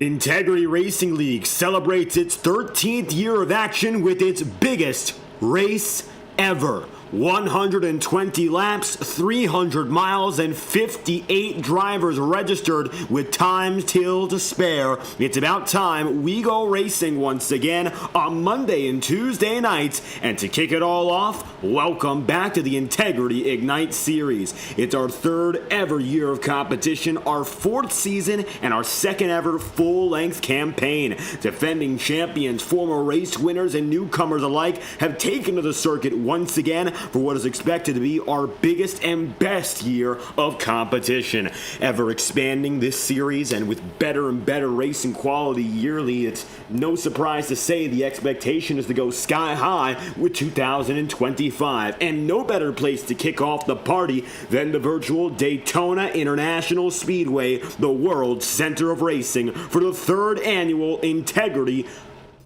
Integrity Racing League celebrates its 13th year of action with its biggest race ever. 120 laps, 300 miles, and 58 drivers registered with time till to spare. It's about time we go racing once again on Monday and Tuesday nights. And to kick it all off, welcome back to the Integrity Ignite Series. It's our third ever year of competition, our fourth season, and our second ever full-length campaign. Defending champions, former race winners, and newcomers alike have taken to the circuit once again for what is expected to be our biggest and best year of competition. Ever expanding this series and with better and better racing quality yearly, it's no surprise to say the expectation is to go sky high with 2025. And no better place to kick off the party than the virtual Daytona International Speedway, the world center of racing, for the third annual Integrity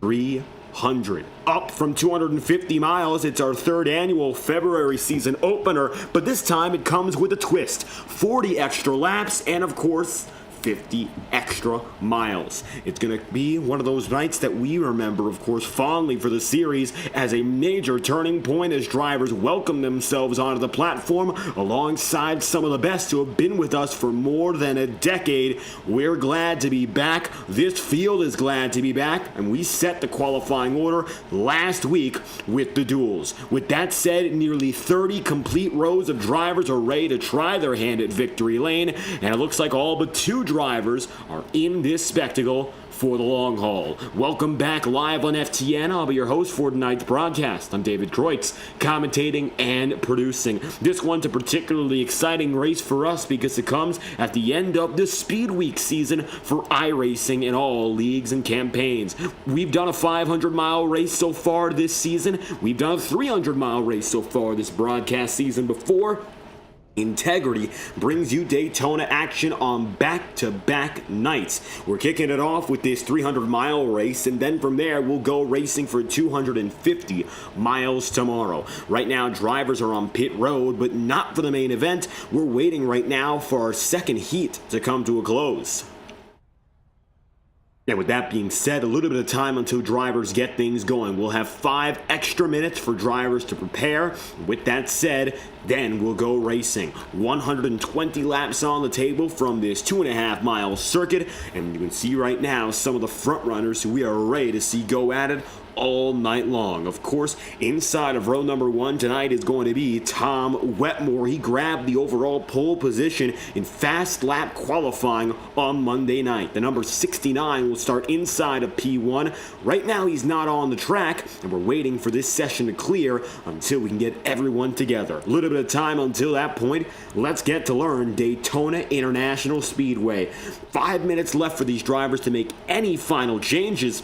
300. Up from 250 miles, it's our third annual February season opener, but this time it comes with a twist. 40 extra laps and, of course, 50 extra miles. It's going to be one of those nights that we remember, of course, fondly for the series as a major turning point as drivers welcome themselves onto the platform alongside some of the best who have been with us for more than a decade. We're glad to be back. This field is glad to be back, and we set the qualifying order last week with the duels. With that said, nearly 30 complete rows of drivers are ready to try their hand at victory lane, and it looks like all but two drivers are in this spectacle for the long haul. Welcome back live on FTN. I'll be your host for tonight's broadcast. I'm David Kreutz, commentating and producing. This one's a particularly exciting race for us because it comes at the end of the Speed Week season for iRacing in all leagues and campaigns. We've done a 500-mile race so far this season. We've done a 300-mile race so far this broadcast season before. Integrity brings you Daytona action on back-to-back nights. We're kicking it off with this 300-mile race, and then from there, we'll go racing for 250 miles tomorrow. Right now, drivers are on pit road, but not for the main event. We're waiting right now for our second heat to come to a close. And with that being said, a little bit of time until drivers get things going. We'll have 5 extra minutes for drivers to prepare. With that said, then we'll go racing. 120 laps on the table from this 2.5-mile circuit. And you can see right now some of the front runners who we are ready to see go at it all night long. Of course, inside of row number 1 tonight is going to be Tom Wetmore. He grabbed the overall pole position in fast lap qualifying on Monday night. The number 69 will start inside of P1. Right now, he's not on the track, and we're waiting for this session to clear until we can get everyone together. A little bit of time until that point. Let's get to learn Daytona International Speedway. 5 minutes left for these drivers to make any final changes.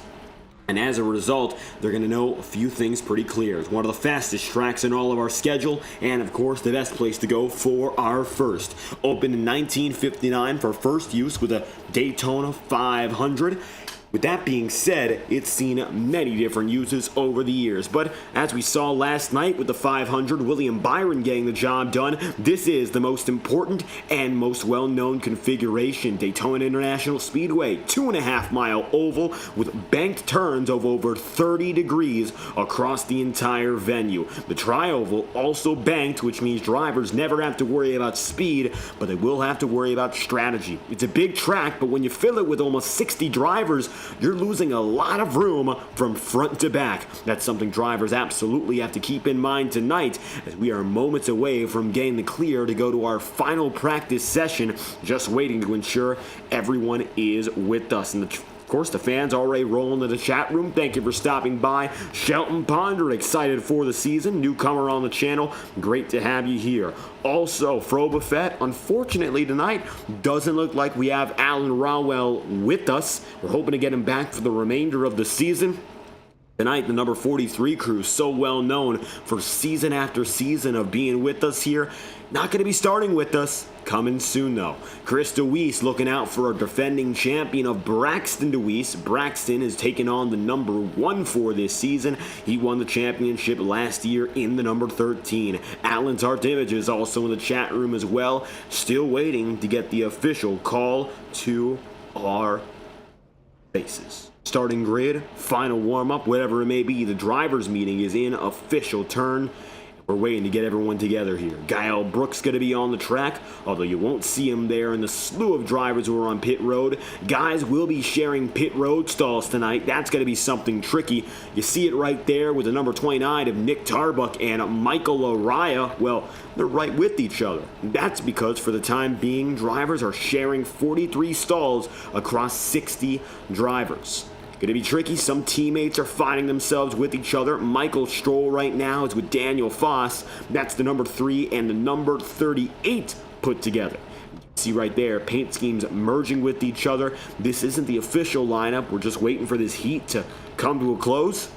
And as a result, they're going to know a few things pretty clear. It's one of the fastest tracks in all of our schedule, and of course, the best place to go for our first. Opened in 1959 for first use with a Daytona 500. With that being said, it's seen many different uses over the years, but as we saw last night with the 500, William Byron getting the job done, this is the most important and most well-known configuration. Daytona International Speedway, 2.5-mile oval with banked turns of over 30 degrees across the entire venue. The tri-oval also banked, which means drivers never have to worry about speed, but they will have to worry about strategy. It's a big track, but when you fill it with almost 60 drivers, you're losing a lot of room from front to back. That's something drivers absolutely have to keep in mind tonight, as we are moments away from getting the clear to go to our final practice session, just waiting to ensure everyone is with us. And of course, the fans already rolling in the chat room. Thank you for stopping by. Shelton Ponder, excited for the season. Newcomer on the channel. Great to have you here. Also, Fro Buffett, unfortunately tonight, doesn't look like we have Alan Rowell with us. We're hoping to get him back for the remainder of the season. Tonight, the number 43 crew, so well known for season after season of being with us here, not going to be starting with us. Coming soon, though. Chris DeWeese looking out for a defending champion of Braxton DeWeese. Braxton is taking on the number 1 for this season. He won the championship last year in the number 13. Alan's Art Image is also in the chat room as well. Still waiting to get the official call to our Faces. Starting grid, final warm-up, whatever it may be, the drivers' meeting is in official turn. We're waiting to get everyone together here. Gael Brooks going to be on the track, although you won't see him there in the slew of drivers who are on pit road. Guys will be sharing pit road stalls tonight. That's going to be something tricky. You see it right there with the number 29 of Nick Tarbuck and Michael Araya. Well, they're right with each other. That's because for the time being, drivers are sharing 43 stalls across 60 drivers. Going to be tricky. Some teammates are finding themselves with each other. Michael Stroll right now is with Daniel Foss. That's the number 3 and the number 38 put together. You can see right there, paint schemes merging with each other. This isn't the official lineup. We're just waiting for this heat to come to a close.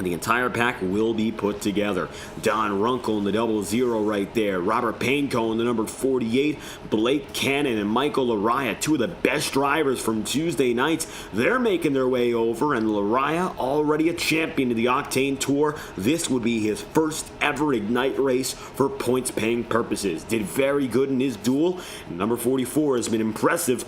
The entire pack will be put together. Don Runkle in the 00 right there. Robert Painco in the number 48. Blake Cannon and Michael Araya, two of the best drivers from Tuesday nights. They're making their way over, and Araya already a champion of the Octane Tour. This would be his first ever Ignite race for points-paying purposes. Did very good in his duel. Number 44 has been impressive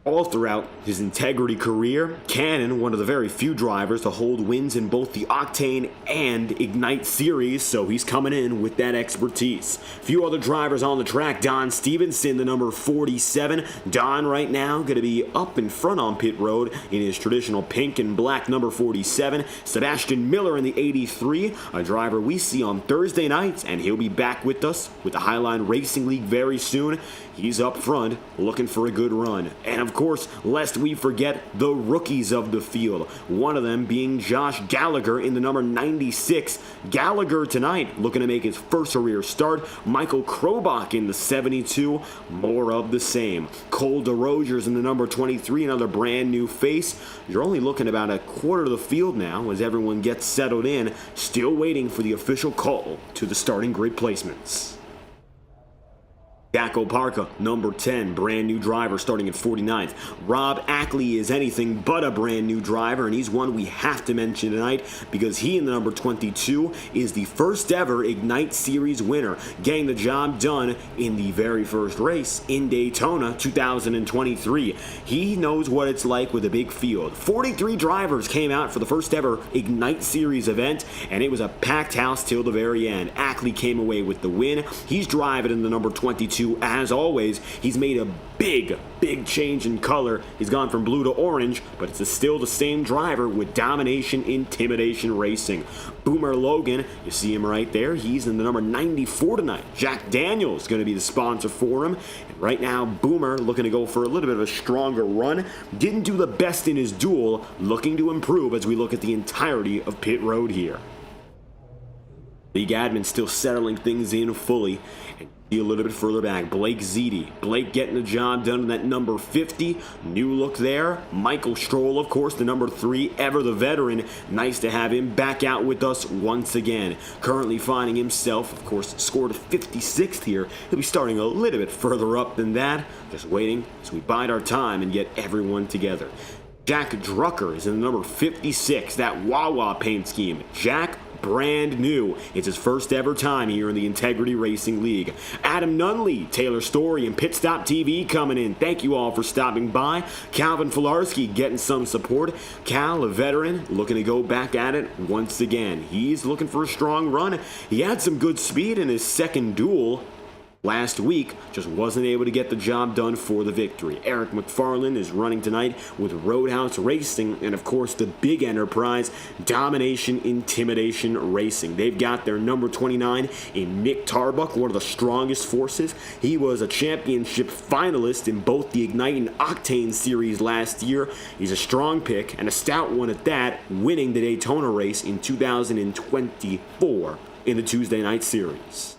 all throughout his integrity career. Cannon, one of the very few drivers to hold wins in both the Octane and Ignite series, so he's coming in with that expertise. Few other drivers on the track. Don Stevenson, the number 47. Don right now going to be up in front on pit road in his traditional pink and black number 47. Sebastian Miller in the 83, a driver we see on Thursday nights, and he'll be back with us with the Highline Racing League very soon. He's up front looking for a good run. And of course, lest we forget the rookies of the field. One of them being Josh Gallagher in the number 96. Gallagher tonight looking to make his first career start. Michael Krobach in the 72. More of the same. Cole DeRogers in the number 23, another brand new face. You're only looking about a quarter of the field now as everyone gets settled in. Still waiting for the official call to the starting grid placements. Daco Parka, number 10, brand new driver starting at 49th. Rob Ackley is anything but a brand new driver, and he's one we have to mention tonight because he in the number 22 is the first ever Ignite Series winner, getting the job done in the very first race in Daytona 2023. He knows what it's like with a big field. 43 drivers came out for the first ever Ignite Series event, and it was a packed house till the very end. Ackley came away with the win. He's driving in the number 22. As always, he's made a big change in color. He's gone from blue to orange, but it's still the same driver with domination, intimidation racing. Boomer Logan, you see him right there. He's in the number 94 tonight. Jack Daniels is going to be the sponsor for him. And right now, Boomer looking to go for a little bit of a stronger run. Didn't do the best in his duel, looking to improve as we look at the entirety of pit road here. League admin still settling things in fully. And a little bit further back, Blake Ziti. Blake getting the job done in that number 50. New look there. Michael Stroll, of course, the number 3, ever the veteran. Nice to have him back out with us once again. Currently finding himself, of course, scored 56th here. He'll be starting a little bit further up than that. Just waiting as we bide our time and get everyone together. Jack Drucker is in the number 56, that Wawa paint scheme. Jack, brand new. It's his first ever time here in the Integrity Racing League. Adam Nunley, Taylor Story, and Pit Stop TV coming in. Thank you all for stopping by. Calvin Filarski getting some support. Cal, a veteran, looking to go back at it once again. He's looking for a strong run. He had some good speed in his second duel last week, just wasn't able to get the job done for the victory. Eric McFarland is running tonight with Roadhouse Racing, and of course the big enterprise, Domination Intimidation Racing. They've got their number 29 in Nick Tarbuck, one of the strongest forces. He was a championship finalist in both the Ignite and Octane series last year. He's a strong pick, and a stout one at that, winning the Daytona race in 2024 in the Tuesday night series.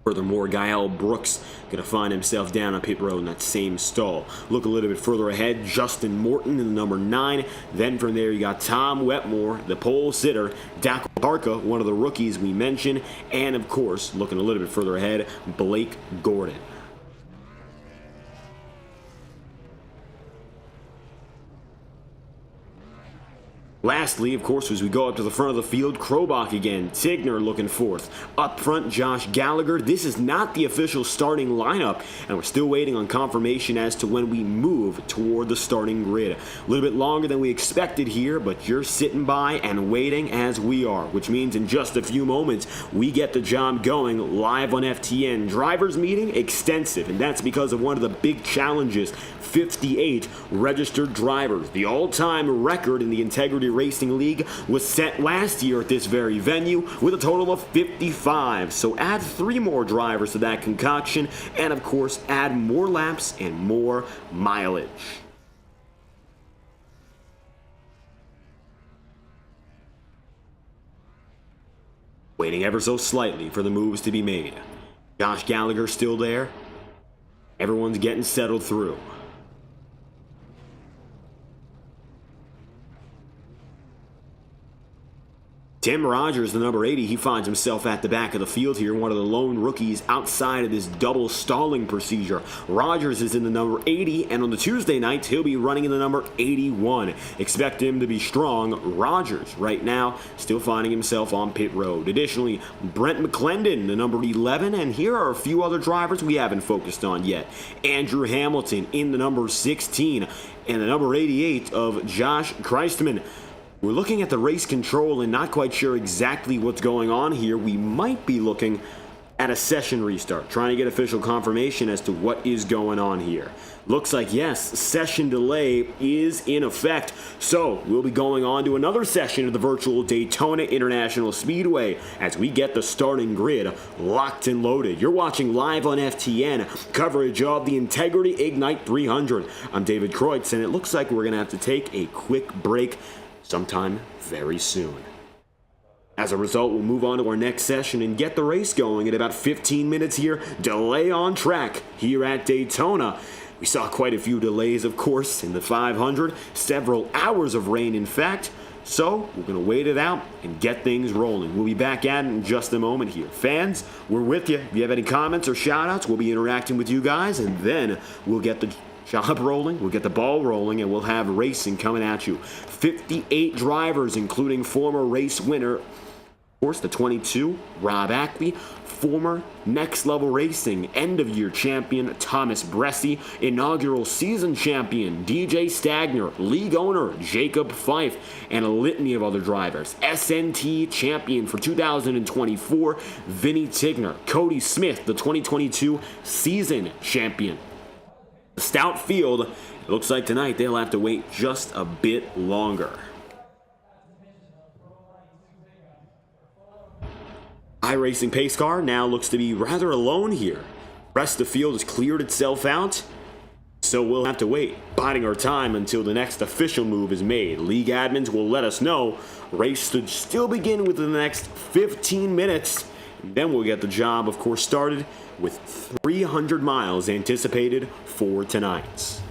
Furthermore, Gael Brooks going to find himself down on pit road in that same stall. Look a little bit further ahead, Justin Morton in the number 9. Then from there you got Tom Wetmore, the pole sitter, Daco Parka, one of the rookies we mentioned, and of course, looking a little bit further ahead, Blake Gordon. Lastly, of course, as we go up to the front of the field, Krobach again, Tigner looking fourth. Up front, Josh Gallagher. This is not the official starting lineup, and we're still waiting on confirmation as to when we move toward the starting grid. A little bit longer than we expected here, but you're sitting by and waiting as we are, which means in just a few moments, we get the job going live on FTN. Drivers meeting extensive, and that's because of one of the big challenges. 58 registered drivers. The all-time record in the Integrity Racing League was set last year at this very venue with a total of 55. So add 3 more drivers to that concoction and of course add more laps and more mileage. Waiting ever so slightly for the moves to be made. Josh Gallagher still there. Everyone's getting settled through. Tim Rogers, the number 80, he finds himself at the back of the field here, one of the lone rookies outside of this double stalling procedure. Rogers is in the number 80, and on the Tuesday nights, he'll be running in the number 81. Expect him to be strong. Rogers, right now, still finding himself on pit road. Additionally, Brent McClendon, the number 11, and here are a few other drivers we haven't focused on yet. Andrew Hamilton in the number 16, and the number 88 of Josh Christman. We're looking at the race control and not quite sure exactly what's going on here. We might be looking at a session restart, trying to get official confirmation as to what is going on here. Looks like, yes, session delay is in effect. So we'll be going on to another session of the virtual Daytona International Speedway as we get the starting grid locked and loaded. You're watching live on FTN coverage of the Integrity Ignite 300. I'm David Kreutz, and it looks like we're going to have to take a quick break sometime very soon. As a result, we'll move on to our next session and get the race going in about 15 minutes here. Delay on track here at Daytona. We saw quite a few delays, of course, in the 500. Several hours of rain, in fact. So we're going to wait it out and get things rolling. We'll be back at it in just a moment here. Fans, we're with you. If you have any comments or shout-outs, we'll be interacting with you guys, and then we'll get the job rolling, we'll get the ball rolling, and we'll have racing coming at you. 58 drivers, including former race winner, of course, the 22, Rob Ackley, former Next Level Racing end-of-year champion, Thomas Bressi, inaugural season champion, DJ Stagner, league owner, Jacob Fife, and a litany of other drivers. SNT champion for 2024, Vinny Tigner, Cody Smith, the 2022 season champion. The stout field, it looks like tonight they'll have to wait just a bit longer. iRacing pace car now looks to be rather alone here. The rest of the field has cleared itself out, so we'll have to wait, biding our time until the next official move is made. League admins will let us know. Race should still begin within the next 15 minutes. And then we'll get the job, of course, started with 300 miles anticipated for tonight.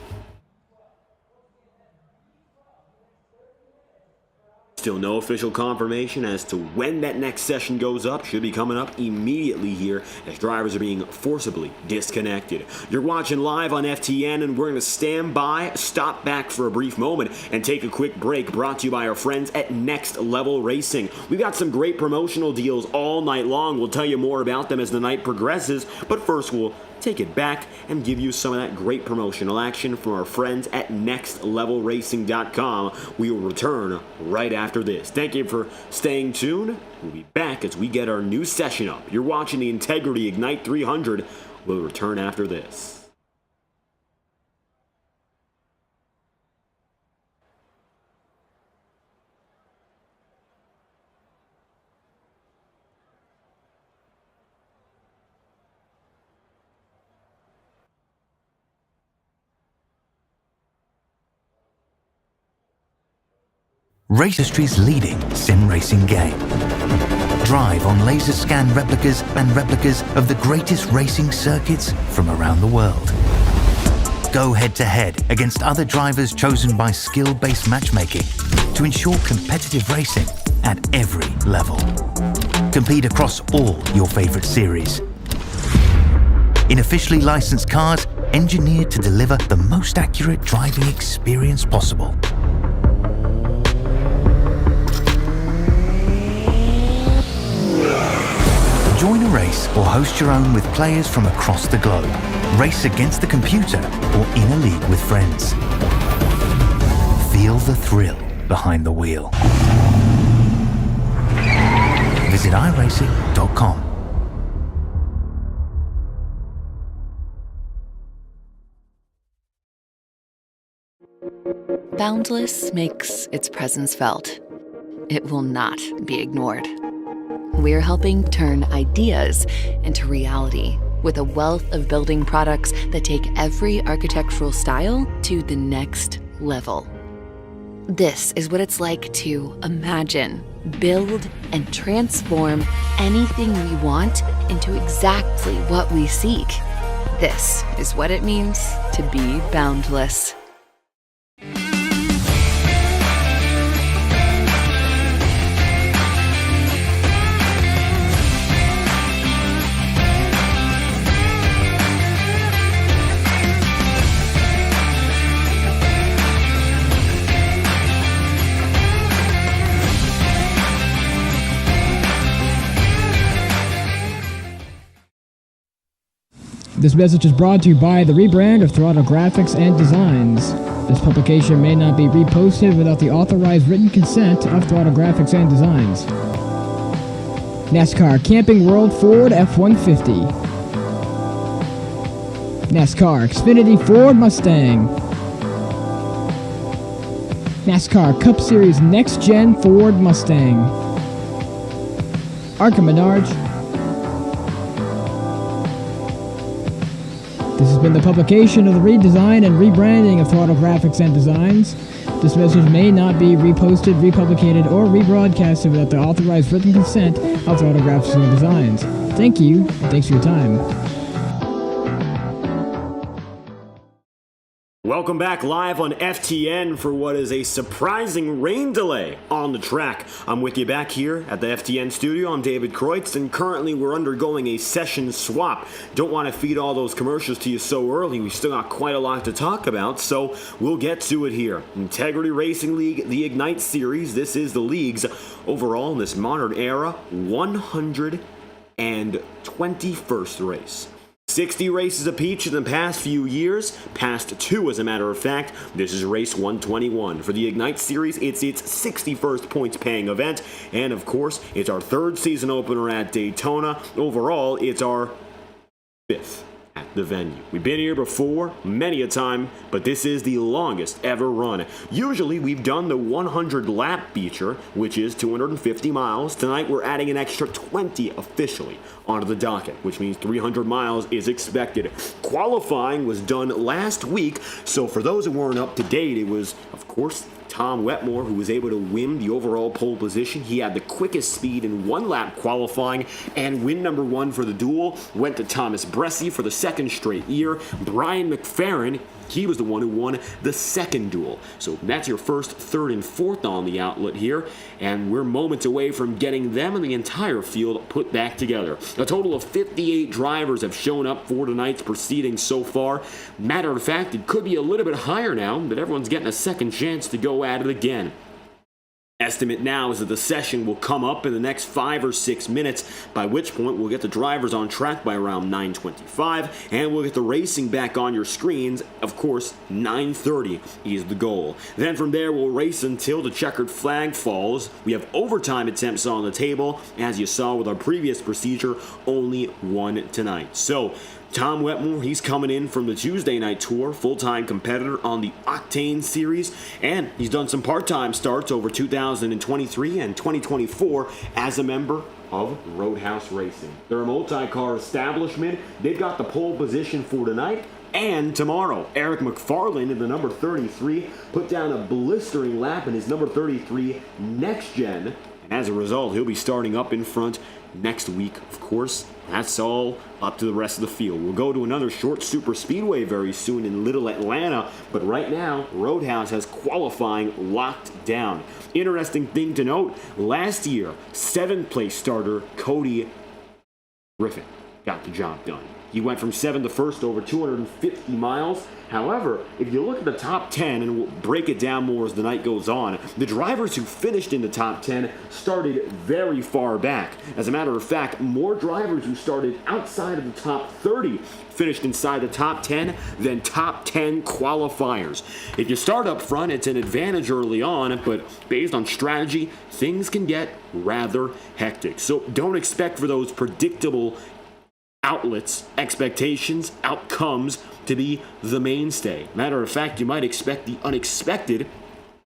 Still no official confirmation as to when that next session goes up. Should be coming up immediately here as drivers are being forcibly disconnected. You're watching live on FTN, and we're going to stand by, stop back for a brief moment, and take a quick break, brought to you by our friends at Next Level Racing. We've got some great promotional deals all night long. We'll tell you more about them as the night progresses, but first we'll take it back and give you some of that great promotional action from our friends at nextlevelracing.com. We will return right after this. Thank you for staying tuned. We'll be back as we get our new session up. You're watching the Integrity Ignite 300. We'll return after this. Race history's leading sim racing game. Drive on laser scan replicas and replicas of the greatest racing circuits from around the world. Go head to head against other drivers chosen by skill-based matchmaking to ensure competitive racing at every level. Compete across all your favorite series. In officially licensed cars engineered to deliver the most accurate driving experience possible. race or host your own with players from across the globe. Race against the computer or in a league with friends. Feel the thrill behind the wheel. Visit iRacing.com. Boundless makes its presence felt. It will not be ignored. We're helping turn ideas into reality with a wealth of building products that take every architectural style to the next level. This is what it's like to imagine, build, and transform anything we want into exactly what we seek. This is what it means to be boundless. This message is brought to you by the rebrand of Throttle Graphics and Designs. This publication may not be reposted without the authorized written consent of Throttle Graphics and Designs. NASCAR Camping World Ford F-150. NASCAR Xfinity Ford Mustang. NASCAR Cup Series Next-Gen Ford Mustang. Arca Menards. This has been the publication of the redesign and rebranding of Throttle Graphics and Designs. This message may not be reposted, republicated, or rebroadcasted without the authorized written consent of Throttle Graphics and Designs. Thank you, and thanks for your time. Welcome back live on FTN for what is a surprising rain delay on the track. I'm with you back here at the FTN studio. I'm David Kreutz, and currently we're undergoing a session swap. Don't want to feed all those commercials to you so early. We still got quite a lot to talk about, so we'll get to it here. Integrity Racing League, the Ignite Series. This is the league's overall in this modern era 121st race. 60 races apiece in the past few years, past 2 as a matter of fact. This is race 121. For the Ignite Series, it's its 61st points paying event, and of course, it's our 3rd season opener at Daytona. Overall, it's our 5th at the venue. We've been here before, many a time, but this is the longest ever run. Usually, we've done the 100-lap feature, which is 250 miles. Tonight, we're adding an extra 20 officially onto the docket, which means 300 miles is expected. Qualifying was done last week, so for those who weren't up to date, it was, of course, Tom Wetmore, who was able to win the overall pole position. He had the quickest speed in one lap qualifying, and win number 1 for the duel went to Thomas Bresci for the 2nd straight year. Brian McFerrin, he was the one who won the 2nd duel. So that's your 1st, 3rd, and 4th on the outlet here, and we're moments away from getting them and the entire field put back together. A total of 58 drivers have shown up for tonight's proceedings so far. Matter of fact, it could be a little bit higher now, but everyone's getting a second chance to go at it again. Estimate now is that the session will come up in the next 5 or 6 minutes, by which point we'll get the drivers on track by around 9:25, and we'll get the racing back on your screens. Of course, 9:30 is the goal. Then from there, we'll race until the checkered flag falls. We have overtime attempts on the table. As you saw with our previous procedure, only 1 tonight. So, Tom Wetmore, he's coming in from the Tuesday night tour, full-time competitor on the Octane Series, and he's done some part-time starts over 2023 and 2024 as a member of Roadhouse Racing. They're a multi-car establishment. They've got the pole position for tonight and tomorrow. Eric McFarland in the number 33 put down a blistering lap in his number 33 Next-Gen, and as a result, he'll be starting up in front next week, of course. That's all up to the rest of the field. We'll go to another short super speedway very soon in Little Atlanta, but right now, Roadhouse has qualifying locked down. Interesting thing to note, last year, 7th place starter Cody Griffin got the job done. He went from 7th to 1st over 250 miles. However, if you look at the top 10, and we'll break it down more as the night goes on, the drivers who finished in the top 10 started very far back. As a matter of fact, more drivers who started outside of the top 30 finished inside the top 10 than top 10 qualifiers. If you start up front, it's an advantage early on, but based on strategy, things can get rather hectic. So don't expect for those predictable outlets, expectations, outcomes to be the mainstay. Matter of fact, you might expect the unexpected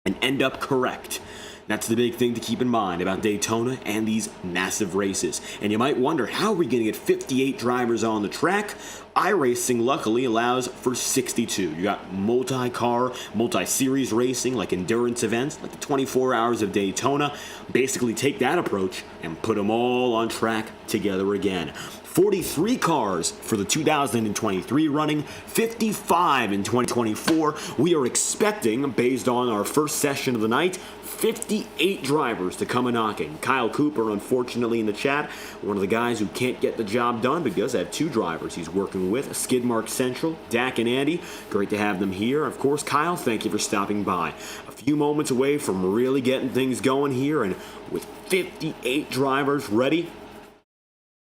and end up correct. That's the big thing to keep in mind about Daytona and these massive races. And you might wonder, how are we going to get 58 drivers on the track? iRacing luckily allows for 62. You got multi-car, multi-series racing like endurance events, like the 24 hours of Daytona. Basically take that approach and put them all on track together again. 43 cars for the 2023 running, 55 in 2024. We are expecting, based on our first session of the night, 58 drivers to come a-knocking. Kyle Cooper, unfortunately, in the chat, one of the guys who can't get the job done, but he does have 2 drivers he's working with, Skidmark Central, Dak and Andy. Great to have them here. Of course, Kyle, thank you for stopping by. A few moments away from really getting things going here, and with 58 drivers ready,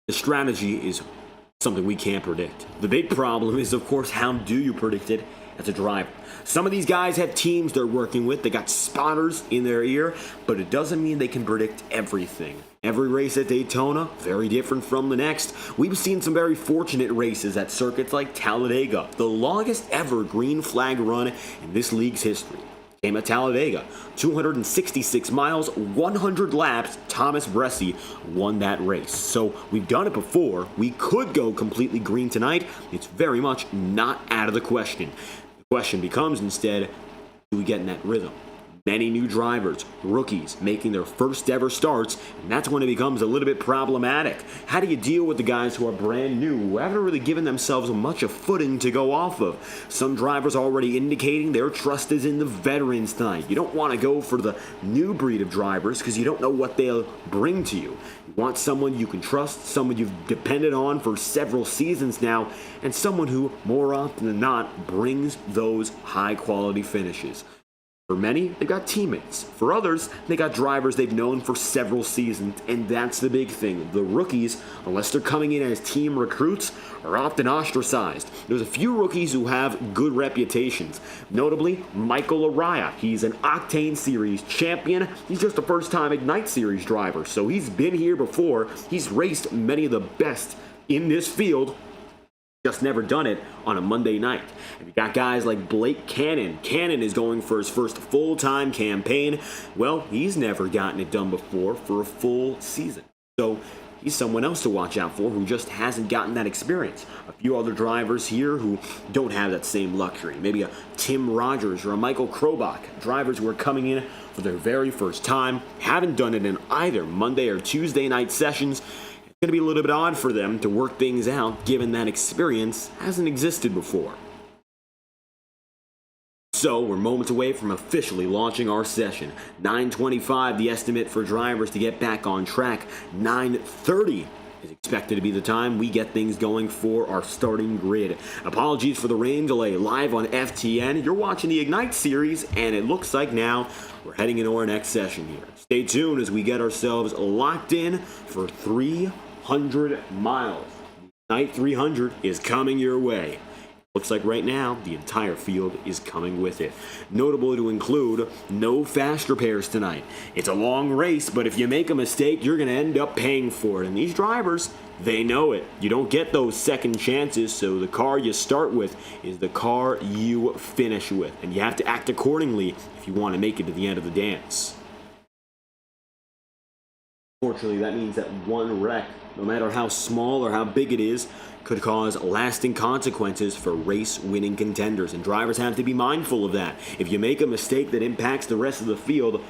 the strategy is something we can't predict. The big problem is, of course, how do you predict it as a driver? Some of these guys have teams they're working with. They got spotters in their ear, but it doesn't mean they can predict everything. Every race at Daytona, very different from the next. We've seen some very fortunate races at circuits like Talladega, the longest ever green flag run in this league's history. Came at Talladega, 266 miles, 100 laps. Thomas Bressi won that race. So we've done it before. We could go completely green tonight. It's very much not out of the question. The question becomes instead, do we get in that rhythm? Many new drivers, rookies, making their first ever starts, and that's when it becomes a little bit problematic. How do you deal with the guys who are brand new, who haven't really given themselves much of footing to go off of? Some drivers already indicating their trust is in the veterans tonight. You don't want to go for the new breed of drivers because you don't know what they'll bring to you. You want someone you can trust, someone you've depended on for several seasons now, and someone who, more often than not, brings those high-quality finishes. For many, they've got teammates. For others, they got drivers they've known for several seasons, and that's the big thing. The rookies, unless they're coming in as team recruits, are often ostracized. There's a few rookies who have good reputations. Notably, Michael Araya. He's an Octane Series champion. He's just a first-time Ignite Series driver, so he's been here before. He's raced many of the best in this field, just never done it on a Monday night. And you got guys like Blake Cannon. Cannon is going for his first full-time campaign. Well, he's never gotten it done before for a full season. So he's someone else to watch out for who just hasn't gotten that experience. A few other drivers here who don't have that same luxury. Maybe a Tim Rogers or a Michael Krobach. Drivers who are coming in for their very first time, haven't done it in either Monday or Tuesday night sessions. It's going to be a little bit odd for them to work things out given that experience hasn't existed before. So we're moments away from officially launching our session. 9:25 the estimate for drivers to get back on track. 9:30 is expected to be the time we get things going for our starting grid. Apologies for the rain delay live on FTN. You're watching the Ignite series, and it looks like now we're heading into our next session here. Stay tuned as we get ourselves locked in for 300 miles. Night 300 is coming your way. Looks like right now, the entire field is coming with it. Notable to include, no fast repairs tonight. It's a long race, but if you make a mistake, you're going to end up paying for it. And these drivers, they know it. You don't get those second chances, so the car you start with is the car you finish with. And you have to act accordingly if you want to make it to the end of the dance. Unfortunately, that means that one wreck, no matter how small or how big it is, could cause lasting consequences for race-winning contenders, and drivers have to be mindful of that. If you make a mistake that impacts the rest of the field,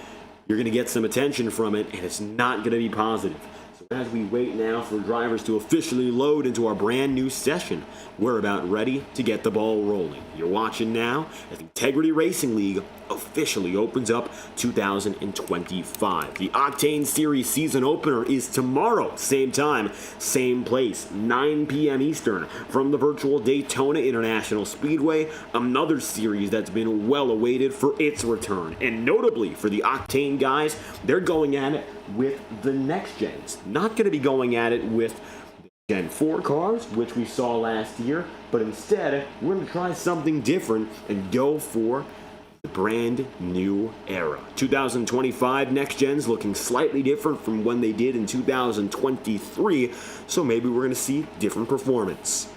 you're going to get some attention from it, and it's not going to be positive. So As we wait now for drivers to officially load into our brand new session, we're about ready to get the ball rolling. You're watching now as the Integrity Racing League officially opens up 2025. The Octane Series season opener is tomorrow, same time, same place, 9 p.m. Eastern, from the virtual Daytona International Speedway, another series that's been well awaited for its return. And notably for the Octane guys, they're going at it with the next gens. Not going to be going at it with Gen 4 cars, which we saw last year, but instead, we're going to try something different and go for the brand new era. 2025 next gens looking slightly different from when they did in 2023, so maybe we're going to see different performance.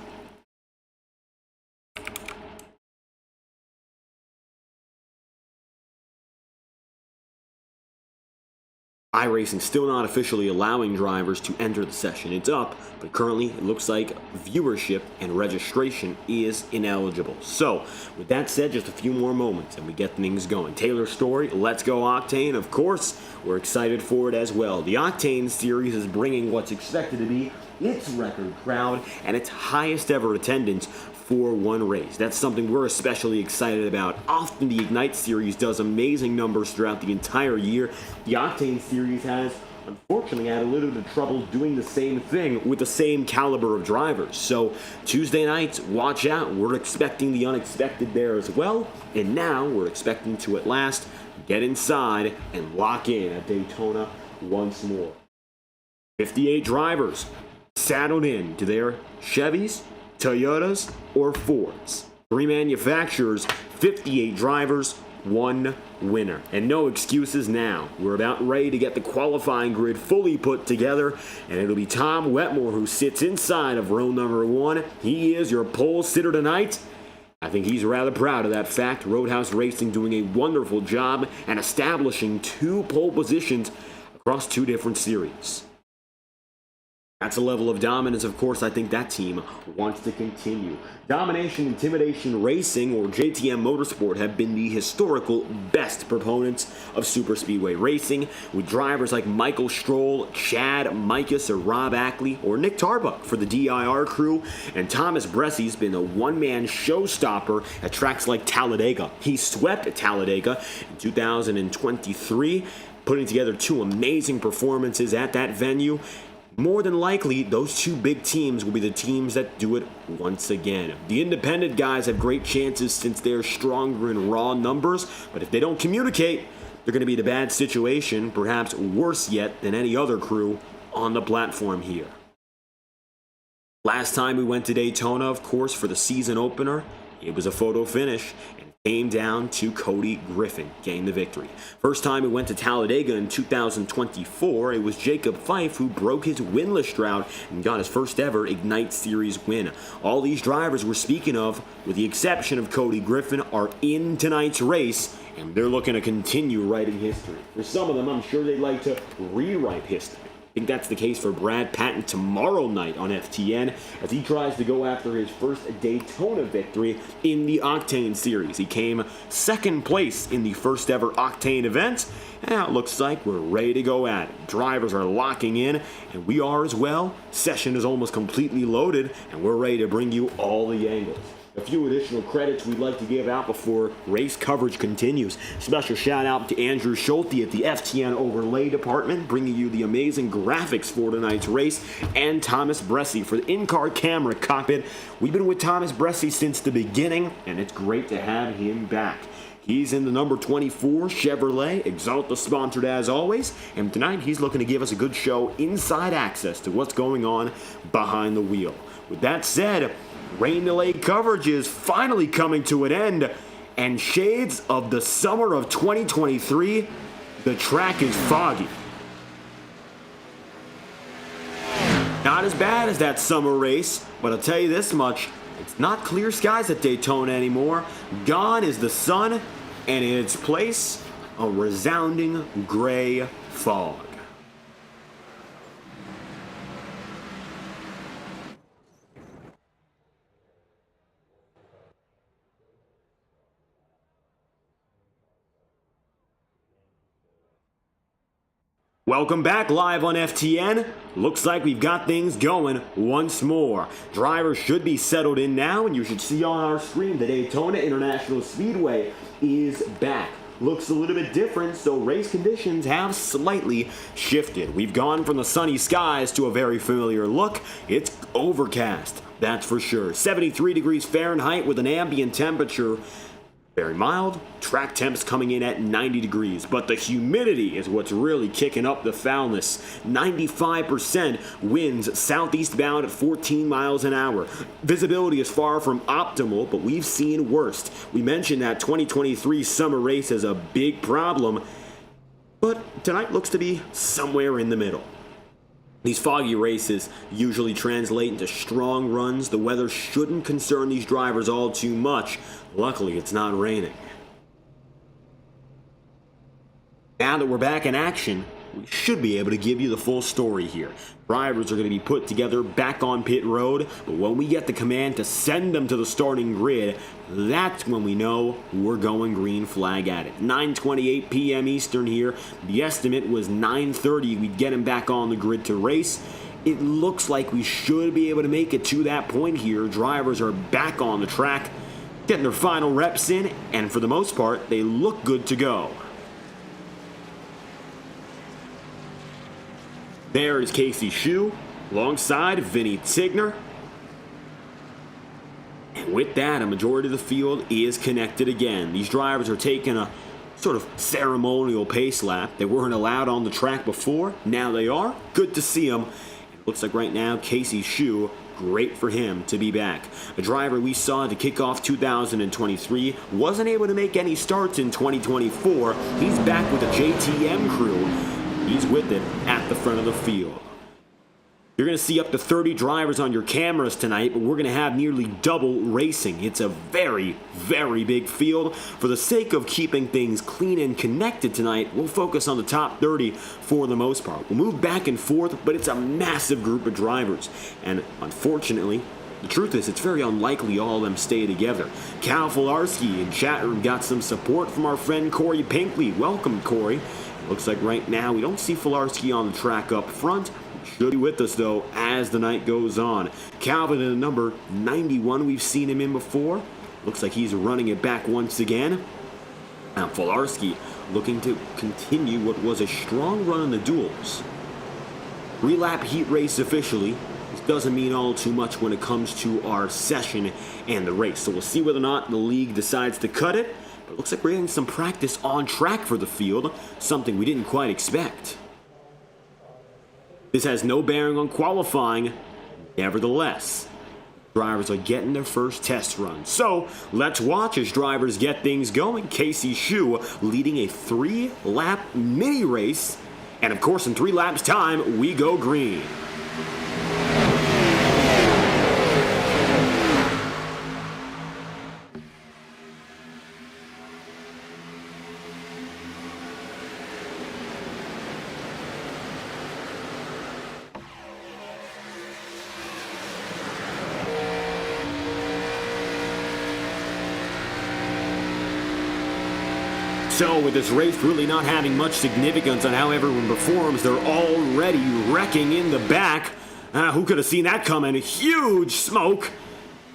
iRacing still not officially allowing drivers to enter the session. It's up, but currently it looks like viewership and registration is ineligible. So, with that said, just a few more moments and we get things going. Taylor Story, Let's Go Octane, of course, we're excited for it as well. The Octane series is bringing what's expected to be its record crowd and its highest ever attendance for one race. That's something we're especially excited about. Often the Ignite series does amazing numbers throughout the entire year. The Octane series has, unfortunately, had a little bit of trouble doing the same thing with the same caliber of drivers. So Tuesday nights, watch out. We're expecting the unexpected there as well. And now we're expecting to at last get inside and lock in at Daytona once more. 58 drivers saddled in to their Chevys, Toyotas, or Fords. 3 manufacturers, 58 drivers, 1 winner. And no excuses now. We're about ready to get the qualifying grid fully put together, and it'll be Tom Wetmore who sits inside of row number 1. He is your pole sitter tonight. I think he's rather proud of that fact. Roadhouse Racing doing a wonderful job and establishing 2 pole positions across 2 different series. That's a level of dominance, of course, I think that team wants to continue. Domination Intimidation Racing, or JTM Motorsport, have been the historical best proponents of superspeedway racing, with drivers like Michael Stroll, Chad Mikas, or Rob Ackley, or Nick Tarbuck for the DIR crew, and Thomas Bressy's been a one-man showstopper at tracks like Talladega. He swept Talladega in 2023, putting together 2 amazing performances at that venue. More than likely, those 2 big teams will be the teams that do it once again. The independent guys have great chances since they're stronger in raw numbers, but if they don't communicate, they're going to be in a bad situation, perhaps worse yet than any other crew on the platform here. Last time we went to Daytona, of course, for the season opener, it was a photo finish, and came down to Cody Griffin getting the victory. First time we went to Talladega in 2024, it was Jacob Fife who broke his winless drought and got his first ever Ignite Series win. All these drivers we're speaking of, with the exception of Cody Griffin, are in tonight's race, and they're looking to continue writing history. For some of them, I'm sure they'd like to rewrite history. I think that's the case for Brad Patton tomorrow night on FTN as he tries to go after his first Daytona victory in the Octane Series. He came second place in the first ever Octane event, and now it looks like we're ready to go at it. Drivers are locking in, and we are as well. Session is almost completely loaded, and we're ready to bring you all the angles. A few additional credits we'd like to give out before race coverage continues. Special shout out to Andrew Schulte at the FTN Overlay Department, bringing you the amazing graphics for tonight's race, and Thomas Bressie for the in-car camera cockpit. We've been with Thomas Bressie since the beginning, and it's great to have him back. He's in the number 24 Chevrolet, Exalta sponsored as always, and tonight he's looking to give us a good show, inside access to what's going on behind the wheel. With that said, rain delayed coverage is finally coming to an end, and shades of the summer of 2023, the track is foggy. Not as bad as that summer race, but I'll tell you this much, it's not clear skies at Daytona anymore. Gone is the sun, and in its place, a resounding gray fog. Welcome back live on FTN. Looks like we've got things going once more. Drivers should be settled in now, and you should see on our screen the Daytona International Speedway is back. Looks a little bit different, so race conditions have slightly shifted. We've gone from the sunny skies to a very familiar look. It's overcast, that's for sure. 73 degrees Fahrenheit with an ambient temperature very mild. Track temps coming in at 90 degrees, but the humidity is what's really kicking up the foulness. 95% winds southeast bound at 14 miles an hour. Visibility is far from optimal, but we've seen worse. We mentioned that 2023 summer race is a big problem, but tonight looks to be somewhere in the middle. These foggy races usually translate into strong runs. The weather shouldn't concern these drivers all too much. Luckily, it's not raining. Now that we're back in action, we should be able to give you the full story here. Drivers are going to be put together back on pit road, but when we get the command to send them to the starting grid, that's when we know we're going green flag at it. 9:28 p.m. Eastern here. The estimate was 9:30 we'd get them back on the grid to race. It looks like we should be able to make it to that point here. Drivers are back on the track, getting their final reps in, and for the most part, they look good to go. There is Casey Shue alongside Vinny Tigner. And with that, a majority of the field is connected again. These drivers are taking a sort of ceremonial pace lap. They weren't allowed on the track before. Now they are. Good to see them. It looks like right now Casey Shue, great for him to be back. A driver we saw to kick off 2023 wasn't able to make any starts in 2024. He's back with the JTM crew. He's with it at the front of the field. You're going to see up to 30 drivers on your cameras tonight, but we're going to have nearly double racing. It's a very, very big field. For the sake of keeping things clean and connected tonight, we'll focus on the top 30 for the most part. We'll move back and forth, but it's a massive group of drivers. And unfortunately, the truth is, it's very unlikely all of them stay together. Cal Filarski in chat room got some support from our friend Corey Pinkley. Welcome, Corey. Looks like right now we don't see Filarski on the track up front. Should be with us, though, as the night goes on. Calvin in number 91, we've seen him in before. Looks like he's running it back once again. Now Filarski looking to continue what was a strong run in the duels. 3-lap heat race officially. This doesn't mean all too much when it comes to our session and the race. So we'll see whether or not the league decides to cut it. But it looks like we're getting some practice on track for the field, something we didn't quite expect. This has no bearing on qualifying. Nevertheless, drivers are getting their first test run. So let's watch as drivers get things going. Casey Shue leading a 3-lap mini race. And of course, in 3 laps time, we go green. So with this race really not having much significance on how everyone performs, they're already wrecking in the back. Who could have seen that coming? Huge smoke.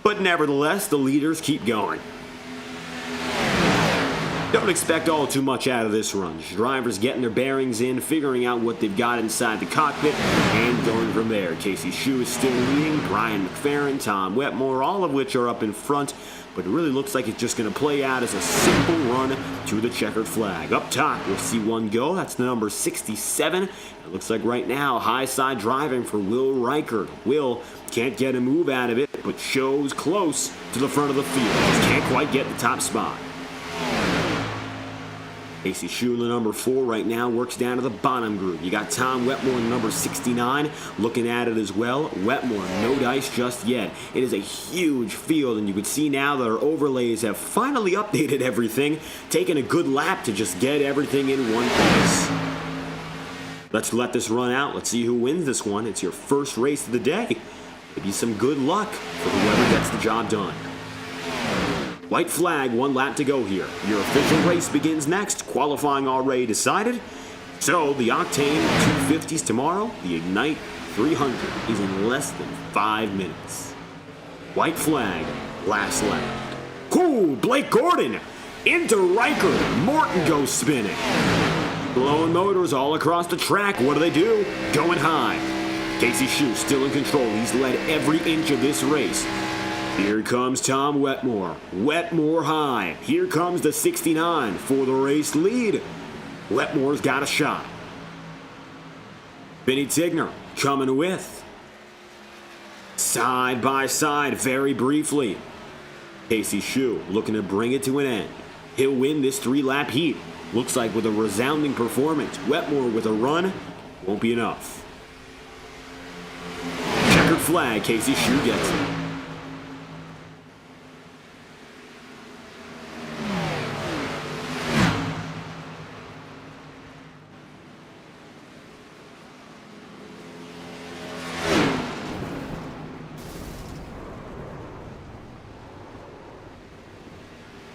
But nevertheless, the leaders keep going. Don't expect all too much out of this run. Drivers getting their bearings in, figuring out what they've got inside the cockpit, and going from there. Casey Shue is still leading, Brian McFerrin, Tom Wetmore, all of which are up in front. But it really looks like it's just going to play out as a simple run to the checkered flag. Up top, we'll see one go. That's the number 67. It looks like right now, high side driving for Will Reichert. Will can't get a move out of it, but shows close to the front of the field. Just can't quite get the top spot. Casey Shue in the number 4 right now works down to the bottom group. You got Tom Wetmore in the number 69 looking at it as well. Wetmore, no dice just yet. It is a huge field, and you can see now that our overlays have finally updated everything, taking a good lap to just get everything in one place. Let's let this run out. Let's see who wins this one. It's your first race of the day. Maybe some good luck for whoever gets the job done. White flag, 1 lap to go here. Your official race begins next. Qualifying already decided. So the Octane 250s tomorrow, the Ignite 300 is in less than 5 minutes. White flag, last lap. Cool, Blake Gordon into Riker. Morton goes spinning. Blowing motors all across the track. What do? Going high. Casey Shue still in control. He's led every inch of this race. Here comes Tom Wetmore. Wetmore high. Here comes the 69 for the race lead. Wetmore's got a shot. Vinny Tigner coming with. Side by side, very briefly. Casey Shue looking to bring it to an end. He'll win this 3-lap heat. Looks like with a resounding performance. Wetmore with a run won't be enough. Checkered flag, Casey Shue gets it.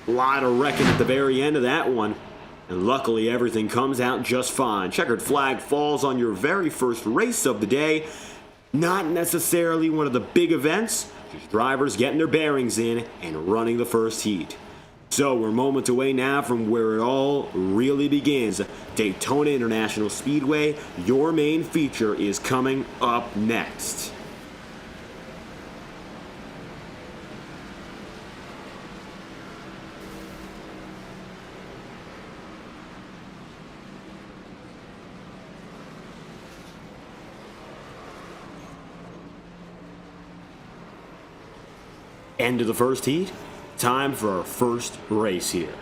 A lot of wrecking at the very end of that one. And luckily everything comes out just fine. Checkered flag falls on your very first race of the day. Not necessarily one of the big events. Just drivers getting their bearings in and running the first heat. So we're moments away now from where it all really begins. Daytona International Speedway, your main feature, is coming up next. End of the first heat. Time for our first race here.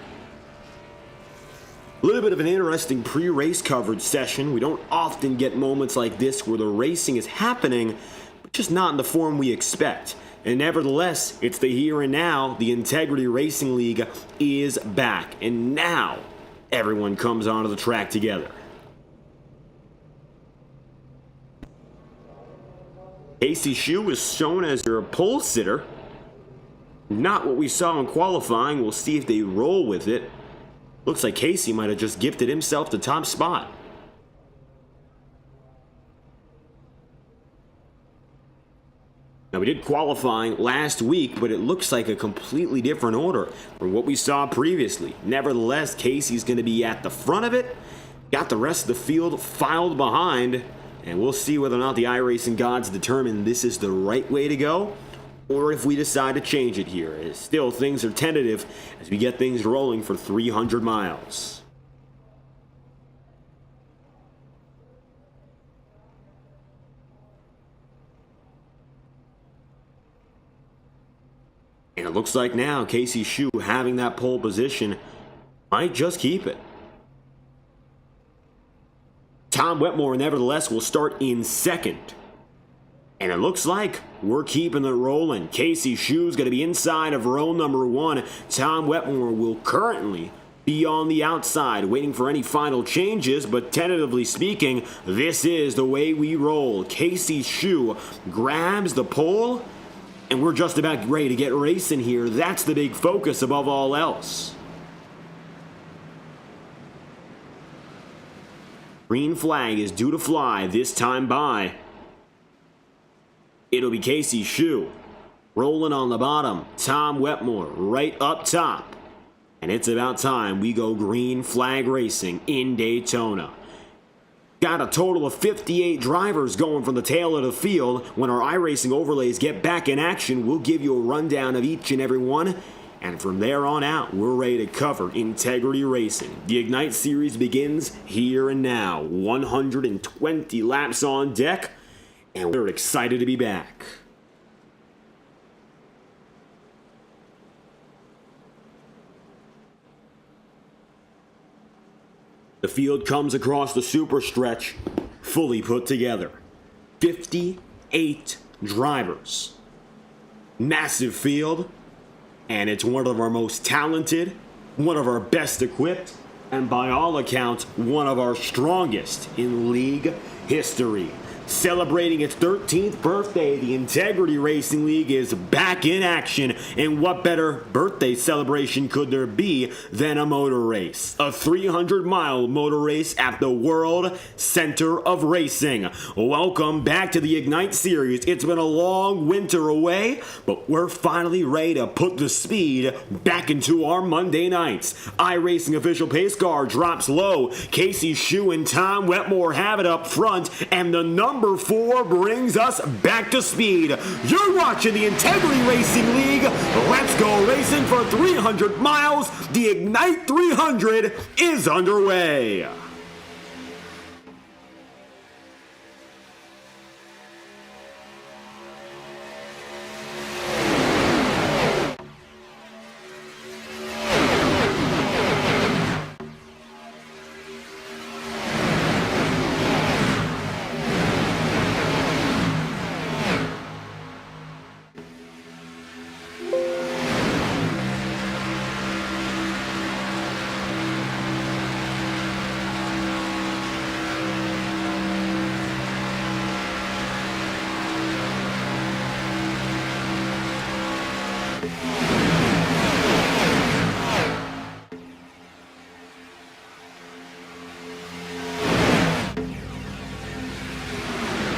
A little bit of an interesting pre-race coverage session. We don't often get moments like this where the racing is happening, but just not in the form we expect. And nevertheless, it's the here and now. The Integrity Racing League is back. And now, everyone comes onto the track together. Casey Shue is shown as your pole sitter. Not what we saw in qualifying. We'll see if they roll with it. Looks like Casey might have just gifted himself the top spot. Now, we did qualifying last week, but it looks like a completely different order from what we saw previously. Nevertheless, Casey's going to be at the front of it. Got the rest of the field filed behind. And we'll see whether or not the iRacing gods determine this is the right way to go, or if we decide to change it here. Still, things are tentative as we get things rolling for 300 miles. And it looks like now Casey Shue, having that pole position, might just keep it. Tom Wetmore, nevertheless, will start in second. And it looks like we're keeping it rolling. Casey Shue's going to be inside of row number 1. Tom Wetmore will currently be on the outside, waiting for any final changes, but tentatively speaking, this is the way we roll. Casey Shue grabs the pole, and we're just about ready to get racing here. That's the big focus above all else. Green flag is due to fly this time by. It'll be Casey Shue. Rolling on the bottom, Tom Wetmore right up top. And it's about time we go green flag racing in Daytona. Got a total of 58 drivers going from the tail of the field. When our iRacing overlays get back in action, we'll give you a rundown of each and every one. And from there on out, we're ready to cover Integrity Racing. The Ignite Series begins here and now. 120 laps on deck, and we're excited to be back. The field comes across the super stretch, fully put together. 58 drivers. Massive field. And it's one of our most talented, one of our best equipped, and by all accounts, one of our strongest in league history. Celebrating its 13th birthday, the Integrity Racing League is back in action, and what better birthday celebration could there be than a motor race? A 300-mile motor race at the World Center of Racing. Welcome back to the Ignite Series. It's been a long winter away, but we're finally ready to put the speed back into our Monday nights. iRacing official pace car drops low. Casey Shue and Tom Wetmore have it up front, and the number 4 brings us back to speed. You're watching the Integrity Racing League. Let's go racing for 300 miles. The Ignite 300 is underway.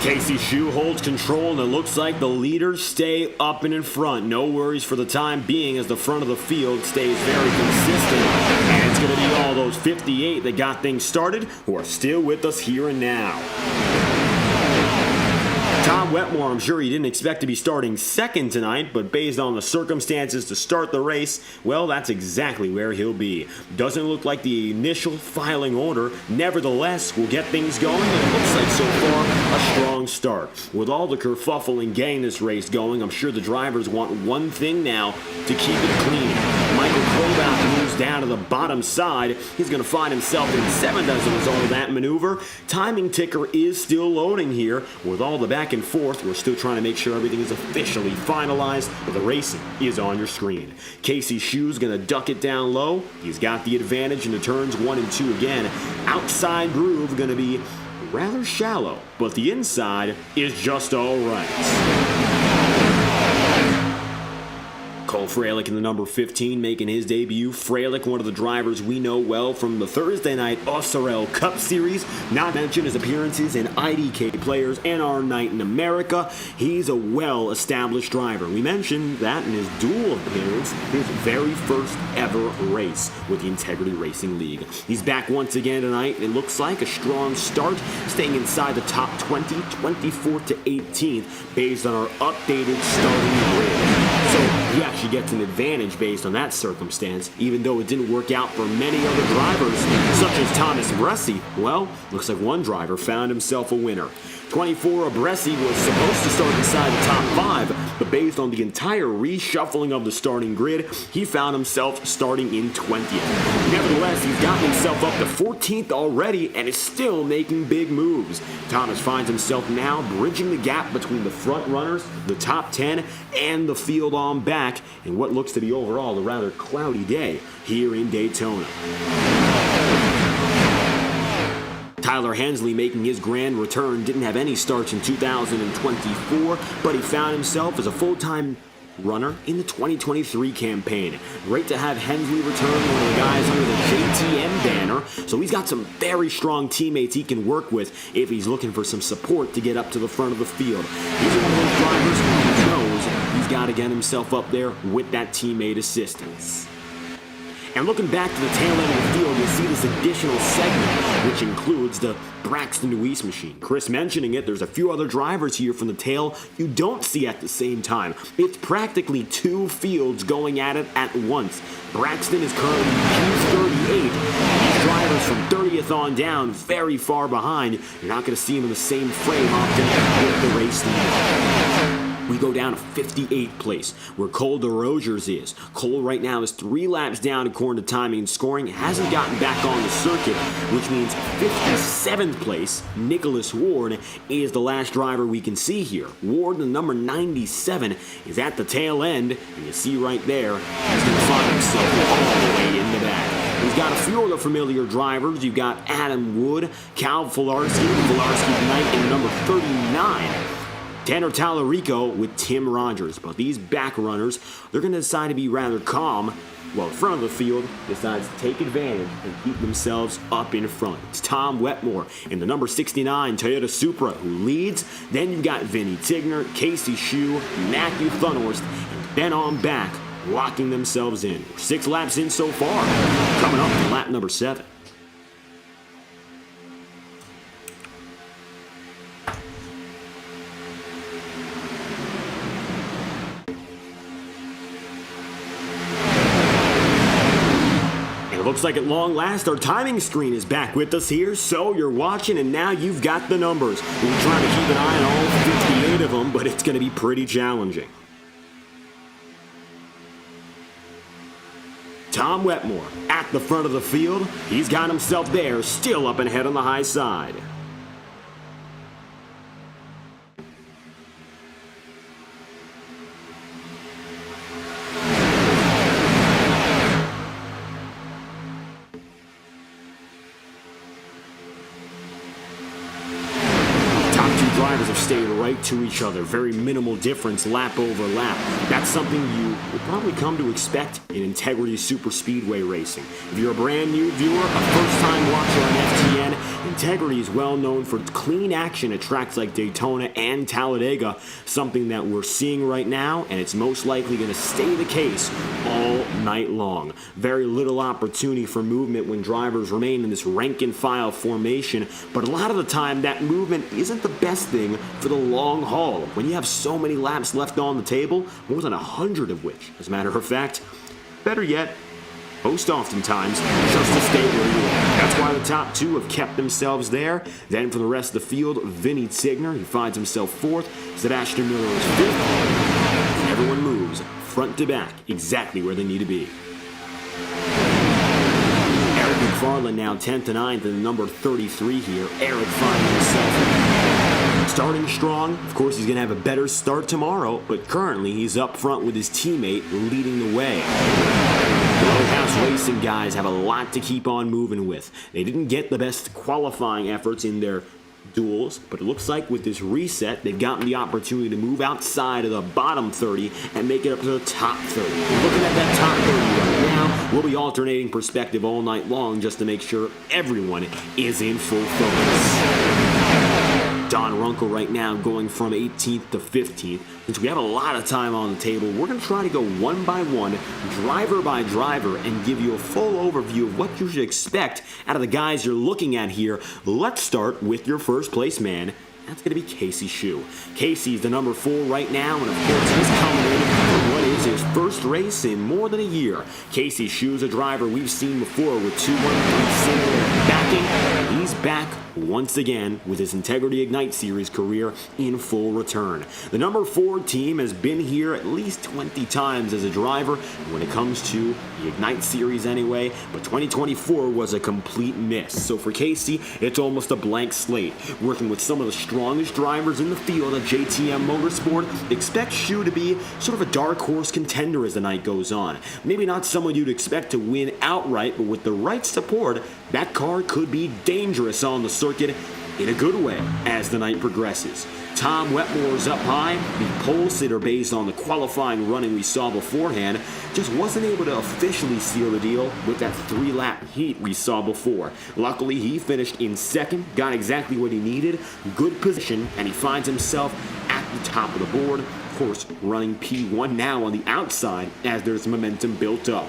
Casey Shue holds control, and it looks like the leaders stay up and in front. No worries for the time being, as the front of the field stays very consistent. And it's going to be all those 58 that got things started who are still with us here and now. Tom Wetmore, I'm sure he didn't expect to be starting second tonight, but based on the circumstances to start the race, well, that's exactly where he'll be. Doesn't look like the initial filing order. Nevertheless, we'll get things going, and it looks like so far a strong start. With all the kerfuffle and getting this race going, I'm sure the drivers want one thing now: to keep it clean. Michael Krobach moves down to the bottom side. He's going to find himself in 7th as a result of that maneuver. Timing ticker is still loading here. With all the back and forth, we're still trying to make sure everything is officially finalized, but the racing is on your screen. Casey Shue's going to duck it down low. He's got the advantage into turns 1 and 2 again. Outside groove going to be rather shallow, but the inside is just all right. Cole Freilich in the number 15 making his debut. Freilich, one of the drivers we know well from the Thursday night Osarel Cup Series, not mentioned his appearances in IDK Players and our Night in America. He's a well-established driver. We mentioned that in his dual appearance, his very first ever race with the Integrity Racing League. He's back once again tonight. It looks like a strong start, staying inside the top 20, 24th to 18th, based on our updated starting grid. So he actually gets an advantage based on that circumstance, even though it didn't work out for many other drivers, such as Thomas Bressi. Well, looks like one driver found himself a winner. 24 Bressi was supposed to start inside the top 5, but based on the entire reshuffling of the starting grid, he found himself starting in 20th. Nevertheless, he's gotten himself up to 14th already and is still making big moves. Thomas finds himself now bridging the gap between the front runners, the top 10, and the field on back in what looks to be overall a rather cloudy day here in Daytona. Tyler Hensley, making his grand return, didn't have any starts in 2024, but he found himself as a full-time runner in the 2023 campaign. Great to have Hensley return, one of the guys under the JTM banner, so he's got some very strong teammates he can work with if he's looking for some support to get up to the front of the field. He's one of those drivers who knows he's got to get himself up there with that teammate assistance. And looking back to the tail end of the field, you'll see this additional segment, which includes the Braxton Deweese machine. Chris mentioning it, there's a few other drivers here from the tail you don't see at the same time. It's practically 2 fields going at it at once. Braxton is currently Q38. These drivers from 30th on down, very far behind. You're not going to see them in the same frame often with the race lead. We go down to 58th place, where Cole DeRogers is. Cole right now is 3 laps down according to timing and scoring. Hasn't gotten back on the circuit, which means 57th place, Nicholas Ward, is the last driver we can see here. Ward, the number 97, is at the tail end, and you see right there, he's going to find himself all the way in the back. He's got a few other familiar drivers. You've got Adam Wood, Cal Filarski tonight in number 39. Tanner Tallarico with Tim Rogers. But these back runners, they're going to decide to be rather calm, while the front of the field decides to take advantage and keep themselves up in front. It's Tom Wetmore in the number 69 Toyota Supra who leads. Then you've got Vinny Tigner, Casey Shue, Matthew Thunhorst, and Ben on back, locking themselves in. 6 laps in so far. Coming up to lap number 7. Looks like at long last our timing screen is back with us here, so you're watching and now you've got the numbers. We're trying to keep an eye on all 58 of them, but it's going to be pretty challenging. Tom Wetmore at the front of the field. He's got himself there, still up and ahead on the high side. Drivers have stayed right to each other. Very minimal difference lap over lap. That's something you will probably come to expect in Integrity Superspeedway Racing. If you're a brand new viewer, a first-time watcher on FTN, Integrity is well known for its clean action at tracks like Daytona and Talladega, something that we're seeing right now, and it's most likely going to stay the case all night long. Very little opportunity for movement when drivers remain in this rank-and-file formation, but a lot of the time that movement isn't the best thing for the long haul. When you have so many laps left on the table, more than 100 of which, as a matter of fact, better yet, most oftentimes, just to stay where you are. That's why the top 2 have kept themselves there. Then for the rest of the field, Vinny Tigner, he finds himself 4th. Sebastian Miller is 5th. And everyone moves front to back, exactly where they need to be. Eric McFarland now 10th to 9th in number 33 here. Eric finding himself starting strong. Of course, he's going to have a better start tomorrow, but currently he's up front with his teammate leading the way. The Roadhouse Racing guys have a lot to keep on moving with. They didn't get the best qualifying efforts in their duels, but it looks like with this reset, they've gotten the opportunity to move outside of the bottom 30 and make it up to the top 30. Looking at that top 30 right now, we'll be alternating perspective all night long just to make sure everyone is in full focus. Don Runkle right now going from 18th to 15th. Since we have a lot of time on the table, we're going to try to go one by one, driver by driver, and give you a full overview of what you should expect out of the guys you're looking at here. Let's start with your first place man. That's going to be Casey Shue. Casey's the number 4 right now, and of course he's coming in for what is his first race in more than a year. Casey Shue's a driver we've seen before with 2-1-3 backing. He's back once again with his Integrity Ignite Series career in full return. The number 4 team has been here at least 20 times as a driver when it comes to the Ignite Series anyway, but 2024 was a complete miss. So for Casey, it's almost a blank slate. Working with some of the strongest drivers in the field at JTM Motorsport, expect Shue to be sort of a dark horse contender as the night goes on. Maybe not someone you'd expect to win outright, but with the right support, that car could be dangerous on the circuit in a good way as the night progresses. Tom Wetmore's up high. The pole sitter, based on the qualifying running we saw beforehand, just wasn't able to officially seal the deal with that 3-lap heat we saw before. Luckily, he finished in 2nd, got exactly what he needed, good position, and he finds himself at the top of the board. Of course, running P1 now on the outside as there's momentum built up.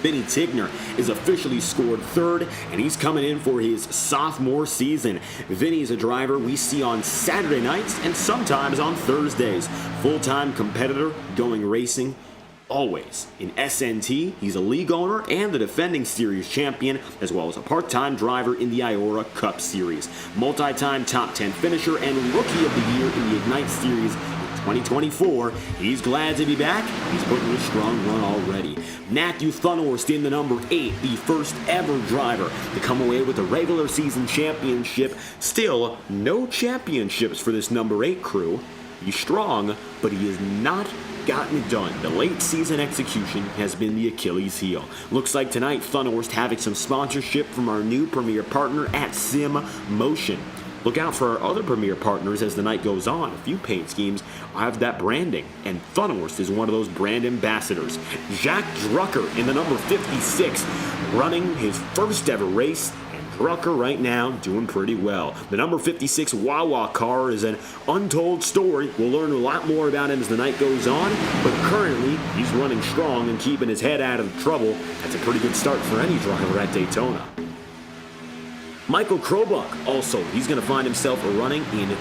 Vinny Tigner is officially scored 3rd, and he's coming in for his sophomore season. Vinny's a driver we see on Saturday nights and sometimes on Thursdays. Full-time competitor, going racing always in SNT. He's a league owner and the defending series champion, as well as a part-time driver in the Iora Cup Series. Multi-time top 10 finisher and rookie of the year in the Ignite Series 2024. He's glad to be back. He's putting a strong run already. Matthew Thunhorst in the number 8, the first ever driver to come away with a regular season championship. Still, no championships for this number 8 crew. He's strong, but he has not gotten it done. The late season execution has been the Achilles heel. Looks like tonight Thunderhorse having some sponsorship from our new premier partner at Sim Motion. Look out for our other premier partners as the night goes on. A few paint schemes have that branding, and Thunderhorse is one of those brand ambassadors. Jack Drucker in the number 56, running his first ever race, and Drucker right now doing pretty well. The number 56 Wawa car is an untold story. We'll learn a lot more about him as the night goes on, but currently he's running strong and keeping his head out of trouble. That's a pretty good start for any driver at Daytona. Michael Krobuck also, he's going to find himself running in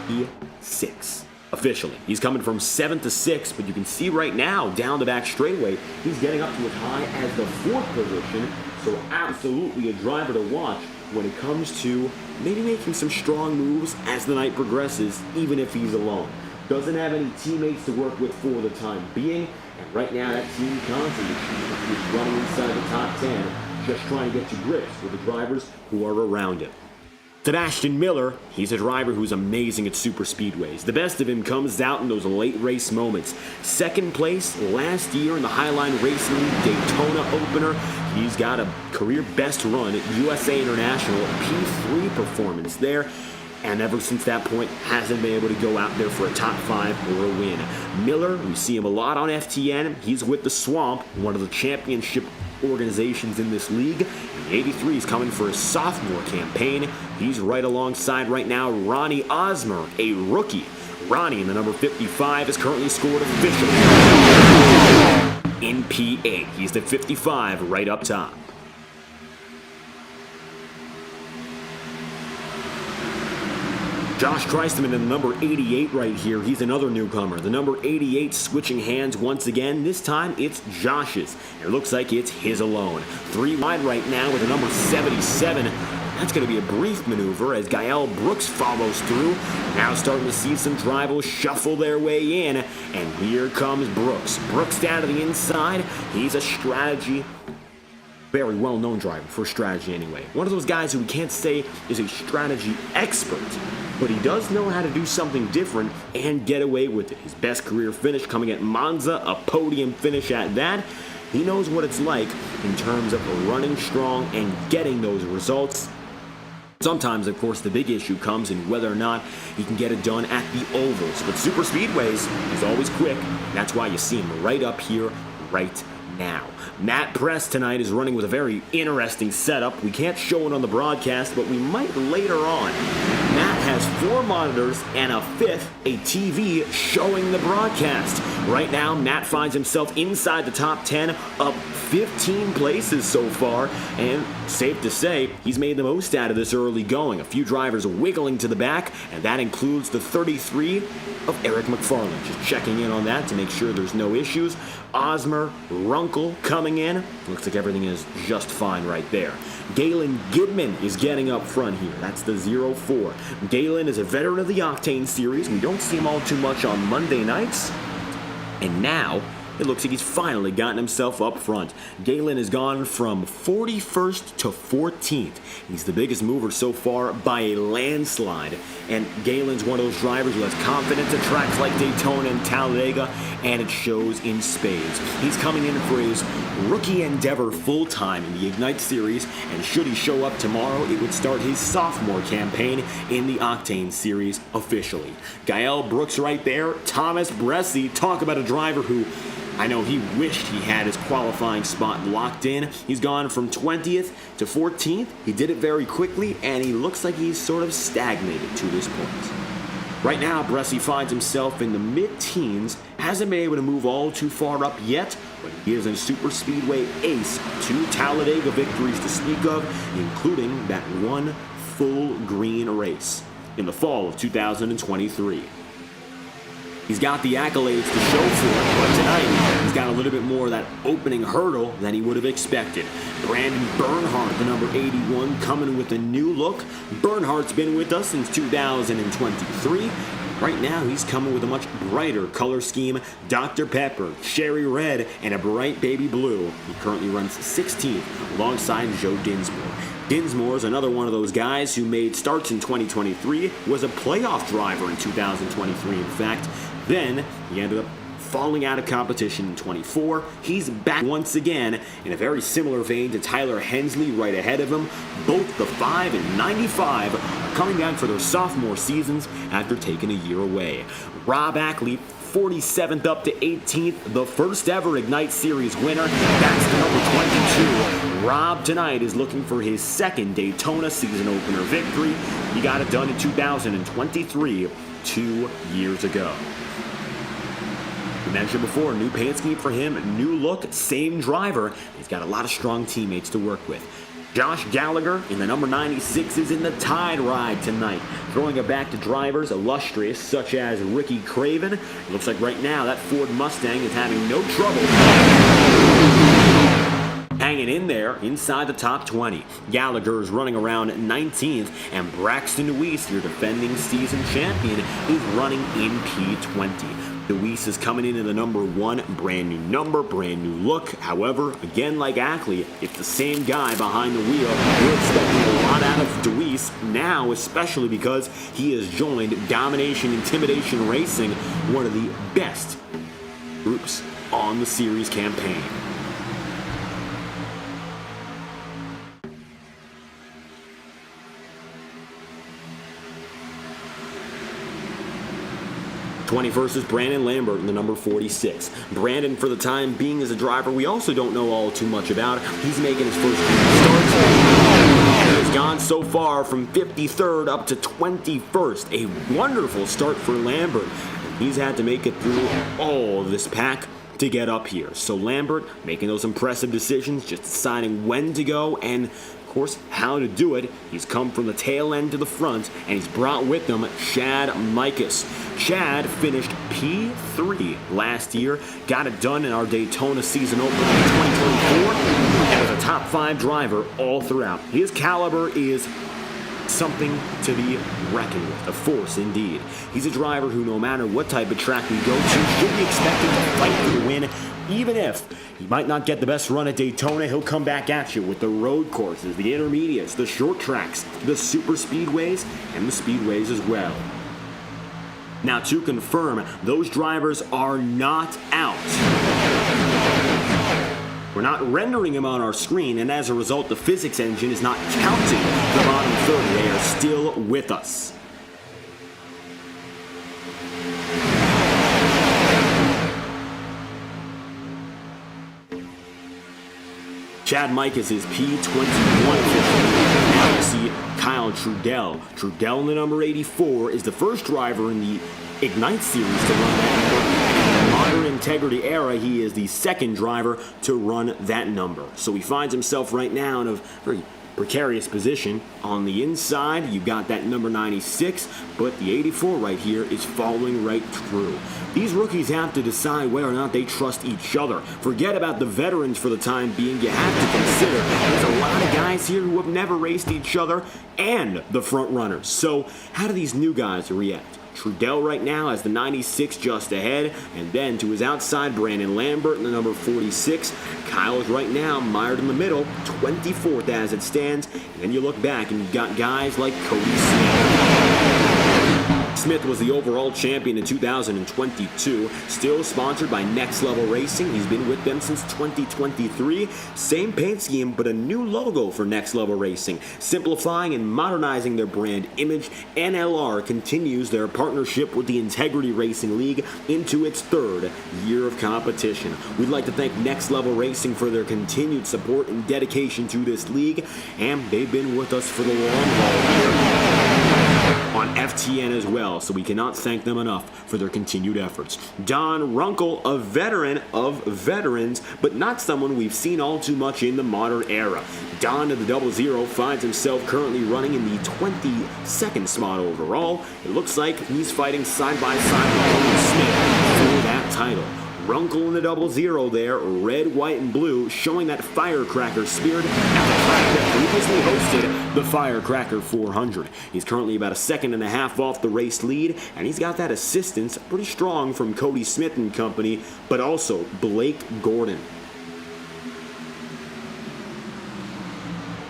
E6 officially. He's coming from 7th to 6th, but you can see right now down the back straightaway, he's getting up to as high as the 4th position. So absolutely a driver to watch when it comes to maybe making some strong moves as the night progresses, even if he's alone. Doesn't have any teammates to work with for the time being, and right now that team constantly is running inside the top 10. Just trying to get to grips with the drivers who are around him. Sebastian Miller, he's a driver who's amazing at super speedways. The best of him comes out in those late race moments. Second place last year in the Highline Racing League Daytona opener. He's got a career best run at USA International, P3 performance there. And ever since that point, hasn't been able to go out there for a top 5 or a win. Miller, we see him a lot on FTN. He's with the Swamp, one of the championship organizations in this league. 83 is coming for his sophomore campaign. He's right alongside right now Ronnie Osmer, a rookie. Ronnie in the number 55 has currently scored officially in P8. He's the 55 right up top. Josh Christman in the number 88 right here. He's another newcomer. The number 88 switching hands once again. This time it's Josh's. It looks like it's his alone. 3 wide right now with the number 77. That's going to be a brief maneuver as Gael Brooks follows through. Now starting to see some drivers shuffle their way in. And here comes Brooks. Brooks down to the inside. He's a strategy. Very well-known driver for strategy anyway. One of those guys who we can't say is a strategy expert, but he does know how to do something different and get away with it. His best career finish coming at Monza, a podium finish at that. He knows what it's like in terms of running strong and getting those results. Sometimes, of course, the big issue comes in whether or not he can get it done at the ovals. But super speedways is always quick. That's why you see him right up here, right now. Matt Press tonight is running with a very interesting setup. We can't show it on the broadcast, but we might later on. Matt has 4 monitors and a 5th, a TV, showing the broadcast. Right now, Matt finds himself inside the top 10, up 15 places so far, and safe to say, he's made the most out of this early going. A few drivers wiggling to the back, and that includes the 33 of Eric McFarland. Just checking in on that to make sure there's no issues. Osmer, Runkle coming in. Looks like everything is just fine right there. Galen Gidman is getting up front here. That's the 04. Galen is a veteran of the Octane series. We don't see him all too much on Monday nights. And now, it looks like he's finally gotten himself up front. Galen has gone from 41st to 14th. He's the biggest mover so far by a landslide. And Galen's one of those drivers who has confidence at tracks like Daytona and Talladega, and it shows in spades. He's coming in for his rookie endeavor full-time in the Ignite Series, and should he show up tomorrow, it would start his sophomore campaign in the Octane Series officially. Gael Brooks right there. Thomas Bresci, talk about a driver who I know he wished he had his qualifying spot locked in. He's gone from 20th to 14th. He did it very quickly, and he looks like he's sort of stagnated to this point. Right now, Bresci finds himself in the mid-teens. Hasn't been able to move all too far up yet, but he is a super speedway ace. 2 Talladega victories to speak of, including that one full green race in the fall of 2023. He's got the accolades to show for it, but tonight he's got a little bit more of that opening hurdle than he would have expected. Brandon Bernhardt, the number 81, coming with a new look. Bernhardt's been with us since 2023. Right now, he's coming with a much brighter color scheme, Dr. Pepper, Cherry Red, and a bright baby blue. He currently runs 16th alongside Joe Dinsmore. Dinsmore is another one of those guys who made starts in 2023, was a playoff driver in 2023, in fact. Then he ended up falling out of competition in 24. He's back once again in a very similar vein to Tyler Hensley right ahead of him. Both the 5 and 95 are coming back for their sophomore seasons after taking a year away. Rob Ackley, 47th up to 18th, the first ever Ignite Series winner. That's the number 22. Rob tonight is looking for his second Daytona season opener victory. He got it done in 2023, 2 years ago. We mentioned before, new paint scheme for him, new look, same driver. He's got a lot of strong teammates to work with. Josh Gallagher in the number 96 is in the Tide Ride tonight, throwing it back to drivers illustrious such as Ricky Craven. It looks like right now that Ford Mustang is having no trouble hanging in there inside the top 20. Gallagher is running around 19th, and Braxton Deweese, your defending season champion, is running in P20. Deweese is coming in the number 1, brand new number, brand new look. However, again like Ackley, it's the same guy behind the wheel. We're expecting a lot out of Deweese now, especially because he has joined Domination Intimidation Racing, one of the best groups on the series campaign. '21st is Brandon Lambert in the number 46. Brandon, for the time being, is a driver we also don't know all too much about. He's making his first starts and has gone so far from 53rd up to 21st. A wonderful start for Lambert. He's had to make it through all of this pack to get up here. So Lambert making those impressive decisions, just deciding when to go and of course, how to do it. He's come from the tail end to the front, and he's brought with him Chad Mikas. Chad finished P3 last year, got it done in our Daytona season opener in 2024, and was a top 5 driver all throughout. His caliber is something to be reckoned with, a force indeed. He's a driver who, no matter what type of track we go to, should be expected to fight for the win. Even if he might not get the best run at Daytona, he'll come back at you with the road courses, the intermediates, the short tracks, the super speedways, and the speedways as well. Now, to confirm, those drivers are not out. We're not rendering them on our screen, and as a result, the physics engine is not counting the bottom 30. They are still with us. Chad Mikas is P21 officially. Now you see Kyle Trudell. Trudell in the number 84 is the first driver in the Ignite Series to run that number. In the modern integrity era, he is the second driver to run that number. So he finds himself right now in a very precarious position. On the inside, you've got that number 96, but the 84 right here is following right through. These rookies have to decide whether or not they trust each other. Forget about the veterans for the time being. You have to consider there's a lot of guys here who have never raced each other and the front runners. So how do these new guys react? Trudell right now has the 96 just ahead, and then to his outside, Brandon Lambert in the number 46. Kyle is right now mired in the middle, 24th as it stands. And then you look back and you've got guys like Cody Smith was the overall champion in 2022, still sponsored by Next Level Racing. He's been with them since 2023. Same paint scheme, but a new logo for Next Level Racing, simplifying and modernizing their brand image. NLR continues their partnership with the Integrity Racing League into its 3rd year of competition. We'd like to thank Next Level Racing for their continued support and dedication to this league, and they've been with us for the long haul here on FTN as well, so we cannot thank them enough for their continued efforts. Don Runkle, a veteran of veterans, but not someone we've seen all too much in the modern era. Don of the 00 finds himself currently running in the 22nd spot overall. It looks like he's fighting side by side with Tony Smith for that title. Runkle in the 00 there, red, white, and blue, showing that firecracker spirit at the track that previously hosted the Firecracker 400. He's currently about a second and a half off the race lead, and he's got that assistance pretty strong from Cody Smith and company, but also Blake Gordon.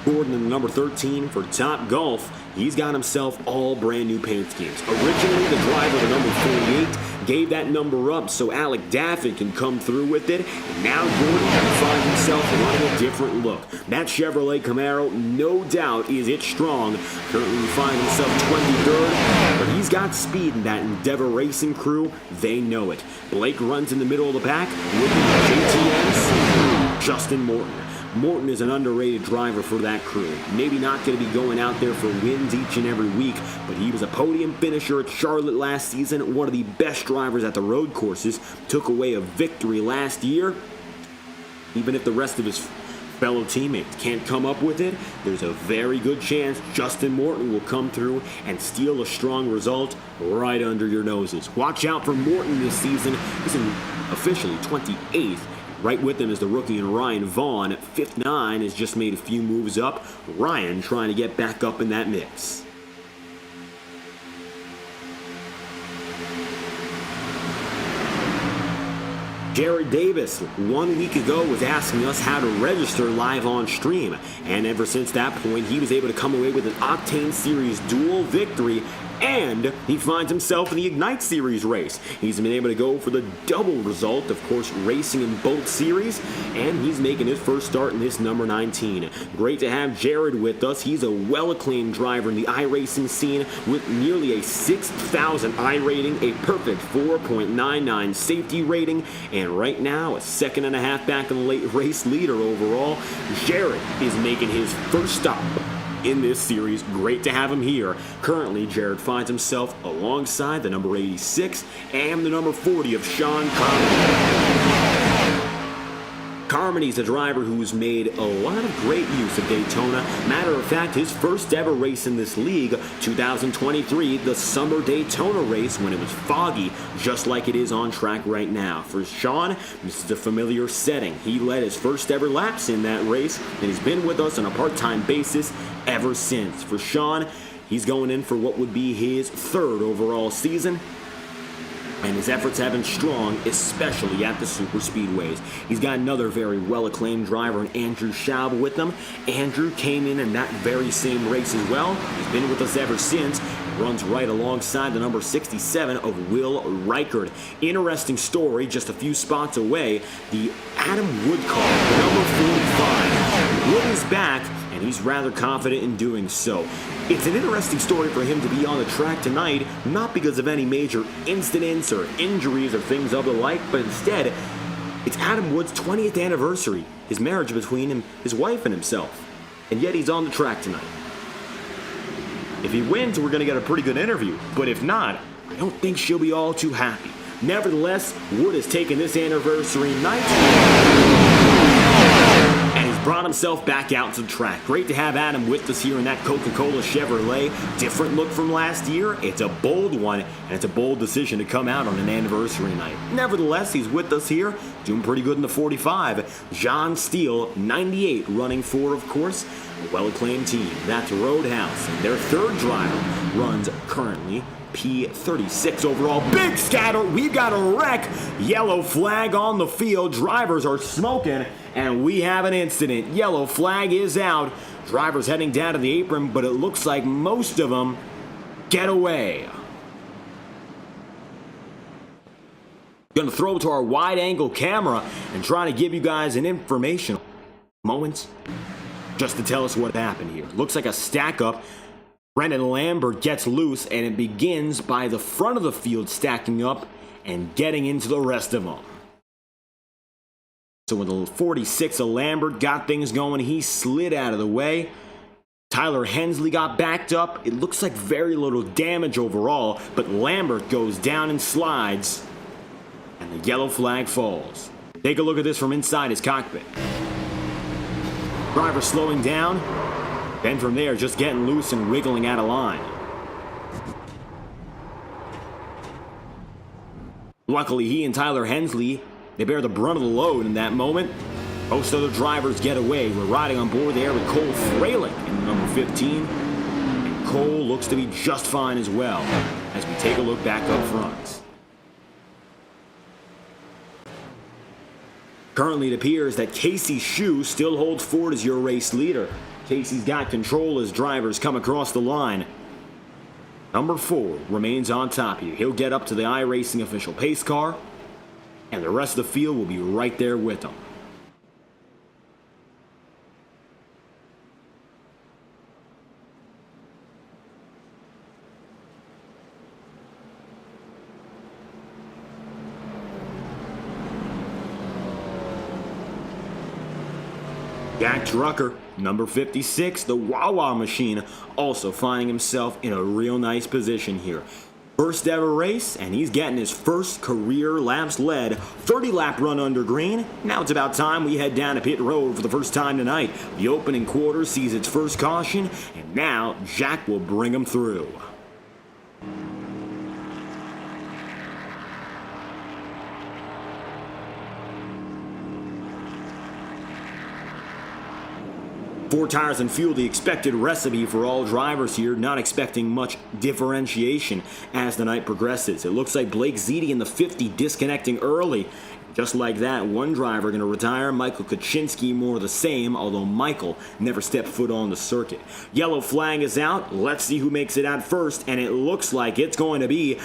Gordon in the number 13 for Top Golf. He's got himself all brand new paint schemes. Originally, the driver, the number 48, gave that number up so Alec Daffin can come through with it. And now Gordon finds himself running a different look. That Chevrolet Camaro, no doubt, is it strong. Currently, he finds himself 23rd, but he's got speed in that Endeavor Racing crew. They know it. Blake runs in the middle of the pack with the JTS, Justin Morton. Morton is an underrated driver for that crew. Maybe not going to be going out there for wins each and every week, but he was a podium finisher at Charlotte last season, one of the best drivers at the road courses, took away a victory last year. Even if the rest of his fellow teammates can't come up with it, there's a very good chance Justin Morton will come through and steal a strong result right under your noses. Watch out for Morton this season. He's officially 28th. Right with him is the rookie and Ryan Vaughn. 5th9 has just made a few moves up. Ryan trying to get back up in that mix. Jared Davis, 1 week ago, was asking us how to register live on stream. And ever since that point, he was able to come away with an Octane Series dual victory, and he finds himself in the Ignite Series race. He's been able to go for the double result, of course, racing in both series, and he's making his first start in this number 19. Great to have Jared with us. He's a well-acclaimed driver in the iRacing scene with nearly a 6,000 I rating, a perfect 4.99 safety rating, and right now a second and a half back in the late race leader overall. Jared is making his first stop in this series. Great to have him here. Currently, Jared finds himself alongside the number 86 and the number 40 of Sean Carmody. Carmody's a driver who's made a lot of great use of Daytona. Matter of fact, his first ever race in this league, 2023, the Summer Daytona race when it was foggy, just like it is on track right now. For Sean, this is a familiar setting. He led his first ever laps in that race, and he's been with us on a part-time basis ever since. For Sean, he's going in for what would be his 3rd overall season, and his efforts have been strong, especially at the super speedways. He's got another very well-acclaimed driver, Andrew Schaub, with him. Andrew came in that very same race as well. He's been with us ever since. Runs right alongside the number 67 of Will Reichard. Interesting story, just a few spots away, the Adam Wood car, number 45. Wood is back, and he's rather confident in doing so. It's an interesting story for him to be on the track tonight, not because of any major incidents or injuries or things of the like, but instead, it's Adam Wood's 20th anniversary, his marriage between him, his wife and himself. And yet he's on the track tonight. If he wins, we're going to get a pretty good interview, but if not, I don't think she'll be all too happy. Nevertheless, Wood has taken this anniversary night and he's brought himself back out to the track. Great to have Adam with us here in that Coca-Cola Chevrolet. Different look from last year. It's a bold one, and it's a bold decision to come out on an anniversary night. Nevertheless, he's with us here, doing pretty good in the 45. John Steele, 98, running for, of course, a well-acclaimed team. That's Roadhouse, and their 3rd driver runs currently P36 overall. Big scatter. We've got a wreck. Yellow flag on the field. Drivers are smoking, and we have an incident. Yellow flag is out. Drivers heading down to the apron, but it looks like most of them get away. Going to throw to our wide-angle camera and try to give you guys an informational moment just to tell us what happened here. Looks like a stack-up. Brendan Lambert gets loose, and it begins by the front of the field stacking up and getting into the rest of them. So when the 46 of Lambert got things going, he slid out of the way. Tyler Hensley got backed up. It looks like very little damage overall, but Lambert goes down and slides, and the yellow flag falls. Take a look at this from inside his cockpit. Driver slowing down. Then from there, just getting loose and wiggling out of line. Luckily, he and Tyler Hensley, they bear the brunt of the load in that moment. Most other drivers get away. We're riding on board there with Cole Fralick in number 15. And Cole looks to be just fine as well as we take a look back up front. Currently, it appears that Casey Shue still holds forward as your race leader. Casey's got control as drivers come across the line. Number 4 remains on top here. He'll get up to the iRacing official pace car, and the rest of the field will be right there with him. Jack Drucker, number 56, the Wawa machine, also finding himself in a real nice position here. First ever race, and he's getting his first career laps led. 30-lap run under green. Now it's about time we head down to pit road for the first time tonight. The opening quarter sees its first caution, and now Jack will bring him through. Four tires and fuel, the expected recipe for all drivers here, not expecting much differentiation as the night progresses. It looks like Blake Ziti in the 50 disconnecting early. Just like that, one driver going to retire. Michael Kaczynski more the same, although Michael never stepped foot on the circuit. Yellow flag is out. Let's see who makes it out first, and it looks like it's going to be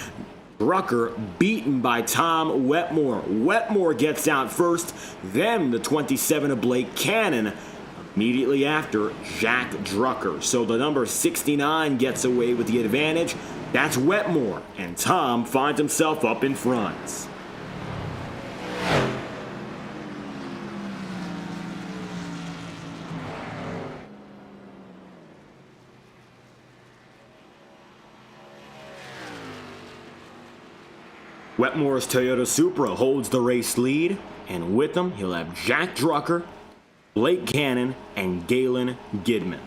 Drucker, beaten by Tom Wetmore. Wetmore gets out first, then the 27 of Blake Cannon. Immediately after, Jack Drucker. So the number 69 gets away with the advantage. That's Wetmore, and Tom finds himself up in front. Wetmore's Toyota Supra holds the race lead, and with him, he'll have Jack Drucker, Blake Cannon, and Galen Gidman.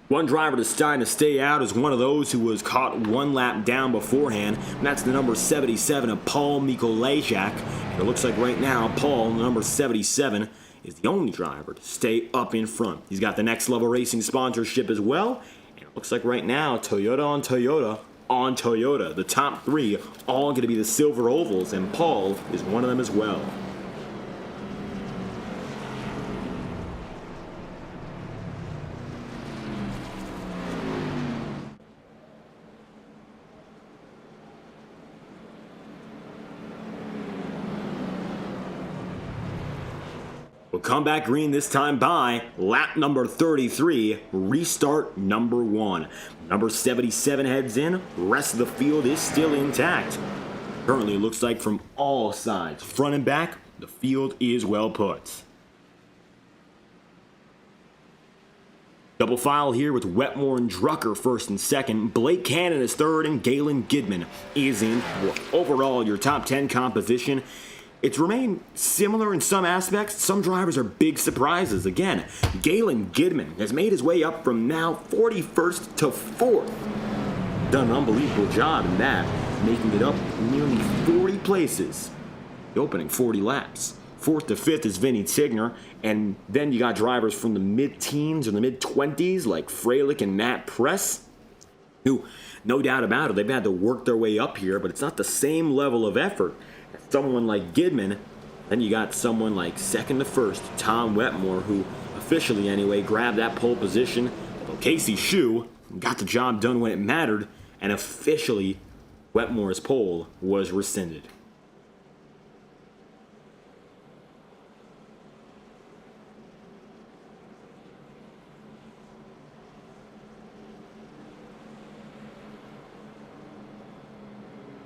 One driver that's starting to stay out is one of those who was caught one lap down beforehand, and that's the number 77 of Paul Mikolajczak. It looks like right now, Paul, the number 77, is the only driver to stay up in front. He's got the Next Level Racing sponsorship as well. And it looks like right now, Toyota on Toyota on Toyota. The top three all going to be the silver ovals, and Paul is one of them as well. We'll come back green this time by lap number 33, restart number 1. Number 77 heads in, rest of the field is still intact. Currently it looks like from all sides, front and back, the field is well put. Double file here with Wetmore and Drucker first and second. Blake Cannon is third, and Galen Gidman is in fourth. Overall, your top 10 composition, it's remained similar in some aspects. Some drivers are big surprises. Again, Galen Gidman has made his way up from now 41st to 4th. Done an unbelievable job in that, making it up nearly 40 places, the opening 40 laps. 4th to 5th is Vinny Tigner, and then you got drivers from the mid-teens or the mid-20s like Fralick and Matt Press, who, no doubt about it, they've had to work their way up here, but it's not the same level of effort. Someone like Gidman, then you got someone like second to first, Tom Wetmore, who officially anyway grabbed that pole position, although Casey Shue got the job done when it mattered, and officially Wetmore's pole was rescinded.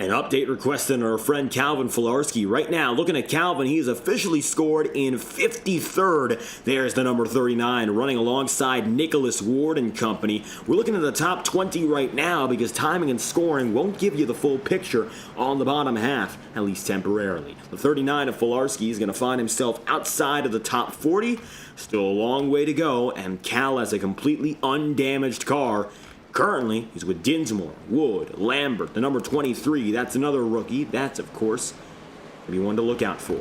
An update requested on our friend Calvin Filarski. Right now, looking at Calvin, he has officially scored in 53rd. There's the number 39, running alongside Nicholas Ward and company. We're looking at the top 20 right now because timing and scoring won't give you the full picture on the bottom half, at least temporarily. The 39 of Filarski is going to find himself outside of the top 40. Still a long way to go, and Cal has a completely undamaged car. Currently, he's with Dinsmore, Wood, Lambert, the number 23. That's another rookie. That's, of course, going to be one to look out for.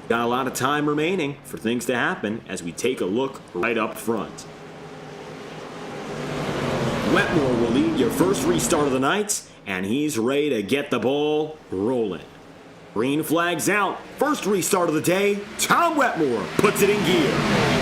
Got a lot of time remaining for things to happen as we take a look right up front. Wetmore will lead your first restart of the night, and he's ready to get the ball rolling. Green flag's out. First restart of the day. Tom Wetmore puts it in gear.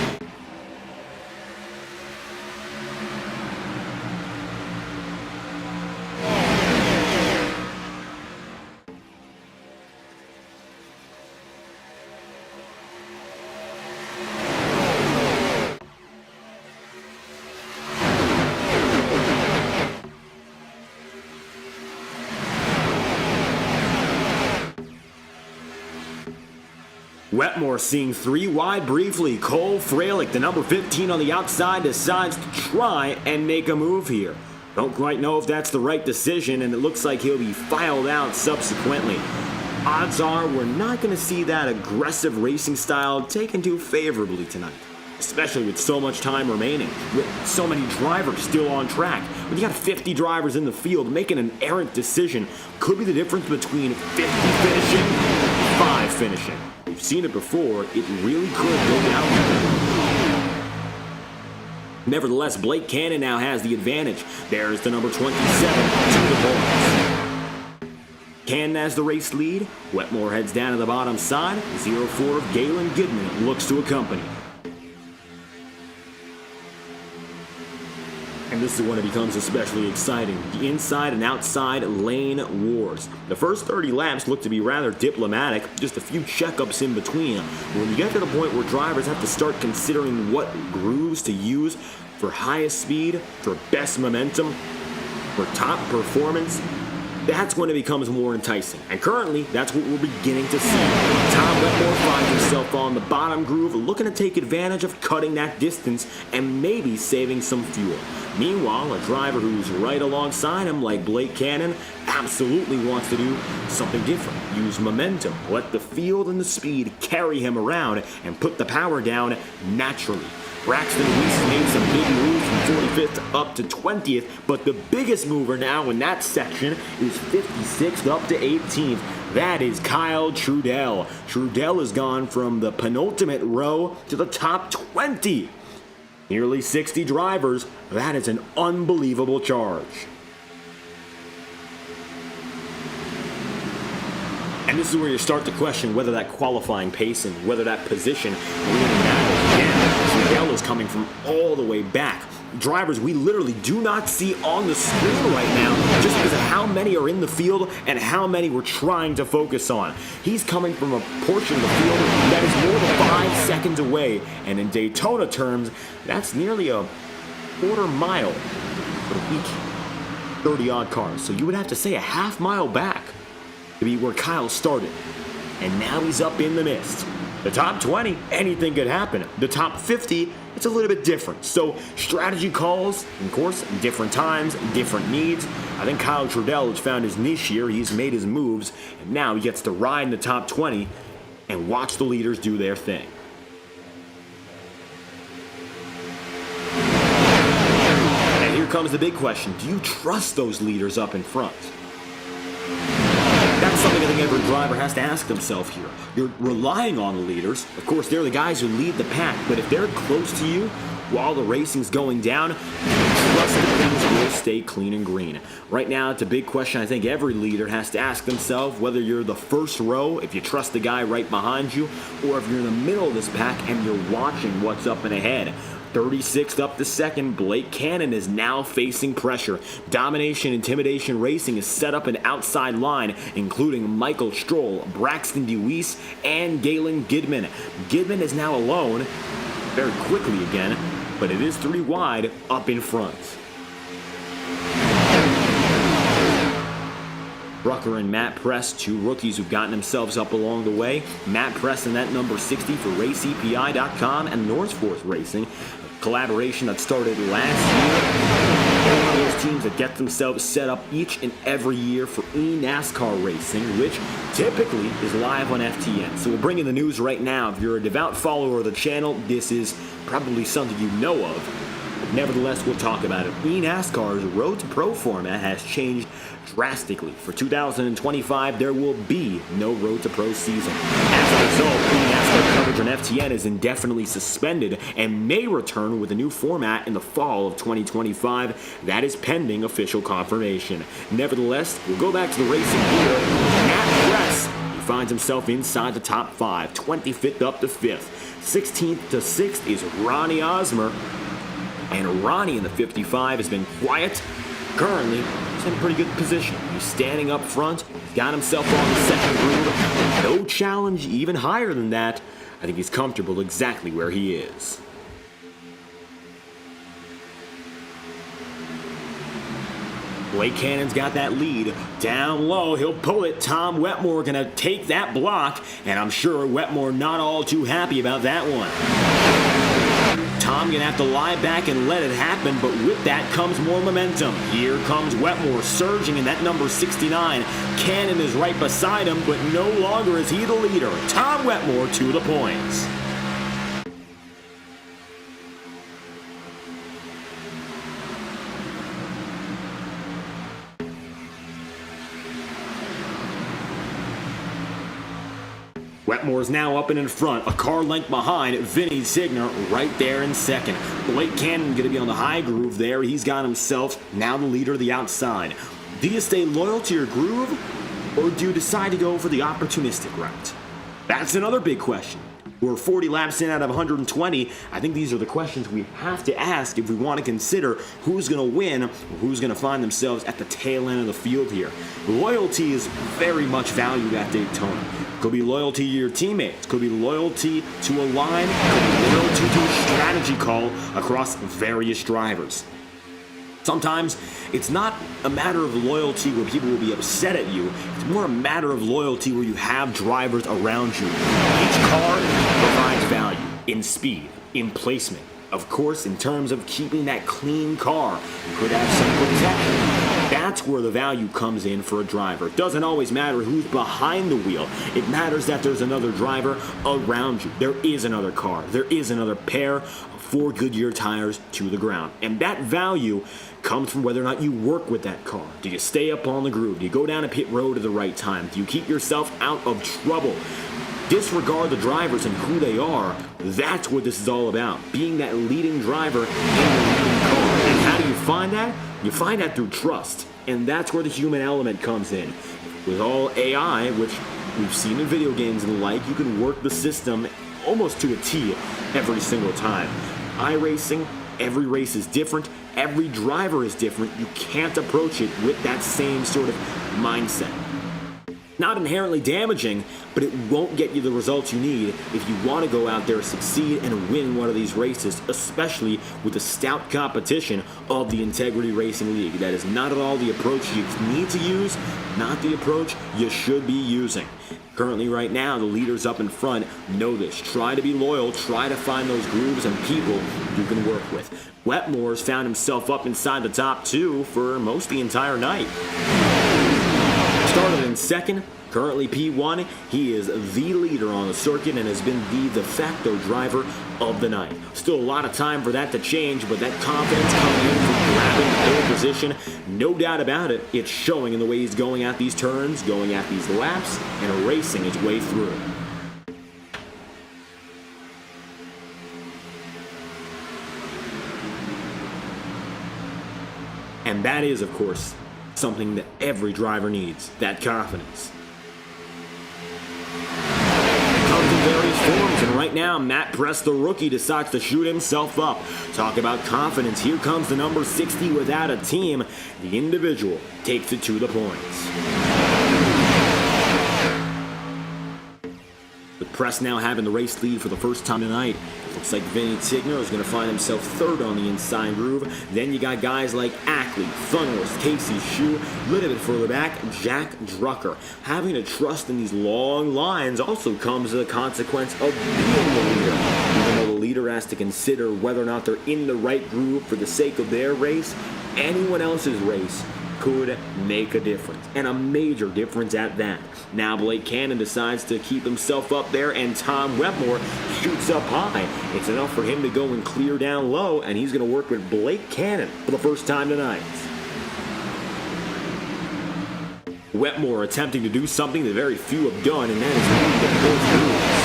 Wetmore seeing three wide briefly. Cole Fralick, the number 15 on the outside, decides to try and make a move here. Don't quite know if that's the right decision, and it looks like he'll be filed out subsequently. Odds are we're not going to see that aggressive racing style taken too favorably tonight, especially with so much time remaining, with so many drivers still on track. When you got 50 drivers in the field, making an errant decision could be the difference between 50 finishing and 5 finishing. We've seen it before, it really could go down. Nevertheless, Blake Cannon now has the advantage. There's the number 27 to the points. Cannon has the race lead. Wetmore heads down to the bottom side. 0-4 of Galen Goodman looks to accompany. And this is when it becomes especially exciting. The inside and outside lane wars. The first 30 laps look to be rather diplomatic, just a few checkups in between. But when you get to the point where drivers have to start considering what grooves to use for highest speed, for best momentum, for top performance, that's when it becomes more enticing. And currently, that's what we're beginning to see. Tom Wetmore finds himself on the bottom groove, looking to take advantage of cutting that distance and maybe saving some fuel. Meanwhile, a driver who's right alongside him, like Blake Cannon, absolutely wants to do something different. Use momentum, let the field and the speed carry him around, and put the power down naturally. Braxton Weiss made some big moves from 45th up to 20th, but the biggest mover now in that section is 56th up to 18th. That is Kyle Trudell. Trudell has gone from the penultimate row to the top 20. Nearly 60 drivers. That is an unbelievable charge. And this is where you start to question whether that qualifying pace and whether that position really matters. Again, Trudell is coming from all the way back. Drivers we literally do not see on the screen right now just because of how many are in the field and how many we're trying to focus on. He's coming from a portion of the field that is more than 5 seconds away, and in Daytona terms, that's nearly a quarter mile for each 30-odd cars. So you would have to say a half mile back to be where Kyle started. And now he's up in the mist. The top 20, anything could happen. The top 50, it's a little bit different. So strategy calls, of course, different times, different needs. I think Kyle Trudell has found his niche here. He's made his moves, and now he gets to ride in the top 20 and watch the leaders do their thing. And here comes the big question. Do you trust those leaders up in front? That's something I think every driver has to ask themselves here. You're relying on the leaders. Of course, they're the guys who lead the pack, but if they're close to you while the racing's going down, you trust that things will stay clean and green. Right now, it's a big question I think every leader has to ask themselves, whether you're the first row, if you trust the guy right behind you, or if you're in the middle of this pack and you're watching what's up and ahead. 36th up to second, Blake Cannon is now facing pressure. Domination Intimidation Racing is set up an outside line, including Michael Stroll, Braxton DeWeese, and Galen Goodman. Goodman is now alone, very quickly again, but it is 3 wide up in front. Rucker and Matt Press, two rookies who've gotten themselves up along the way. Matt Press in that number 60 for RaceEPI.com and Northforth Racing, a collaboration that started last year. They're one of those teams that get themselves set up each and every year for NASCAR Racing, which typically is live on FTN. So we'll bring in the news right now. If you're a devout follower of the channel, this is probably something you know of. Nevertheless, we'll talk about it. NASCAR's Road to Pro format has changed drastically. For 2025, there will be no Road to Pro season. As a result, NASCAR coverage on FTN is indefinitely suspended and may return with a new format in the fall of 2025. That is pending official confirmation. Nevertheless, we'll go back to the racing here. Matt Press, he finds himself inside the top 5, 25th up to 5th. 16th to 6th is Ronnie Osmer. And Ronnie in the 55 has been quiet. Currently, he's in a pretty good position. He's standing up front, got himself on the second groove. No challenge even higher than that. I think he's comfortable exactly where he is. Blake Cannon's got that lead. Down low, he'll pull it. Tom Wetmore gonna take that block, and I'm sure Wetmore not all too happy about that one. Tom gonna have to lie back and let it happen, but with that comes more momentum. Here comes Wetmore surging in that number 69. Cannon is right beside him, but no longer is he the leader. Tom Wetmore to the points. Wetmore's now up and in front, a car length behind. Vinny Signer right there in second. Blake Cannon going to be on the high groove there. He's got himself now the leader of the outside. Do you stay loyal to your groove, or do you decide to go for the opportunistic route? That's another big question. We're 40 laps in out of 120. I think these are the questions we have to ask if we want to consider who's going to win or who's going to find themselves at the tail end of the field here. Loyalty is very much valued at Daytona. Could be loyalty to your teammates, could be loyalty to a line, could be loyalty to a strategy call across various drivers. Sometimes it's not a matter of loyalty where people will be upset at you. It's more a matter of loyalty where you have drivers around you. Each car provides value in speed, in placement. Of course, in terms of keeping that clean car, you could have some protection. That's where the value comes in for a driver. It doesn't always matter who's behind the wheel. It matters that there's another driver around you. There is another car. There is another pair of 4 Goodyear tires to the ground. And that value comes from whether or not you work with that car. Do you stay up on the groove? Do you go down a pit road at the right time? Do you keep yourself out of trouble? Disregard the drivers and who they are. That's what this is all about. Being that leading driver in the leading car. And how do you find that? You find that through trust. And that's where the human element comes in. With all AI, which we've seen in video games and the like, you can work the system almost to a T every single time. iRacing, every race is different. Every driver is different. You can't approach it with that same sort of mindset. Not inherently damaging, but it won't get you the results you need if you want to go out there, succeed, and win one of these races, especially with the stout competition of the Integrity Racing League. That is not at all the approach you need to use, not the approach you should be using. Currently, right now, the leaders up in front know this. Try to be loyal, try to find those grooves and people you can work with. Wetmore's found himself up inside the top 2 for most the entire night. Started in second, currently P1. He is the leader on the circuit and has been the de facto driver of the night. Still a lot of time for that to change, but that confidence coming in from grabbing the pole position, no doubt about it, it's showing in the way he's going at these turns, going at these laps, and racing his way through. And that is, of course, something that every driver needs, that confidence. It comes in various forms, and right now, Matt Press, the rookie, decides to shoot himself up. Talk about confidence. Here comes the number 60 without a team. The individual takes it to the points. With Press now having the race lead for the first time tonight, Looks like Vinny Tigner is going to find himself third on the inside groove. Then you got guys like Ackley, Funhorst, Casey Shue. A little bit further back, Jack Drucker. Having to trust in these long lines also comes as a consequence of being the leader. Even though the leader has to consider whether or not they're in the right groove for the sake of their race, anyone else's race could make a difference, and a major difference at that. Now Blake Cannon decides to keep himself up there, and Tom Wetmore shoots up high. It's enough for him to go and clear down low, and he's going to work with Blake Cannon for the first time tonight. Wetmore attempting to do something that very few have done, and that is lead the both groups.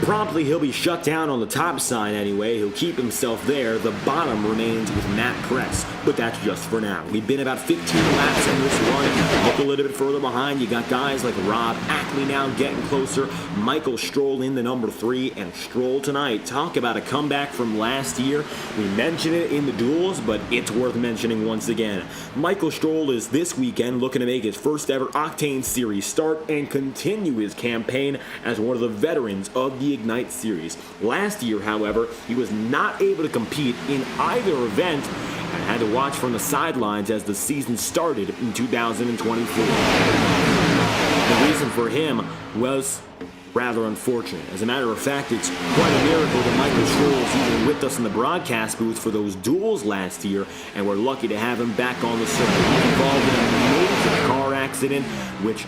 Promptly, he'll be shut down on the top side anyway. He'll keep himself there. The bottom remains with Matt Press, but that's just for now. We've been about 15 laps in this run. Look a little bit further behind. You got guys like Rob Ackley now getting closer. Michael Stroll in the number 3, and Stroll tonight. Talk about a comeback from last year. We mentioned it in the duels, but it's worth mentioning once again. Michael Stroll is this weekend looking to make his first ever Octane Series start and continue his campaign as one of the veterans of the Ignite Series. Last year, however, he was not able to compete in either event and had to watch from the sidelines as the season started in 2024. The reason for him was rather unfortunate. As a matter of fact, it's quite a miracle that Michael Stroll is even with us in the broadcast booth for those duels last year, and we're lucky to have him back on the circuit. He was involved in a major car accident, which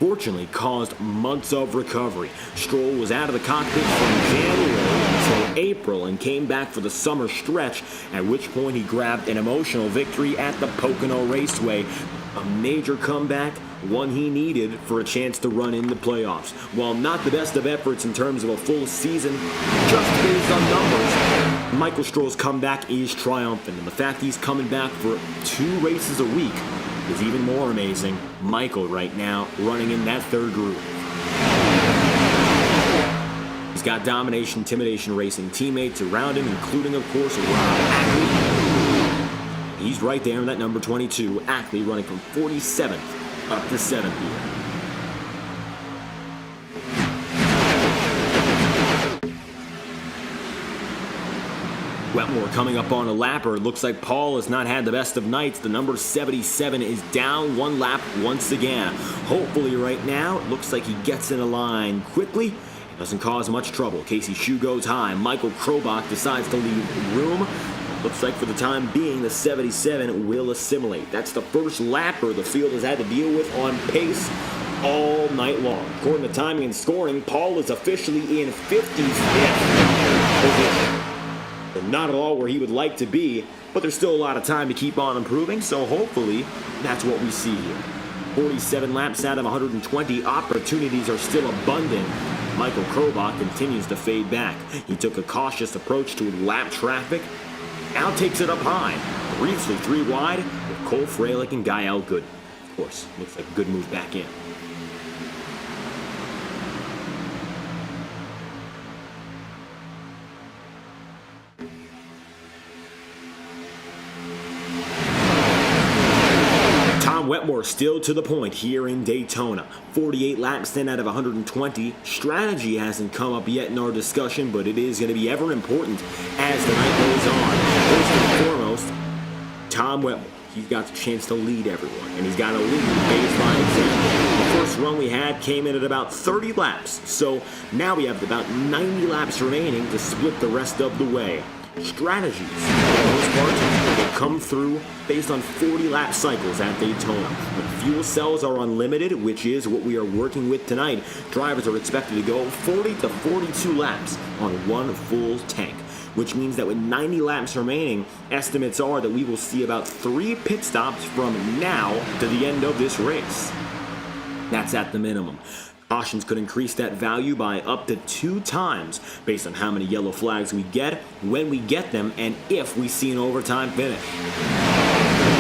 unfortunately caused months of recovery. Stroll was out of the cockpit from January until April and came back for the summer stretch, at which point he grabbed an emotional victory at the Pocono Raceway. A major comeback, one he needed for a chance to run in the playoffs. While not the best of efforts in terms of a full season, just based on numbers, Michael Stroll's comeback is triumphant, and the fact he's coming back for 2 races a week is even more amazing. Michael right now running in that third group. He's got Domination Intimidation Racing teammates around him, including, of course, Rob Ackley. He's right there in that number 22. Ackley running from 47th up to 7th here. Wetmore coming up on a lapper. It looks like Paul has not had the best of nights. The number 77 is down 1 lap once again. Hopefully right now, it looks like he gets in a line quickly. It doesn't cause much trouble. Casey Shue goes high. Michael Krobach decides to leave room. Looks like for the time being, the 77 will assimilate. That's the first lapper the field has had to deal with on pace all night long. According to timing and scoring, Paul is officially in 55th position. Not at all where he would like to be, but there's still a lot of time to keep on improving, so hopefully that's what we see here. 47 laps out of 120, opportunities are still abundant. Michael Krobach continues to fade back. He took a cautious approach to lap traffic, now takes it up high, briefly 3 wide with Cole Freilich and Guy Elgood. Of course, looks like a good move back in. Wetmore still to the point here in Daytona. 48 laps then out of 120. Strategy hasn't come up yet in our discussion, but it is going to be ever important as the night goes on. First and foremost, Tom Wetmore. He's got the chance to lead everyone, and he's got to lead based by example. The first run we had came in at about 30 laps, so now we have about 90 laps remaining to split the rest of the way. Strategies, for the most part, will come through based on 40-lap cycles at Daytona. When fuel cells are unlimited, which is what we are working with tonight, drivers are expected to go 40 to 42 laps on 1 full tank, which means that with 90 laps remaining, estimates are that we will see about 3 pit stops from now to the end of this race. That's at the minimum. Cautions could increase that value by up to 2 times based on how many yellow flags we get, when we get them, and if we see an overtime finish.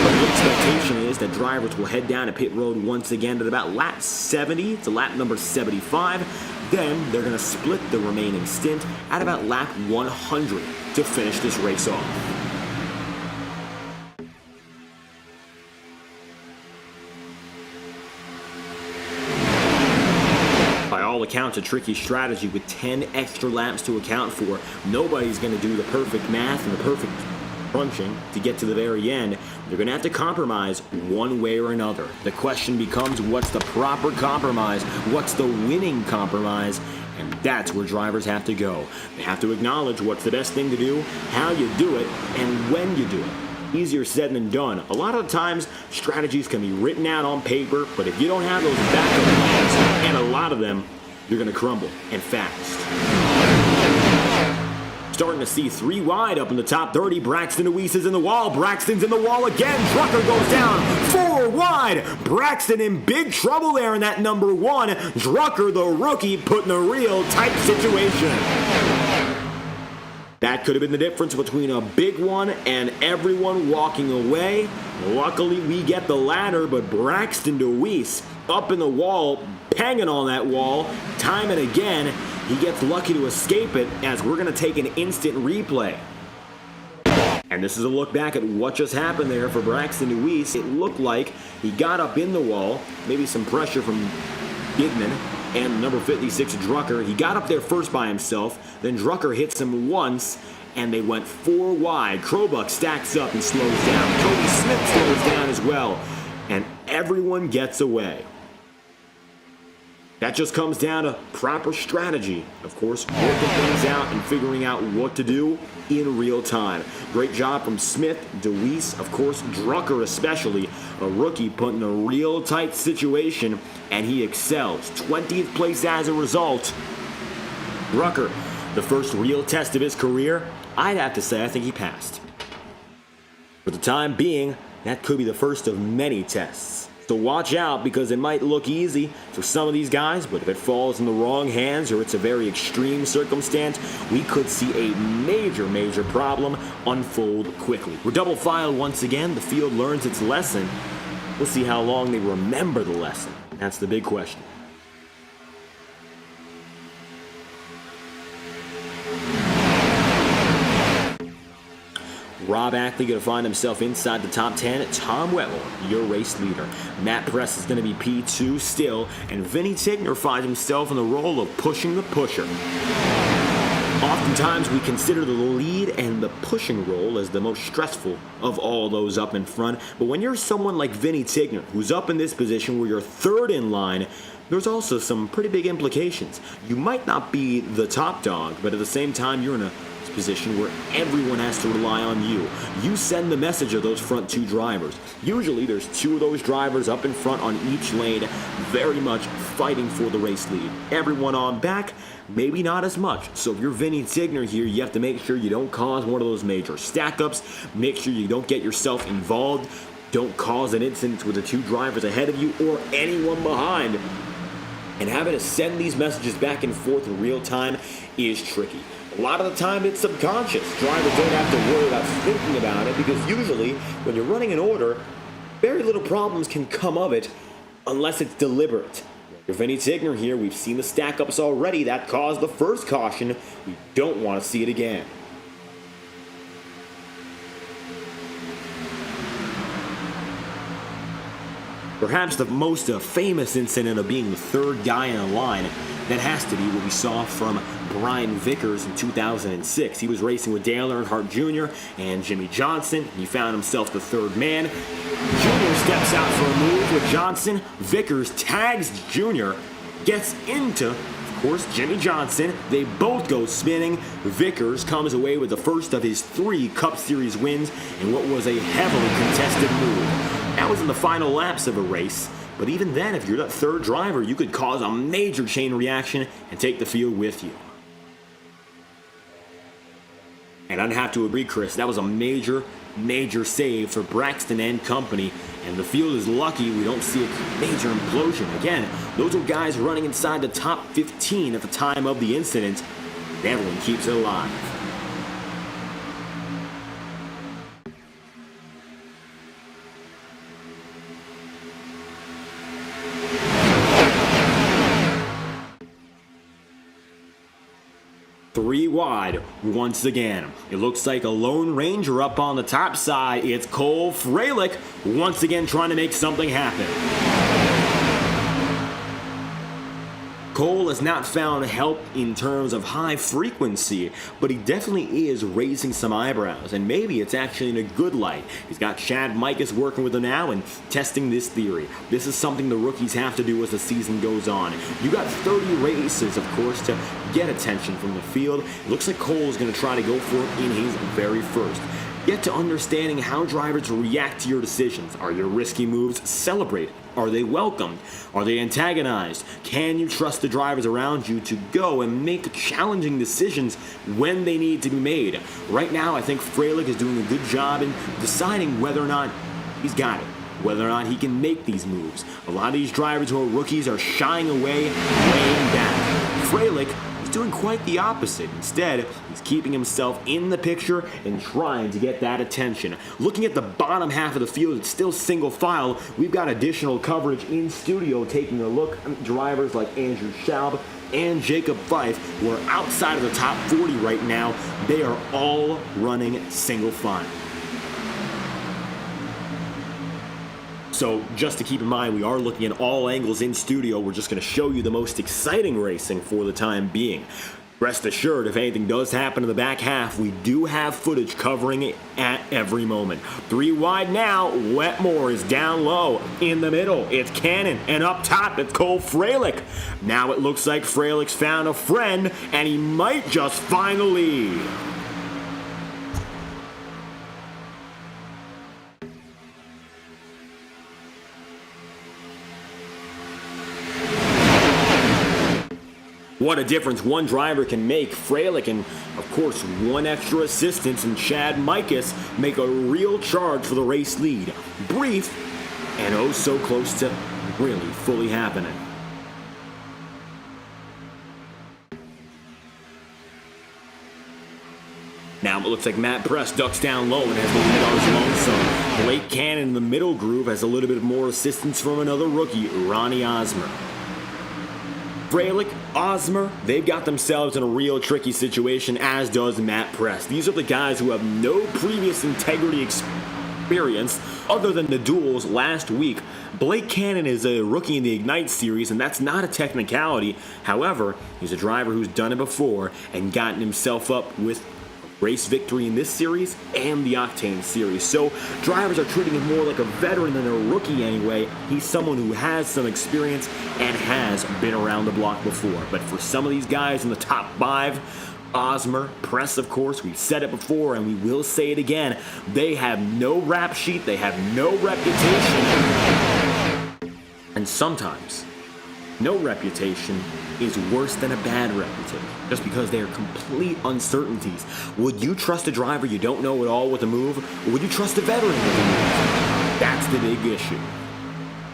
But the expectation is that drivers will head down to pit road once again at about lap 70 to lap number 75. Then they're going to split the remaining stint at about lap 100 to finish this race off. Cole has not found help in terms of high frequency, but he definitely is raising some eyebrows, and maybe it's actually in a good light. He's got Chad Mikas working with him now and testing this theory. This is something the rookies have to do as the season goes on. You got 30 races, of course, to get attention from the field. It looks like Cole's going to try to go for it in his very first. Get to understanding how drivers react to your decisions. Are your risky moves celebrated? Are they welcomed? Are they antagonized? Can you trust the drivers around you to go and make challenging decisions when they need to be made? Right now, I think Freilich is doing a good job in deciding whether or not he's got it, whether or not he can make these moves. A lot of these drivers who are rookies are shying away, laying back. Freilich doing quite the opposite. Instead, he's keeping himself in the picture and trying to get that attention. Looking at the bottom half of the field, it's still single file. We've got additional coverage in studio taking a look at drivers like Andrew Schaub and Jacob Fife, who are outside of the top 40 right now. They are all running single file. So just to keep in mind, we are looking at all angles in studio. We're just going to show you the most exciting racing for the time being. Rest assured, if anything does happen in the back half, we do have footage covering it at every moment. 3 wide now, Wetmore is down low. In the middle, it's Cannon, and up top, it's Cole Freilich. Now it looks like Freilich's found a friend, and he might just find the lead. What a difference one driver can make. Freilich and, of course, one extra assistance in Chad Mikas make a real charge for the race lead. Brief, and oh so close to really fully happening. Now it looks like Matt Press ducks down low and has the lead on his lonesome. Blake Cannon in the middle groove has a little bit more assistance from another rookie, Ronnie Osmer. Freilich, Osmer, they've got themselves in a real tricky situation, as does Matt Press. These are the guys who have no previous integrity experience other than the duels last week. Blake Cannon is a rookie in the Ignite series, and that's not a technicality. However, he's a driver who's done it before and gotten himself up with race victory in this series and the Octane series. So drivers are treating him more like a veteran than a rookie anyway. He's someone who has some experience and has been around the block before. But for some of these guys in the top 5, Osmer, Press, of course, we've said it before and we will say it again, they have no rap sheet, they have no reputation. And sometimes, no reputation is worse than a bad reputation, just because they are complete uncertainties. Would you trust a driver you don't know at all with a move, or would you trust a veteran with a move? That's the big issue.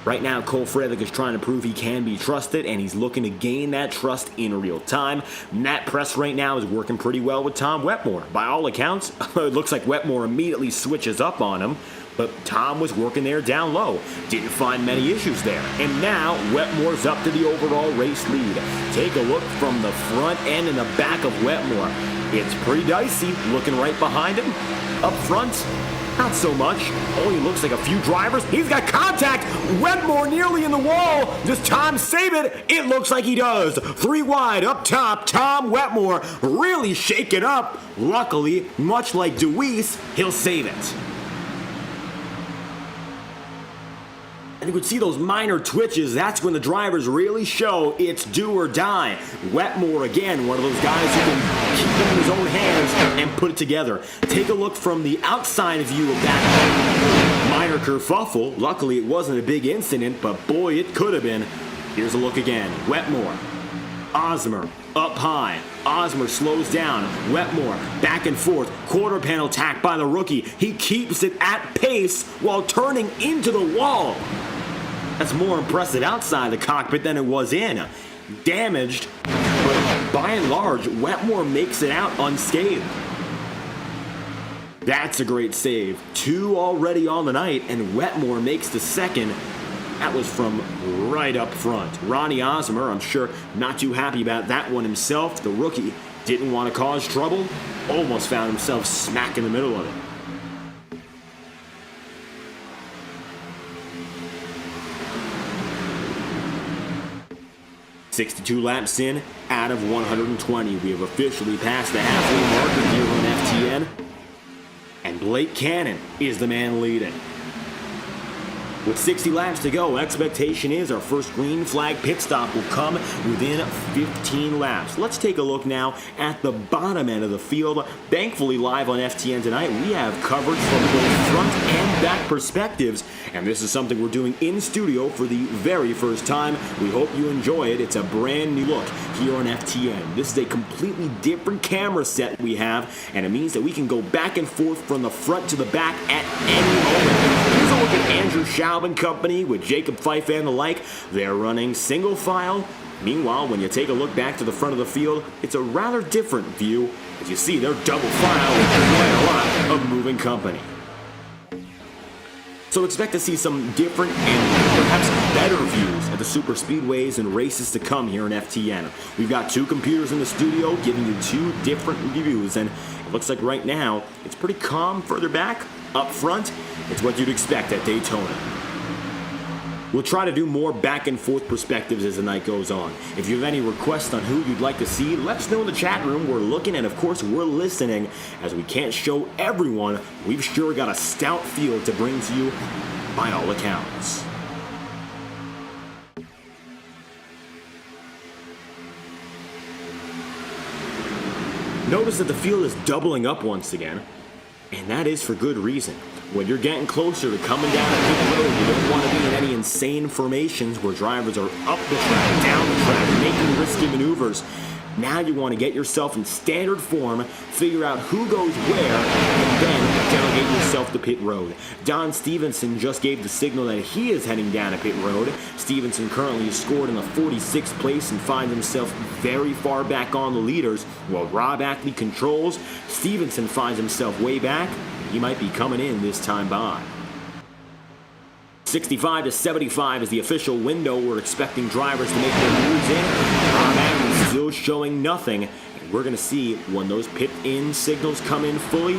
Right now, Cole Freilich is trying to prove he can be trusted, and he's looking to gain that trust in real time. Matt Press right now is working pretty well with Tom Wetmore. By all accounts, it looks like Wetmore immediately switches up on him, but Tom was working there down low. Didn't find many issues there. And now, Wetmore's up to the overall race lead. Take a look from the front end and the back of Wetmore. It's pretty dicey looking right behind him. Up front, not so much. Only looks like a few drivers. He's got contact. Wetmore nearly in the wall. Does Tom save it? It looks like he does. 3 wide up top. Tom Wetmore really shaken up. Luckily, much like Deweese, he'll save it. And you could see those minor twitches. That's when the drivers really show it's do or die. Wetmore, again, one of those guys who can keep it in his own hands and put it together. Take a look from the outside view of that minor kerfuffle. Luckily, it wasn't a big incident, but boy, it could have been. Here's a look again. Wetmore, Osmer, up high. Osmer slows down. Wetmore, back and forth. Quarter panel tack by the rookie. He keeps it at pace while turning into the wall. That's more impressive outside the cockpit than it was in. Damaged, but by and large, Wetmore makes it out unscathed. That's a great save. 2 already on the night, and Wetmore makes the second. That was from right up front. Ronnie Osmer, I'm sure, not too happy about that one himself. The rookie didn't want to cause trouble. Almost found himself smack in the middle of it. 62 laps in out of 120. We have officially passed the halfway marker here on FTN. And Blake Cannon is the man leading. With 60 laps to go, expectation is our first green flag pit stop will come within 15 laps. Let's take a look now at the bottom end of the field. Thankfully, live on FTN tonight, we have coverage from both front and back perspectives, and this is something we're doing in studio for the very first time. We hope you enjoy it. It's a brand new look here on FTN. This is a completely different camera set we have, and it means that we can go back and forth from the front to the back at any moment. Here's a look at Andrew Schaub and Company with Jacob Fife and the like. They're running single file. Meanwhile, when you take a look back to the front of the field, it's a rather different view. As you see, they're double file with quite a lot of moving company. So expect to see some different and perhaps better views at the super speedways and races to come here in FTN. We've got two computers in the studio giving you two different views, and it looks like right now it's pretty calm further back. Up front, it's what you'd expect at Daytona. We'll try to do more back and forth perspectives as the night goes on. If you have any requests on who you'd like to see, let us know in the chat room. We're looking, and of course we're listening. As we can't show everyone, we've sure got a stout field to bring to you by all accounts. Notice that the field is doubling up once again, and that is for good reason. When you're getting closer to coming down a pit road, you don't want to be in any insane formations where drivers are up the track, down the track, making risky maneuvers. Now you want to get yourself in standard form, figure out who goes where, and then delegate yourself to pit road. Don Stevenson just gave the signal that he is heading down a pit road. Stevenson currently is scored in the 46th place and finds himself very far back on the leaders, while Rob Ackley controls. Stevenson finds himself way back. He might be coming in this time by. 65 to 75 is the official window. We're expecting drivers to make their moves in. Rob Ackley still showing nothing. And we're going to see when those pit in signals come in fully.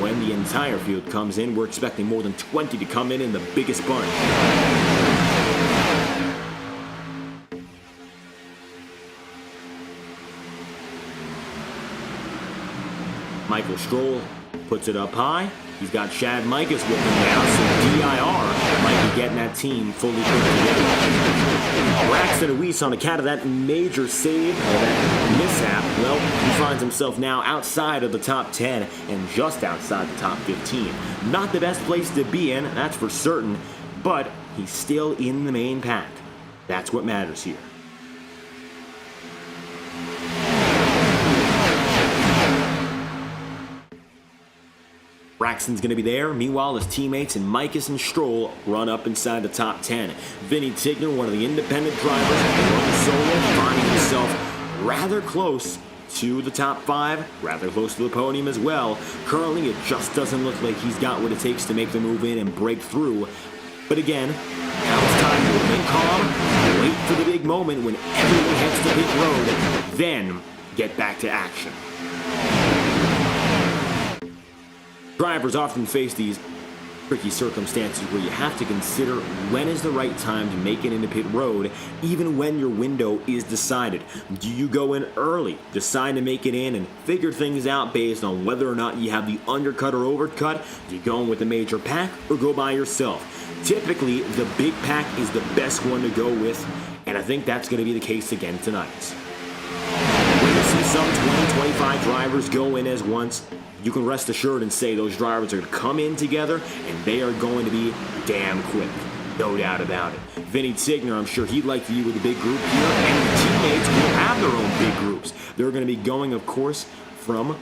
When the entire field comes in, we're expecting more than 20 to come in the biggest bunch. Michael Stroll puts it up high. He's got Chad Mikas with him now, so DIR might be getting that team fully put together. Braxton Weiss, on account of that major save, or that mishap, well, he finds himself now outside of the top 10 and just outside the top 15. Not the best place to be in, that's for certain, but he's still in the main pack. That's what matters here. Braxton's going to be there. Meanwhile, his teammates and Mikas and Stroll run up inside the top 10. Vinny Tigner, one of the independent drivers, running solo, finding himself rather close to the top 5, rather close to the podium as well. Currently, it just doesn't look like he's got what it takes to make the move in and break through. But again, now it's time to remain calm, wait for the big moment when everyone heads to pit road, then get back to action. Drivers often face these tricky circumstances where you have to consider when is the right time to make it into pit road, even when your window is decided. Do you go in early, decide to make it in, and figure things out based on whether or not you have the undercut or overcut? Do you go in with a major pack or go by yourself? Typically, the big pack is the best one to go with, and I think that's going to be the case again tonight. When you see some 20-25 drivers go in as once, you can rest assured and say those drivers are going to come in together and they are going to be damn quick. No doubt about it. Vinny Tigner, I'm sure he'd like to be with a big group here, and the teammates will have their own big groups. They're going to be going, of course, from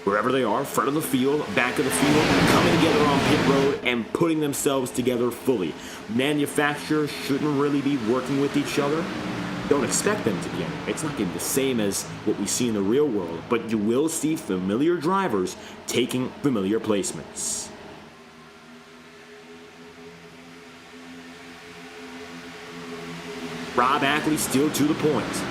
wherever they are, front of the field, back of the field, coming together on pit road and putting themselves together fully. Manufacturers shouldn't really be working with each other. Don't expect them to be in it. It's not going to be the same as what we see in the real world, but you will see familiar drivers taking familiar placements. Rob Ackley still to the points.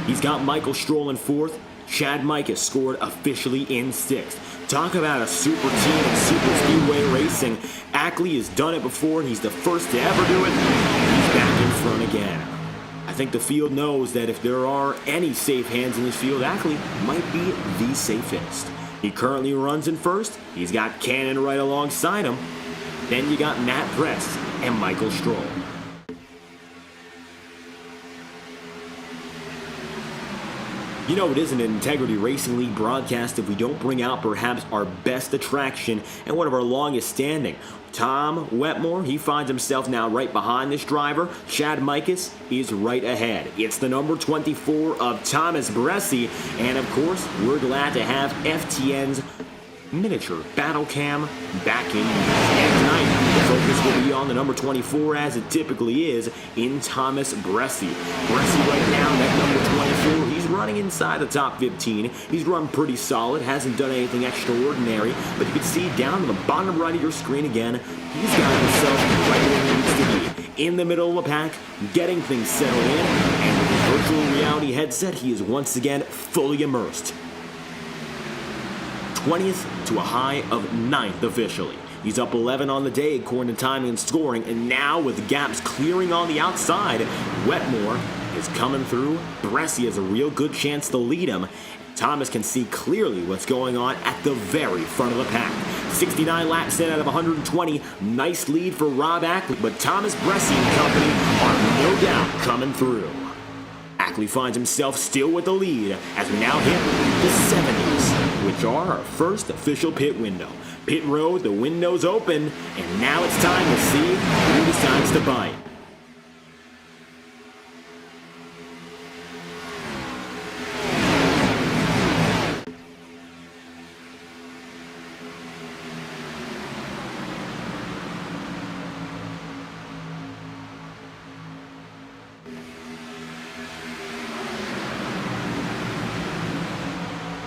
He's got Michael Stroll in 4th. Chad Mikas scored officially in 6th. Talk about a super team in super speedway racing. Ackley has done it before, and he's the first to ever do it. He's back in front again. I think the field knows that if there are any safe hands in this field, Ackley might be the safest. He currently runs in first. He's got Cannon right alongside him. Then you got Matt Press and Michael Stroll. You know, it isn't an Integrity Racing League broadcast if we don't bring out perhaps our best attraction and one of our longest standing. Tom Wetmore, he finds himself now right behind this driver. Chad Mikus is right ahead. It's the number 24 of Thomas Bressi, and of course, we're glad to have FTN's miniature battle cam back in use. And tonight, the focus will be on the number 24 as it typically is in Thomas Bressi. Bressi right now, that number 24, he's running inside the top 15. He's run pretty solid, hasn't done anything extraordinary, but you can see down to the bottom right of your screen again, he's got himself right where he needs to be. In the middle of the pack, getting things settled in, and with his virtual reality headset, he is once again fully immersed. 20th to a high of 9th officially. He's up 11 on the day according to timing and scoring, and now with gaps clearing on the outside, Wetmore is coming through. Bressi has a real good chance to lead him. Thomas can see clearly what's going on at the very front of the pack. 69 laps in out of 120. Nice lead for Rob Ackley, but Thomas Bressi and company are no doubt coming through. Ackley finds himself still with the lead as we now hit the 70s, which are our first official pit window. Pit road, the window's open, and now it's time to see who decides to bite.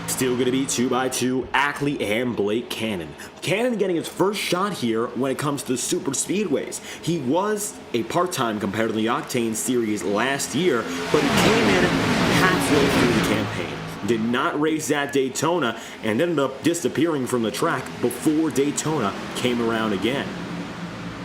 Still going to be 2x2, Ackley and Blake Cannon. Cannon getting his first shot here when it comes to super speedways. He was a part-time competitor in the Octane Series last year, but he came in halfway through the campaign. Did not race at Daytona and ended up disappearing from the track before Daytona came around again.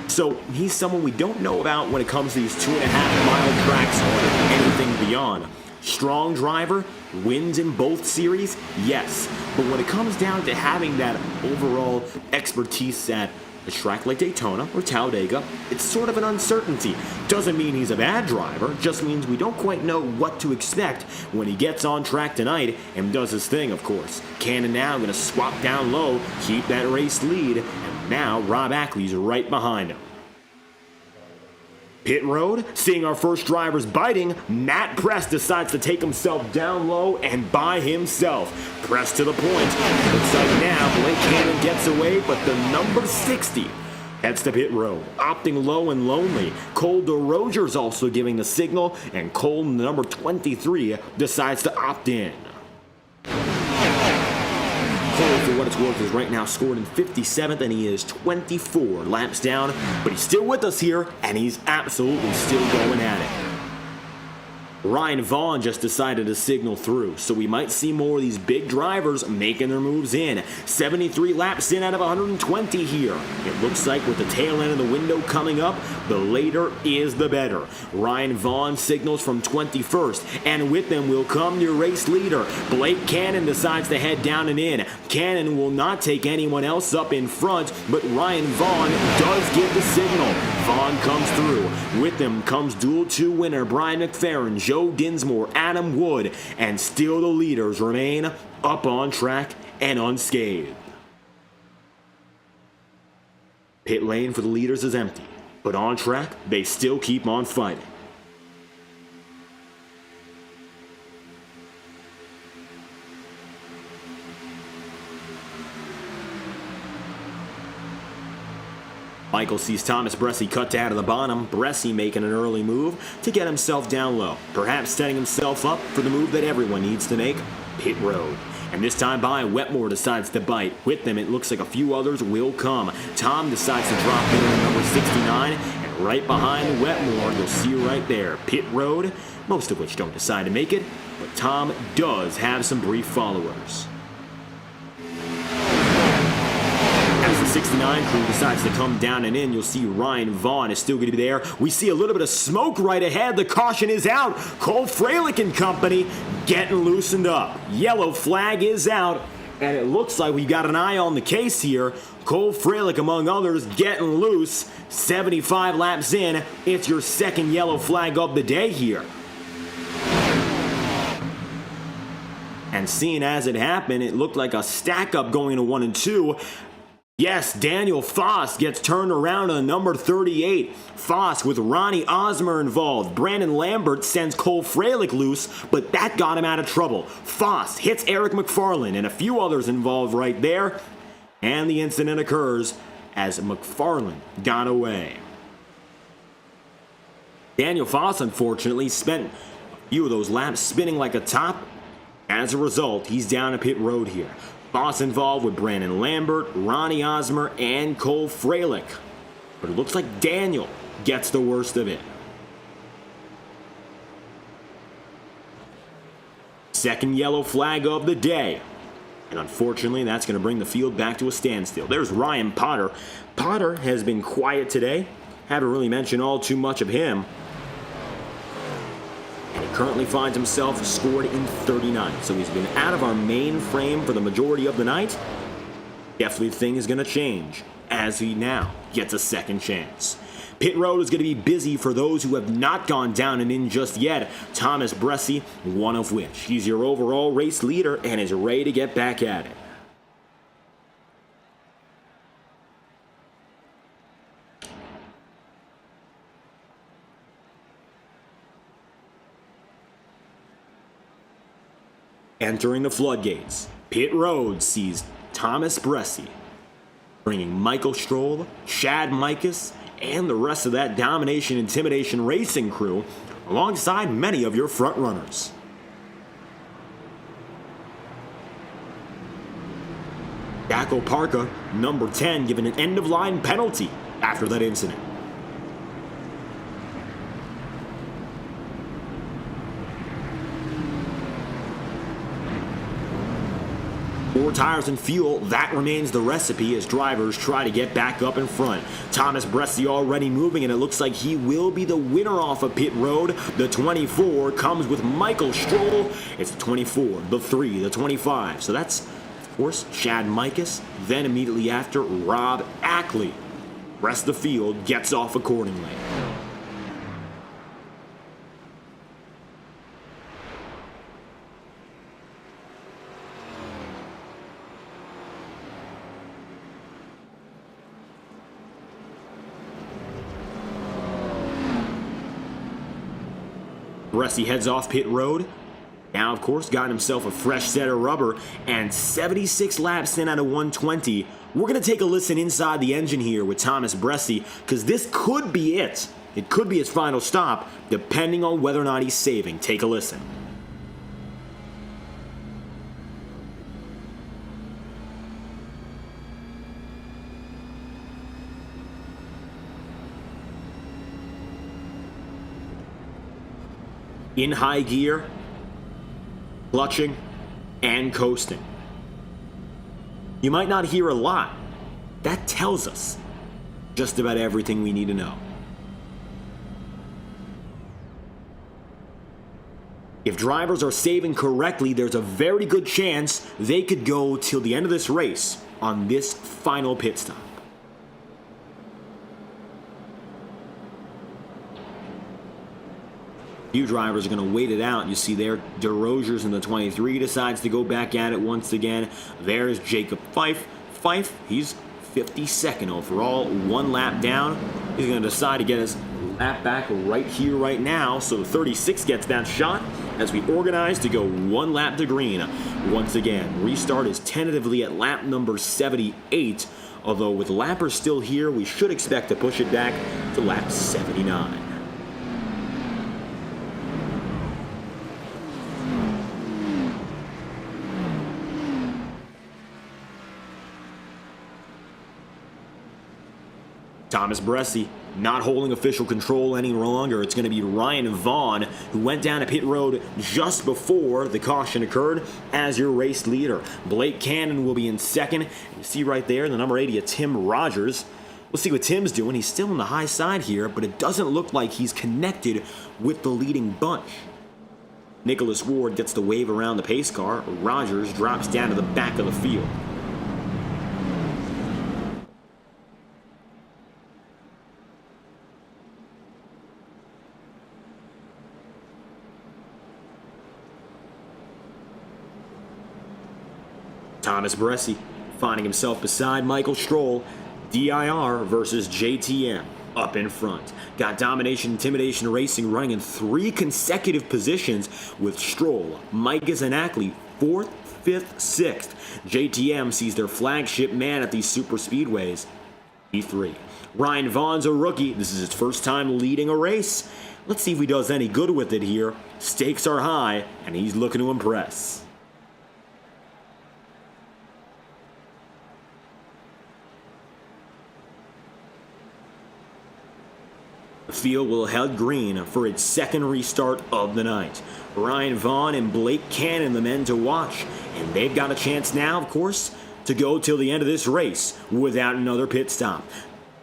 So he's someone we don't know about when it comes to these 2.5-mile tracks or anything beyond. Strong driver, wins in both series, yes. But when it comes down to having that overall expertise at a track like Daytona or Talladega, it's sort of an uncertainty. Doesn't mean he's a bad driver, just means we don't quite know what to expect when he gets on track tonight and does his thing, of course. Cannon now going to swap down low, keep that race lead, and now Rob Ackley's right behind him. Pit road, seeing our first drivers biting, Matt Press decides to take himself down low and by himself. Press to the point. Looks like now Blake Cannon gets away, but the number 60 heads to pit road, opting low and lonely. Cole DeRoger's also giving the signal, and Cole, number 23, decides to opt in. Cole, for what it's worth, is right now scored in 57th, and he is 24 laps down, but he's still with us here, and he's absolutely still going at it. Ryan Vaughn just decided to signal through, so we might see more of these big drivers making their moves in. 73 laps in out of 120 here. It looks like with the tail end of the window coming up, the later is the better. Ryan Vaughn signals from 21st, and with them will come your race leader. Blake Cannon decides to head down and in. Cannon will not take anyone else up in front, but Ryan Vaughn does give the signal. Vaughn comes through. With them comes Duel 2 winner Brian McFerrin, Joe Dinsmore, Adam Wood, and still the leaders remain up on track and unscathed. Pit lane for the leaders is empty, but on track, they still keep on fighting. Michael sees Thomas Bressi cut down to the bottom, Bressi making an early move to get himself down low, perhaps setting himself up for the move that everyone needs to make, pit road. And this time by, Wetmore decides to bite. With them, it looks like a few others will come. Tom decides to drop in at number 69, and right behind Wetmore, you'll see right there, pit road, most of which don't decide to make it, but Tom does have some brief followers. As the 69 crew decides to come down and in. You'll see Ryan Vaughn is still going to be there. We see a little bit of smoke right ahead. The caution is out. Cole Fralick and company getting loosened up. Yellow flag is out, and it looks like we got an eye on the case here. Cole Fralick, among others, getting loose. 75 laps in. It's your second yellow flag of the day here. And seeing as it happened, it looked like a stack up going to 1 and 2. Yes, Daniel Foss gets turned around on number 38. Foss with Ronnie Osmer involved. Brandon Lambert sends Cole Fralick loose, but that got him out of trouble. Foss hits Eric McFarland and a few others involved right there. And the incident occurs as McFarland got away. Daniel Foss, unfortunately, spent a few of those laps spinning like a top. As a result, he's down a pit road here. Foss involved with Brandon Lambert, Ronnie Osmer, and Cole Fralick. But it looks like Daniel gets the worst of it. Second yellow flag of the day. And unfortunately, that's going to bring the field back to a standstill. There's Ryan Potter. Potter has been quiet today. Haven't really mentioned all too much of him. And he currently finds himself scored in 39. So he's been out of our main frame for the majority of the night. Definitely thing is going to change as he now gets a second chance. Pit road is going to be busy for those who have not gone down and in just yet. Thomas Bressi, one of which. He's your overall race leader and is ready to get back at it. Entering the floodgates, pit road sees Thomas Bressi, bringing Michael Stroll, Chad Mikas, and the rest of that Domination Intimidation Racing crew, alongside many of your front runners. Daco Parka, number 10, given an end-of-line penalty after that incident. More tires and fuel, that remains the recipe as drivers try to get back up in front. Thomas Bressi already moving, and it looks like he will be the winner off of pit road. The 24 comes with Michael Stroll. It's the 24, the 3, the 25. So that's, of course, Chad Mikas. Then immediately after, Rob Ackley. Rest of the field gets off accordingly. Bressi heads off pit road. Now, of course, got himself a fresh set of rubber, and 76 laps in out of 120. We're going to take a listen inside the engine here with Thomas Bressi, because this could be it. It could be his final stop, depending on whether or not he's saving. Take a listen. In high gear, clutching, and coasting. You might not hear a lot. That tells us just about everything we need to know. If drivers are saving correctly, there's a very good chance they could go till the end of this race on this final pit stop. Few drivers are going to wait it out. You see there, DeRozier's in the 23 decides to go back at it once again. There's Jacob Fife. Fife, he's 52nd overall, one lap down. He's going to decide to get his lap back right here, right now. So the 36 gets that shot as we organize to go one lap to green. Once again, restart is tentatively at lap number 78. Although with lappers still here, we should expect to push it back to lap 79. Thomas Bresci not holding official control any longer. It's going to be Ryan Vaughn, who went down to pit road just before the caution occurred, as your race leader. Blake Cannon will be in second. You see right there, the number 80 of Tim Rogers. We'll see what Tim's doing. He's still on the high side here, but it doesn't look like he's connected with the leading bunch. Nicholas Ward gets the wave around the pace car. Rogers drops down to the back of the field. Thomas Bresci finding himself beside Michael Stroll. DIR versus JTM up in front. Got Domination Intimidation Racing running in 3 consecutive positions with Stroll, Micas, and Ackley 4th, 5th, 6th. JTM sees their flagship man at these super speedways, P3. Ryan Vaughn's a rookie. This is his first time leading a race. Let's see if he does any good with it here. Stakes are high, and he's looking to impress. The field will head green for its second restart of the night. Ryan Vaughn and Blake Cannon, the men to watch, and they've got a chance now, of course, to go till the end of this race without another pit stop.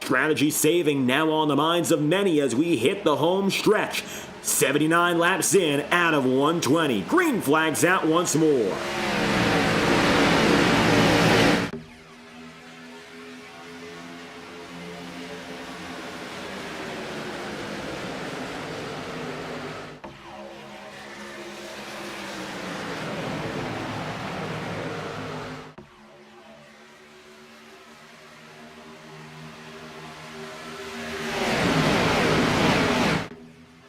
Strategy saving now on the minds of many as we hit the home stretch. 79 laps in out of 120. Green flags out once more.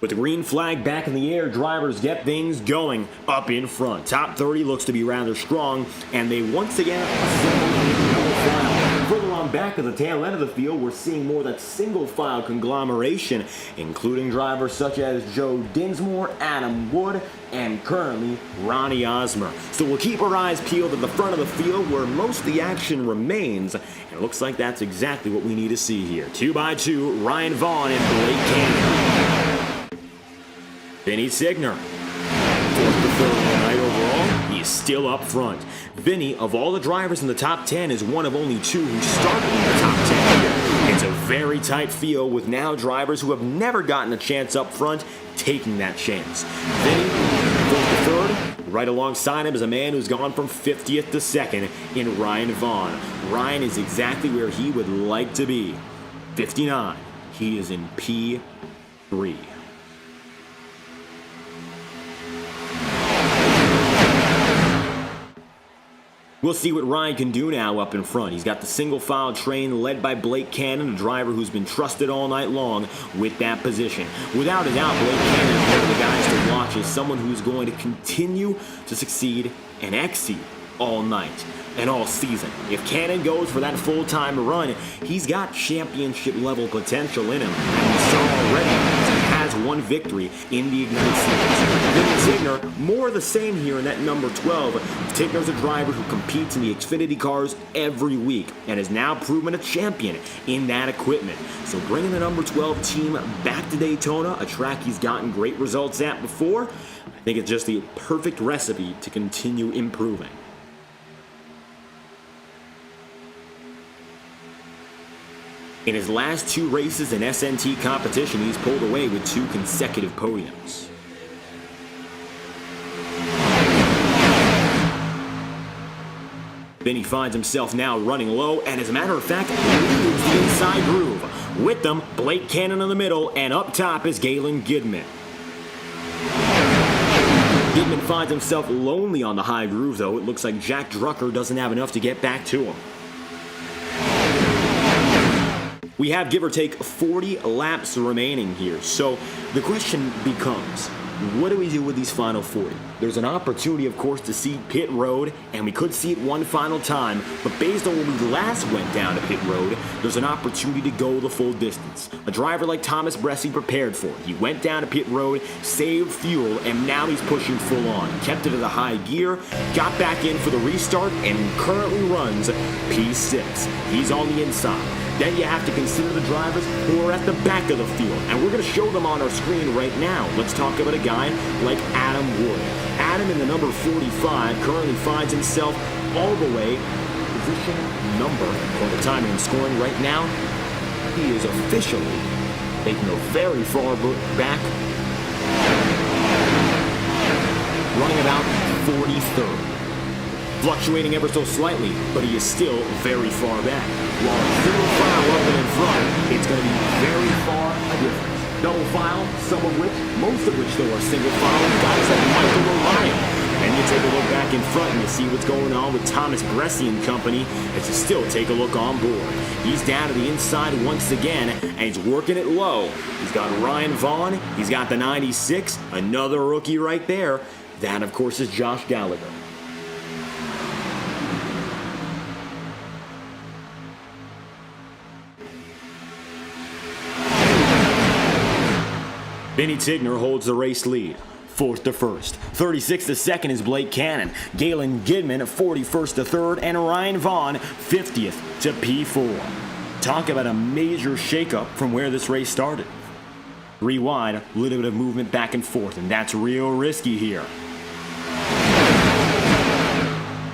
With the green flag back in the air, drivers get things going up in front. Top 30 looks to be rather strong, and they once again assemble a double file. Further on back of the tail end of the field, we're seeing more of that single file conglomeration, including drivers such as Joe Dinsmore, Adam Wood, and currently Ronnie Osmer. So we'll keep our eyes peeled at the front of the field where most of the action remains, and it looks like that's exactly what we need to see here. 2x2, Ryan Vaughn and Blake Cannon. Vinny Signer, 4th to 3rd of the night overall, he is still up front. Vinny, of all the drivers in the top 10, is one of only 2 who started in the top 10 here. It's a very tight field with now drivers who have never gotten a chance up front taking that chance. Vinny, 4th to 3rd, right alongside him is a man who's gone from 50th to 2nd in Ryan Vaughn. Ryan is exactly where he would like to be. 59, he is in P3. We'll see what Ryan can do now up in front. He's got the single file train led by Blake Cannon, a driver who's been trusted all night long with that position. Without a doubt, Blake Cannon is one of the guys to watch as someone who's going to continue to succeed and exceed all night and all season. If Cannon goes for that full-time run, he's got championship level potential in him. And we saw already he has one victory in the Ignited Series. Vinny Tigner, more of the same here in that number 12. Tigner's a driver who competes in the Xfinity cars every week and has now proven a champion in that equipment. So bringing the number 12 team back to Daytona, a track he's gotten great results at before, I think it's just the perfect recipe to continue improving. In his last 2 races in SNT competition, he's pulled away with 2 consecutive podiums. Vinny finds himself now running low, and as a matter of fact, leaves the inside groove. With them, Blake Cannon in the middle, and up top is Galen Gidman. Gidman finds himself lonely on the high groove, though. It looks like Jack Drucker doesn't have enough to get back to him. We have, give or take, 40 laps remaining here. So the question becomes, what do we do with these final 40? There's an opportunity, of course, to see pit road, and we could see it one final time, but based on when we last went down to pit road, there's an opportunity to go the full distance. A driver like Thomas Bresci prepared for it. He went down to pit road, saved fuel, and now he's pushing full on. Kept it at a high gear, got back in for the restart, and currently runs P6. He's on the inside. Then you have to consider the drivers who are at the back of the field, and we're going to show them on our screen right now. Let's talk about a guy like Adam Wood. Adam in the number 45 currently finds himself all the way position number for the timing and scoring right now. He is officially taking a very far back, running about 43rd. Fluctuating ever so slightly, but he is still very far back. While single file up and in front, it's going to be very far a difference. Double file, most of which though are single file, guys like Michael O'Brien. And you take a look back in front and you see what's going on with Thomas Bresci and company as you still take a look on board. He's down to the inside once again, and he's working it low. He's got Ryan Vaughn, he's got the 96, another rookie right there. That, of course, is Josh Gallagher. Vinny Tigner holds the race lead, 4th to 1st. 36th to 2nd is Blake Cannon. Galen Gidman, 41st to 3rd, and Ryan Vaughn, 50th to P4. Talk about a major shakeup from where this race started. 3 wide, a little bit of movement back and forth, and that's real risky here.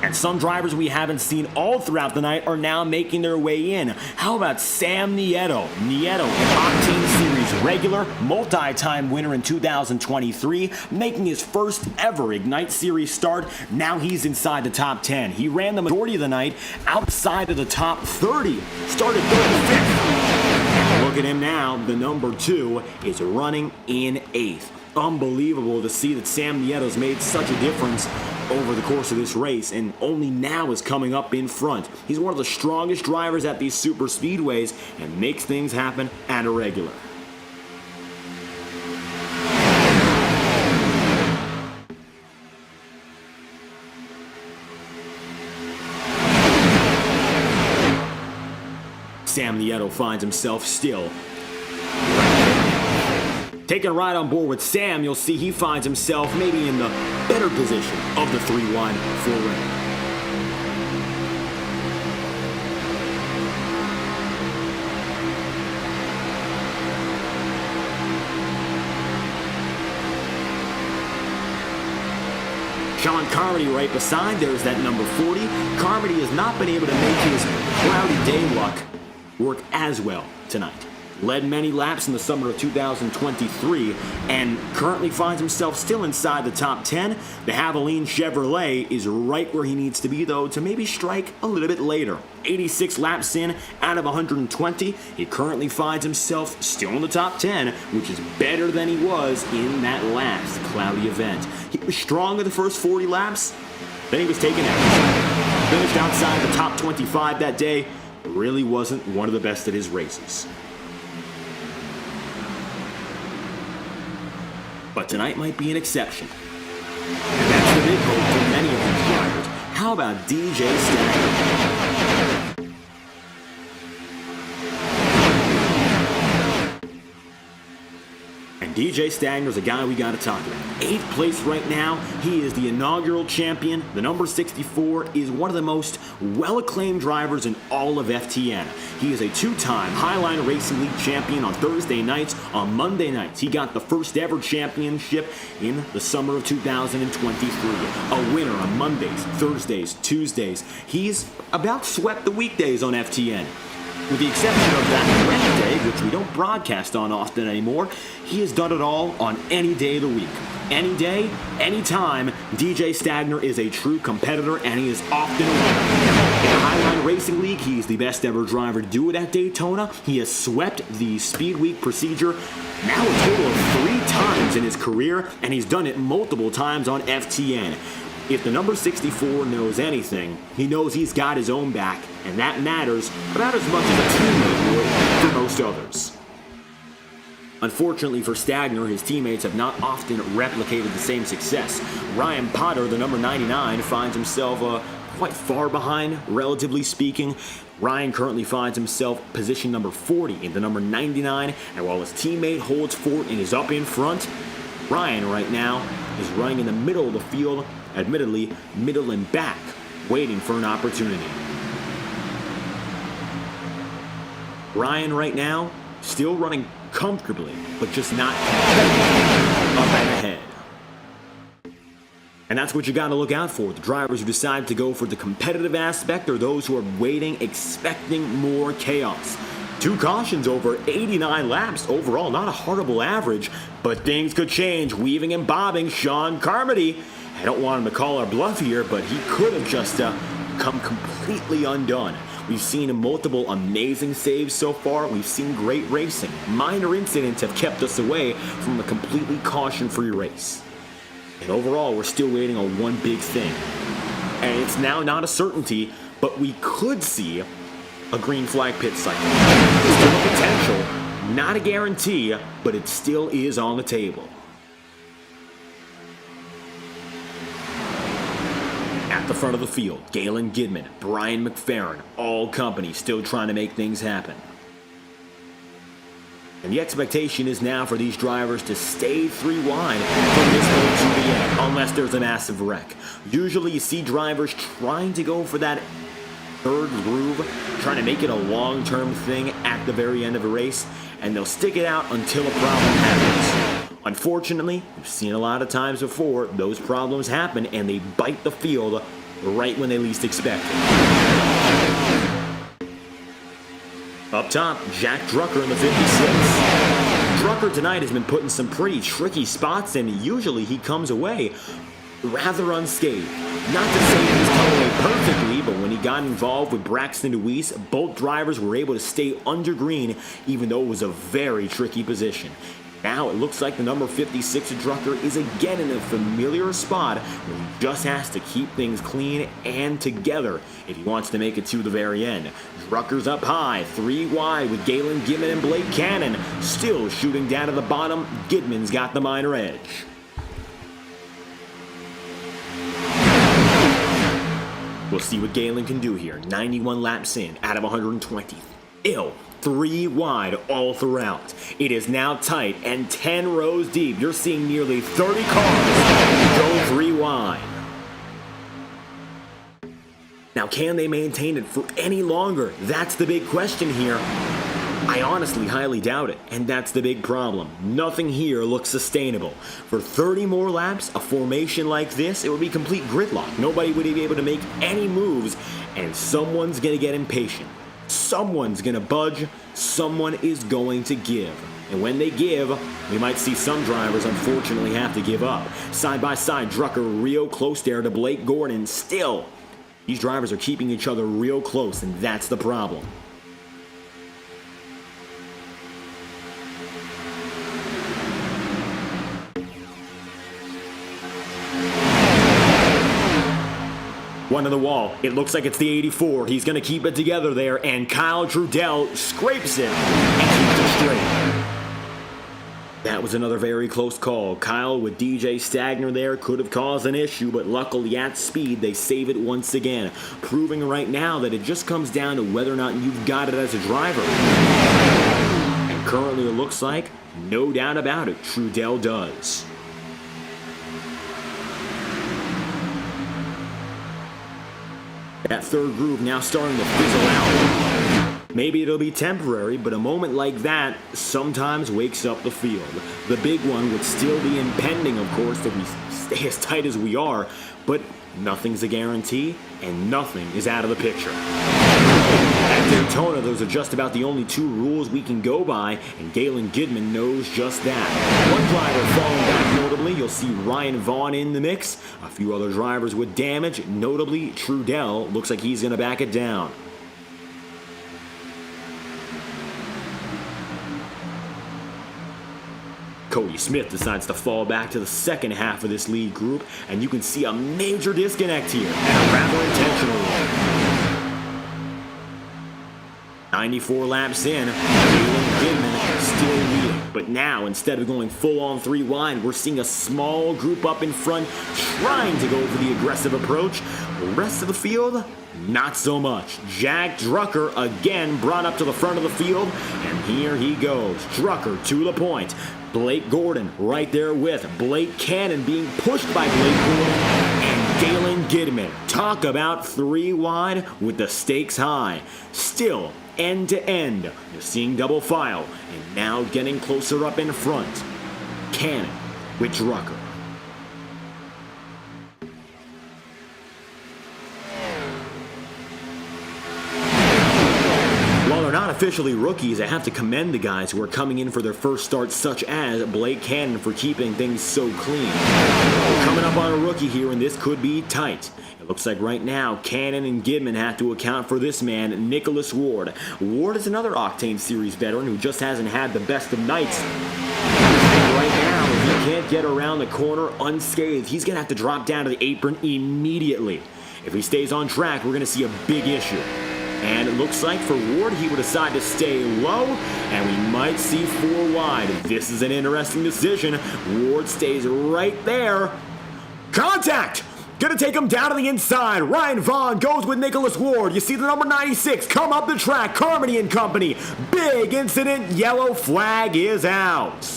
And some drivers we haven't seen all throughout the night are now making their way in. How about Sam Nieto? Nieto, an Octane Series regular, multi-time winner in 2023, making his first ever Ignite Series start. Now he's inside the top 10. He ran the majority of the night outside of the top 30. Started 35th. Look at him now. The number 2 is running in 8th. Unbelievable to see that Sam Nieto's made such a difference over the course of this race, and only now is coming up in front. He's one of the strongest drivers at these super speedways and makes things happen at a regular. Sam Nieto finds himself still. Taking a ride on board with Sam, you'll see he finds himself maybe in the better position of the 3 wide 4 ring. Sean Carmody right beside, there's that number 40. Carmody has not been able to make his cloudy day luck work as well tonight. Led many laps in the summer of 2023 and currently finds himself still inside the top 10. The Havoline Chevrolet is right where he needs to be, though, to maybe strike a little bit later. 86 laps in out of 120. He currently finds himself still in the top 10, which is better than he was in that last cloudy event. He was strong in the first 40 laps, then he was taken out. Finished outside the top 25 that day. Really wasn't one of the best at his races. But tonight might be an exception. And that's the big hope for many of these drivers. How about DJ Stagner? And DJ Stagner's a guy we got to talk about. 8th place right now. He is the inaugural champion. The number 64 is one of the most well-acclaimed drivers in all of FTN. He is a 2-time Highline Racing League champion on Thursday nights. On Monday nights, he got the first ever championship in the summer of 2023. A winner on Mondays, Thursdays, Tuesdays. He's about swept the weekdays on FTN. With the exception of that Wednesday, which we don't broadcast on often anymore, he has done it all on any day of the week. Any day, any time, DJ Stagner is a true competitor, and he is often a winner. In the Highline Racing League, he is the best ever driver to do it at Daytona. He has swept the Speed Week procedure now a total of 3 times in his career, and he's done it multiple times on FTN. If the number 64 knows anything, he knows he's got his own back, and that matters about as much as a teammate would for most others. Unfortunately for Stagner, his teammates have not often replicated the same success. Ryan Potter, the number 99, finds himself quite far behind, relatively speaking. Ryan currently finds himself position number 40 in the number 99, and while his teammate holds fort and is up in front, Ryan right now is running in the middle of the field, admittedly middle and back, waiting for an opportunity. Ryan right now, still running comfortably, but just not competitive up and ahead. And that's what you got to look out for. The drivers who decide to go for the competitive aspect or those who are waiting, expecting more chaos. 2 cautions over 89 laps. Overall, not a horrible average, but things could change. Weaving and bobbing, Sean Carmody. I don't want him to call our bluff here, but he could have just come completely undone. We've seen multiple amazing saves so far. We've seen great racing. Minor incidents have kept us away from a completely caution-free race. And overall, we're still waiting on one big thing. And it's now not a certainty, but we could see a green flag pit cycle. There's still a potential, not a guarantee, but it still is on the table. At the front of the field, Galen Gidman, Brian McFerrin, all company still trying to make things happen. And the expectation is now for these drivers to stay 3 wide from this point to the end, unless there's a massive wreck. Usually you see drivers trying to go for that third groove, trying to make it a long-term thing at the very end of a race, and they'll stick it out until a problem happens. Unfortunately, we've seen a lot of times before, those problems happen and they bite the field right when they least expect it. Up top, Jack Drucker in the 56. Drucker tonight has been put in some pretty tricky spots, and usually he comes away rather unscathed. Not to say he's come away perfectly, but when he got involved with Braxton Deweese, both drivers were able to stay under green, even though it was a very tricky position. Now it looks like the number 56 Drucker is again in a familiar spot where he just has to keep things clean and together if he wants to make it to the very end. Drucker's up high, 3 wide with Galen Gidman and Blake Cannon. Still shooting down to the bottom, Gidman's got the minor edge. We'll see what Galen can do here. 91 laps in out of 120. 3 wide all throughout. It is now tight and 10 rows deep. You're seeing nearly 30 cars go 3 wide. Now, can they maintain it for any longer? That's the big question here. I honestly highly doubt it, and that's the big problem. Nothing here looks sustainable. For 30 more laps, a formation like this, it would be complete gridlock. Nobody would be able to make any moves, and someone's going to get impatient. Someone's going to budge, someone is going to give. And when they give, we might see some drivers unfortunately have to give up. Side by side, Drucker real close there to Blake Gordon. Still, these drivers are keeping each other real close, and that's the problem. One to the wall. It looks like it's the 84. He's going to keep it together there, and Kyle Trudell scrapes it and keeps it straight. That was another very close call. Kyle with DJ Stagner there could have caused an issue, but luckily at speed they save it once again, proving right now that it just comes down to whether or not you've got it as a driver. And currently it looks like, no doubt about it, Trudell does. That third groove now starting to fizzle out. Maybe it'll be temporary, but a moment like that sometimes wakes up the field. The big one would still be impending, of course, if we stay as tight as we are, but nothing's a guarantee, and nothing is out of the picture. At Daytona, those are just about the only 2 rules we can go by, and Galen Gidman knows just that. One driver falling back notably, you'll see Ryan Vaughn in the mix. A few other drivers with damage, notably Trudell. Looks like he's going to back it down. Cody Smith decides to fall back to the second half of this lead group, and you can see a major disconnect here, and a rather intentional one. 94 laps in, Galen Gidman still leading. But now, instead of going full-on 3 wide, we're seeing a small group up in front trying to go for the aggressive approach. The rest of the field, not so much. Jack Drucker again brought up to the front of the field, and here he goes. Drucker to the point. Blake Gordon right there with Blake Cannon being pushed by Blake Gordon and Galen Gidman. Talk about 3 wide with the stakes high. Still, end to end. You're seeing double file, and now getting closer up in front. Cannon with Drucker. While they're not officially rookies, I have to commend the guys who are coming in for their first start, such as Blake Cannon for keeping things so clean. We're coming up on a rookie here, and this could be tight. It looks like right now, Cannon and Gidman have to account for this man, Nicholas Ward. Ward is another Octane Series veteran who just hasn't had the best of nights. Right now, if he can't get around the corner unscathed, he's going to have to drop down to the apron immediately. If he stays on track, we're going to see a big issue. And it looks like for Ward, he will decide to stay low, and we might see 4 wide. This is an interesting decision. Ward stays right there. Contact! Gonna take him down to the inside. Ryan Vaughn goes with Nicholas Ward. You see the number 96 come up the track. Carmody and Company. Big incident. Yellow flag is out.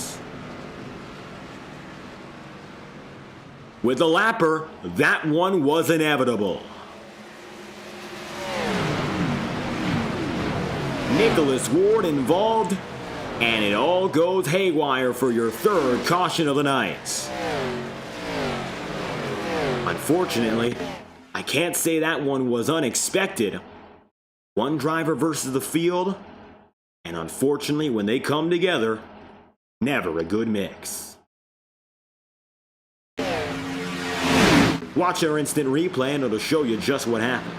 With the lapper, that one was inevitable. Nicholas Ward involved, and it all goes haywire for your third caution of the night. Unfortunately, I can't say that one was unexpected. One driver versus the field, and unfortunately, when they come together, never a good mix. Watch our instant replay and it'll show you just what happened.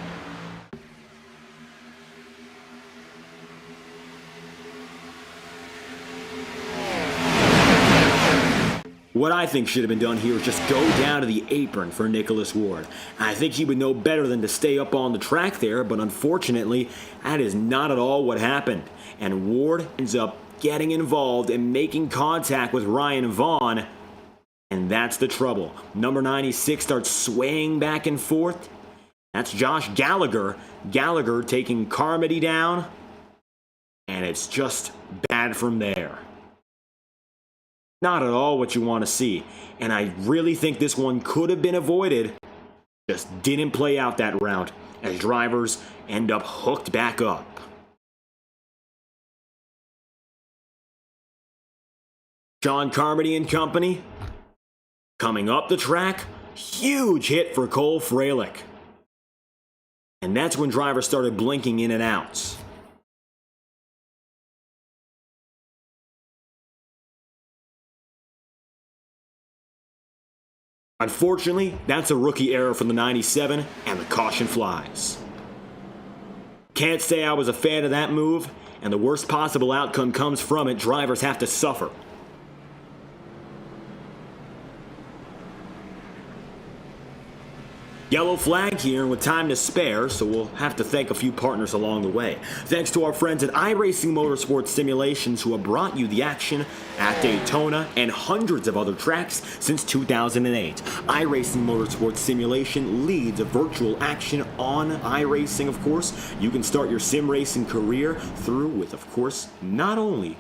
What I think should have been done here is just go down to the apron for Nicholas Ward. I think he would know better than to stay up on the track there, but unfortunately, that is not at all what happened. And Ward ends up getting involved and making contact with Ryan Vaughn, and that's the trouble. Number 96 starts swaying back and forth. That's Josh Gallagher. Gallagher taking Carmody down, and it's just bad from there. Not at all what you want to see, and I really think this one could have been avoided. Just didn't play out that route, as drivers end up hooked back up. Sean Carmody and Company coming up the track, huge hit for Cole Freilich. And that's when drivers started blinking in and out. Unfortunately, that's a rookie error from the 97, and the caution flies. Can't say I was a fan of that move, and the worst possible outcome comes from it. Drivers have to suffer. Yellow flag here, and with time to spare, so we'll have to thank a few partners along the way. Thanks to our friends at iRacing Motorsport Simulations who have brought you the action at Daytona and hundreds of other tracks since 2008. iRacing Motorsport Simulation leads virtual action on iRacing, of course. You can start your sim racing career through with, of course, not only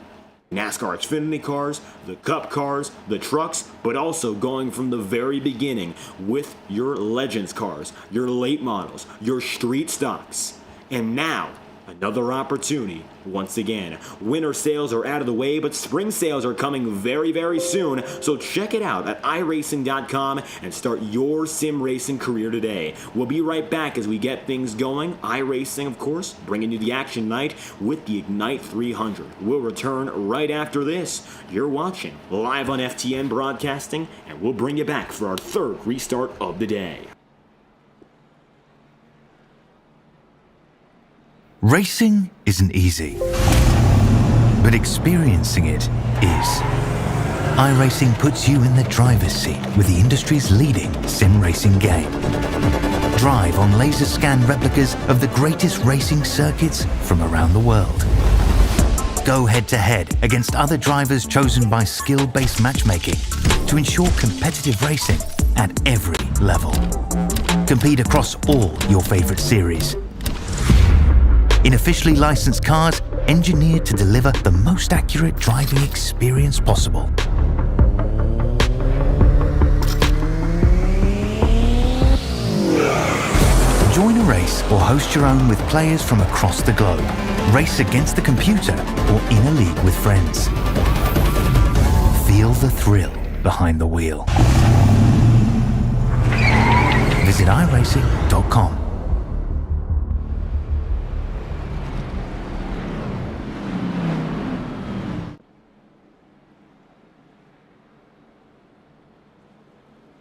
NASCAR Xfinity cars, the Cup cars, the trucks, but also going from the very beginning with your Legends cars, your late models, your street stocks. And now, another opportunity once again. Winter sales are out of the way, but spring sales are coming very, very soon, so check it out at iRacing.com and start your sim racing career today. We'll be right back as we get things going. iRacing, of course, bringing you the action night with the Ignite 300. We'll return right after this. You're watching live on FTN Broadcasting, and we'll bring you back for our third restart of the day. Racing isn't easy, but experiencing it is. iRacing puts you in the driver's seat with the industry's leading sim racing game. Drive on laser scan replicas of the greatest racing circuits from around the world. Go head to head against other drivers chosen by skill-based matchmaking to ensure competitive racing at every level. Compete across all your favorite series. In officially licensed cars, engineered to deliver the most accurate driving experience possible. Join a race or host your own with players from across the globe. Race against the computer or in a league with friends. Feel the thrill behind the wheel. Visit iRacing.com.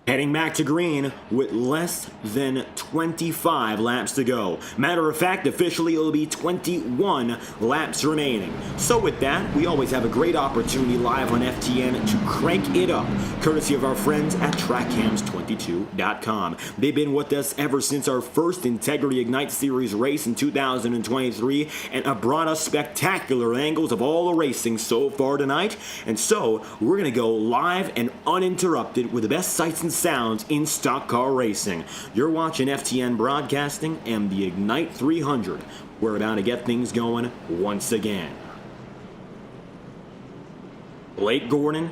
Heading back to green with less than 25 laps to go. Matter of fact, officially it'll be 21 laps remaining. So with that, we always have a great opportunity live on FTN to crank it up, courtesy of our friends at TrackCams22.com. They've been with us ever since our first Integrity Ignite Series race in 2023 and have brought us spectacular angles of all the racing so far tonight. And so we're going to go live and uninterrupted with the best sights and sounds in stock car racing. You're watching FTN Broadcasting and the Ignite 300. We're about to get things going once again. Blake Gordon,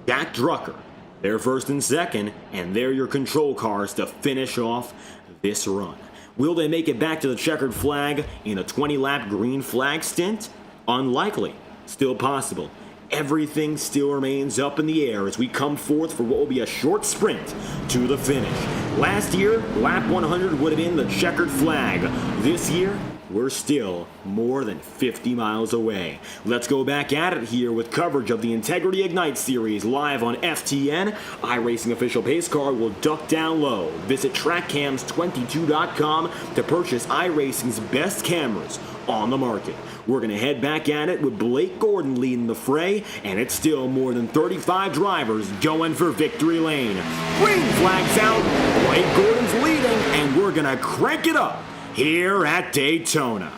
Jack Drucker, they're first and second, and they're your control cars to finish off this run. Will they make it back to the checkered flag in a 20-lap green flag stint? Unlikely. Still possible. Everything still remains up in the air as we come forth for what will be a short sprint to the finish. Last year, lap 100 would have been the checkered flag. This year, we're still more than 50 miles away. Let's go back at it here with coverage of the Integrity Ignite Series live on FTN. iRacing official pace car will duck down low. Visit TrackCams22.com to purchase iRacing's best cameras on the market. We're going to head back at it with Blake Gordon leading the fray, and it's still more than 35 drivers going for victory lane. Green flag's out, Blake Gordon's leading, and we're going to crank it up here at Daytona.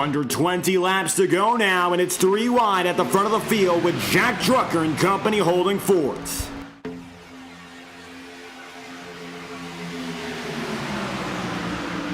Under 20 laps to go now, and it's 3 wide at the front of the field with Jack Drucker and company holding fourth.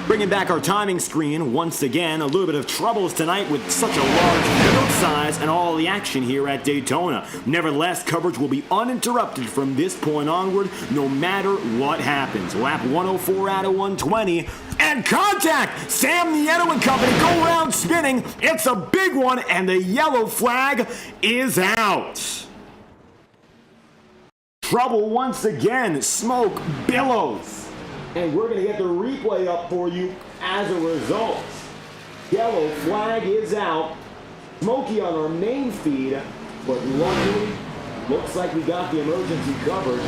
Bringing back our timing screen, once again, a little bit of troubles tonight with such a large field size and all the action here at Daytona. Nevertheless, coverage will be uninterrupted from this point onward, no matter what happens. Lap 104 out of 120, and contact! Sam Nieto and company go around spinning. It's a big one, and the yellow flag is out. Trouble once again, smoke billows. And we're going to get the replay up for you as a result. Yellow flag is out. Smoky on our main feed, but luckily, looks like we got the emergency coverage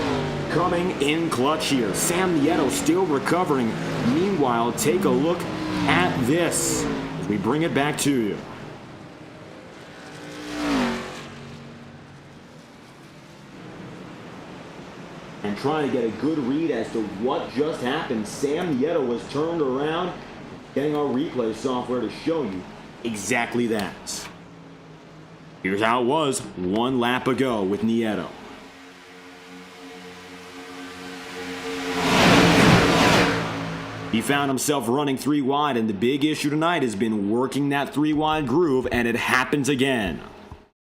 coming in clutch here. Sam Nieto still recovering. Meanwhile, take a look at this as we bring it back to you. And trying to get a good read as to what just happened. Sam Nieto was turned around, getting our replay software to show you exactly that. Here's how it was 1 lap ago with Nieto. He found himself running 3 wide, and the big issue tonight has been working that 3 wide groove, and it happens again.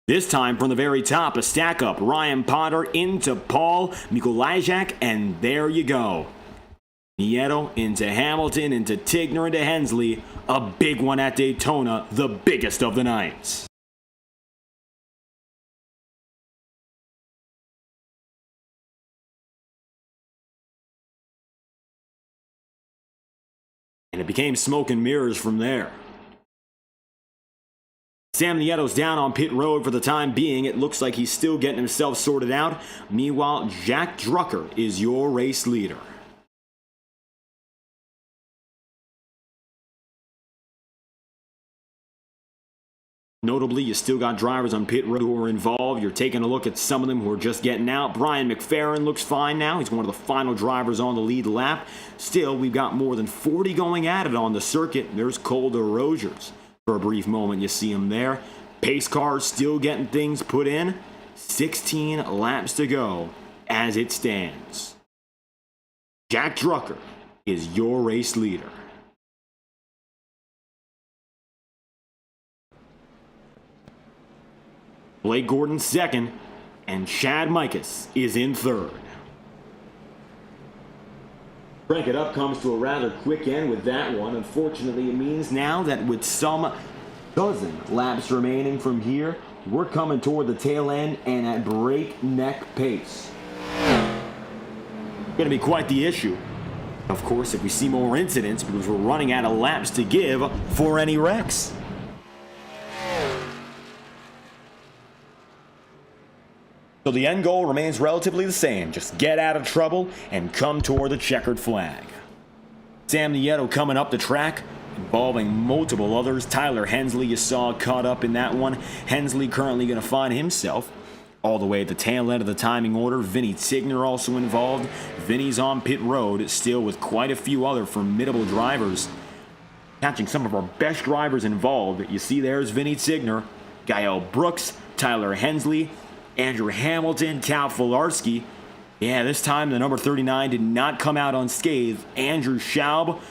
This time from the very top, a stack up. Ryan Potter into Paul Mikolajczak, and there you go. Nieto into Hamilton, into Tigner, into Hensley. A big one at Daytona, the biggest of the night. And it became smoke and mirrors from there. Sam Nieto's down on pit road for the time being. It looks like he's still getting himself sorted out. Meanwhile, Jack Drucker is your race leader. Notably, you still got drivers on pit road who are involved. You're taking a look at some of them who are just getting out. Brian McFerrin looks fine now. He's one of the final drivers on the lead lap. Still, we've got more than 40 going at it on the circuit. There's Cole DeRosiers. For a brief moment, you see him there. Pace cars still getting things put in. 16 laps to go as it stands. Jack Drucker is your race leader. Blake Gordon second, and Chad Mikas is in third. Crank It Up comes to a rather quick end with that one. Unfortunately, it means now that with some dozen laps remaining from here, we're coming toward the tail end and at breakneck pace. Going to be quite the issue. Of course, if we see more incidents, because we're running out of laps to give for any wrecks. So the end goal remains relatively the same. Just get out of trouble and come toward the checkered flag. Sam Nieto coming up the track, involving multiple others. Tyler Hensley you saw caught up in that one. Hensley currently going to find himself all the way at the tail end of the timing order. Vinny Tigner also involved. Vinny's on pit road, still with quite a few other formidable drivers. Catching some of our best drivers involved. You see there's Vinny Tigner, Gael Brooks, Tyler Hensley, Andrew Hamilton, Cal Filarski. Yeah, this time the number 39 did not come out unscathed. Andrew Schaub.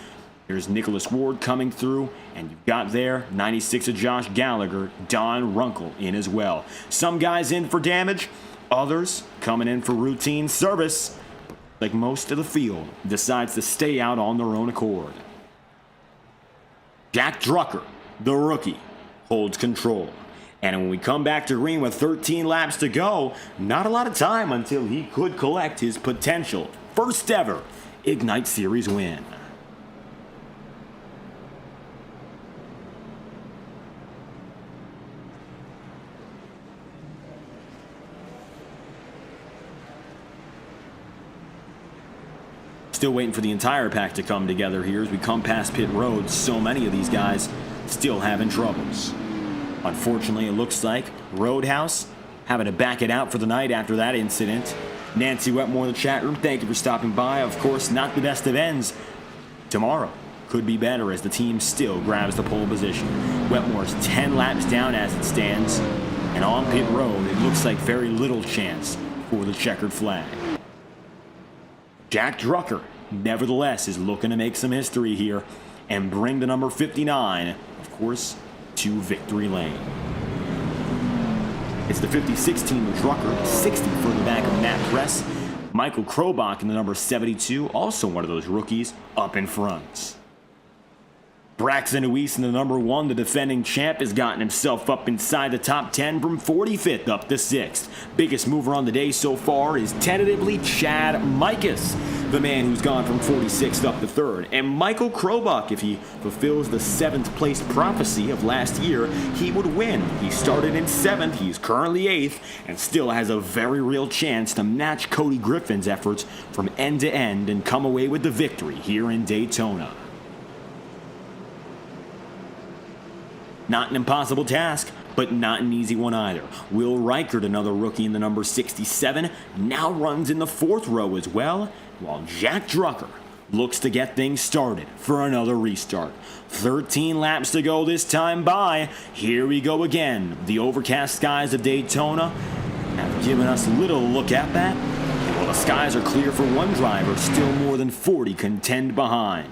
There's Nicholas Ward coming through. And you've got there 96 of Josh Gallagher, Don Runkle in as well. Some guys in for damage, others coming in for routine service. Like most of the field decides to stay out on their own accord. Jack Drucker, the rookie, holds control. And when we come back to green with 13 laps to go, not a lot of time until he could collect his potential first ever Ignite Series win. Still waiting for the entire pack to come together here as we come past pit road. So many of these guys still having troubles. Unfortunately, it looks like Roadhouse having to back it out for the night after that incident. Nancy Wetmore in the chat room, thank you for stopping by. Of course, not the best of ends. Tomorrow could be better as the team still grabs the pole position. Wetmore's 10 laps down as it stands, and on pit road, it looks like very little chance for the checkered flag. Jack Drucker, nevertheless, is looking to make some history here and bring the number 59, of course, to victory lane. It's the 56 team of Drucker, 60 further back of Matt Press. Michael Krobach in the number 72, also one of those rookies, up in front. Braxton Nuis in the number 1, the defending champ, has gotten himself up inside the top 10 from 45th up to 6th. Biggest mover on the day so far is tentatively Chad Mikas, the man who's gone from 46th up to 3rd. And Michael Krobach, if he fulfills the 7th place prophecy of last year, he would win. He started in 7th, he's currently 8th, and still has a very real chance to match Cody Griffin's efforts from end to end and come away with the victory here in Daytona. Not an impossible task, but not an easy one either. Will Reichert, another rookie in the number 67, now runs in the 4th row as well, while Jack Drucker looks to get things started for another restart. 13 laps to go this time by. Here we go again. The overcast skies of Daytona have given us little to look at that. And while the skies are clear for one driver, still more than 40 contend behind.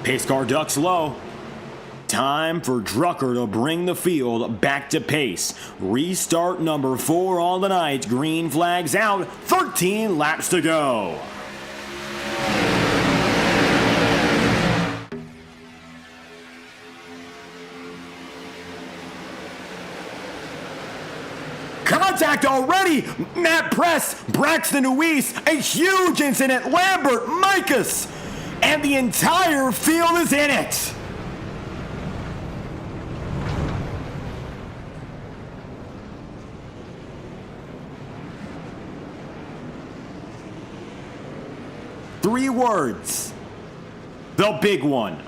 Pace car ducks low. Time for Drucker to bring the field back to pace. Restart number 4 on the night. Green flags out. 13 laps to go. Contact already! Matt Press, Braxton Nuis, a huge incident. Lambert, Mikas, and the entire field is in it. Three words. The big one.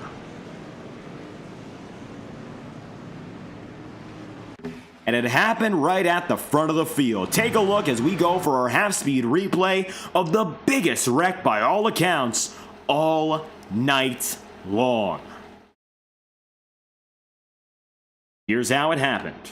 And it happened right at the front of the field. Take a look as we go for our half-speed replay of the biggest wreck by all accounts all night long. Here's how it happened.